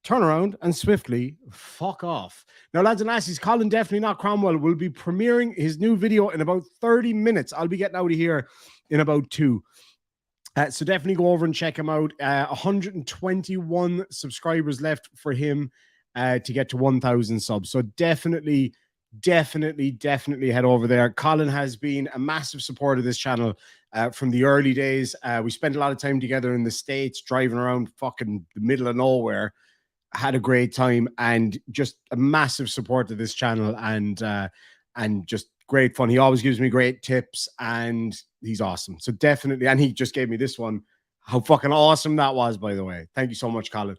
Turn around and swiftly fuck off. Now, lads and lassies, Colin Definitely Not Cromwell will be premiering his new video in about 30 minutes. I'll be getting out of here in about 2. So definitely go over and check him out. 121 subscribers left for him to get to 1,000 subs. So definitely head over there. Colin has been a massive supporter of this channel from the early days. We spent a lot of time together in the States, driving around fucking the middle of nowhere. Had a great time, and just a massive support to this channel, and just great fun. He always gives me great tips, and he's awesome. So definitely, and he just gave me this one. How fucking awesome that was, by the way. Thank you so much, Colin.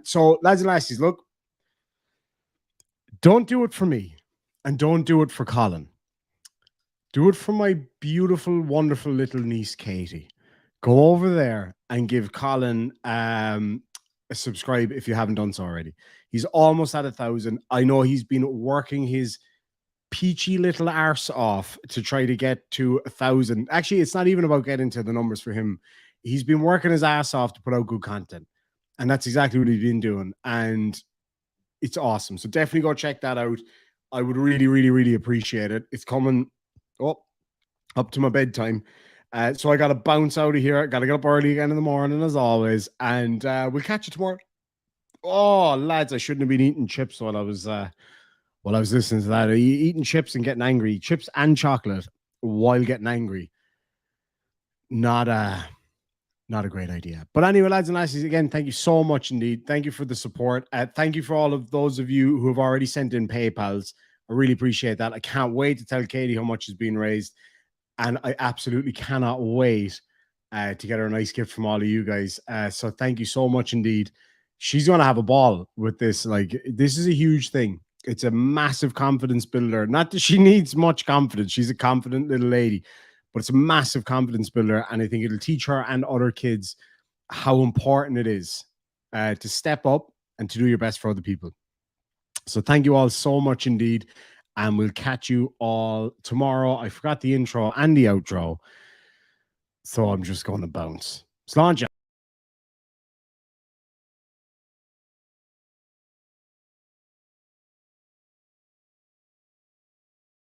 So lads and lassies, look, don't do it for me, and don't do it for Colin. Do it for my beautiful, wonderful little niece, Katie. Go over there and give Colin a subscribe if you haven't done so already. He's almost at 1,000. I know he's been working his peachy little arse off to try to get to 1,000. Actually, it's not even about getting to the numbers for him. He's been working his ass off to put out good content, and that's exactly what he's been doing, and it's awesome. So definitely go check that out. I would really appreciate it. It's coming up to my bedtime. So I got to bounce out of here. Got to get up early again in the morning, as always. And we'll catch you tomorrow. Oh, lads, I shouldn't have been eating chips while I was listening to that. Eating chips and getting angry. Chips and chocolate while getting angry. Not a great idea. But anyway, lads and lassies, again, thank you so much indeed. Thank you for the support. Thank you for all of those of you who have already sent in PayPals. I really appreciate that. I can't wait to tell Katie how much is being raised. And I absolutely cannot wait to get her a nice gift from all of you guys. So thank you so much indeed. She's going to have a ball with this. Like, this is a huge thing. It's a massive confidence builder. Not that she needs much confidence. She's a confident little lady, but it's a massive confidence builder. And I think it'll teach her and other kids how important it is to step up and to do your best for other people. So thank you all so much indeed. And we'll catch you all tomorrow. I forgot the intro and the outro, so I'm just going to bounce. Slán.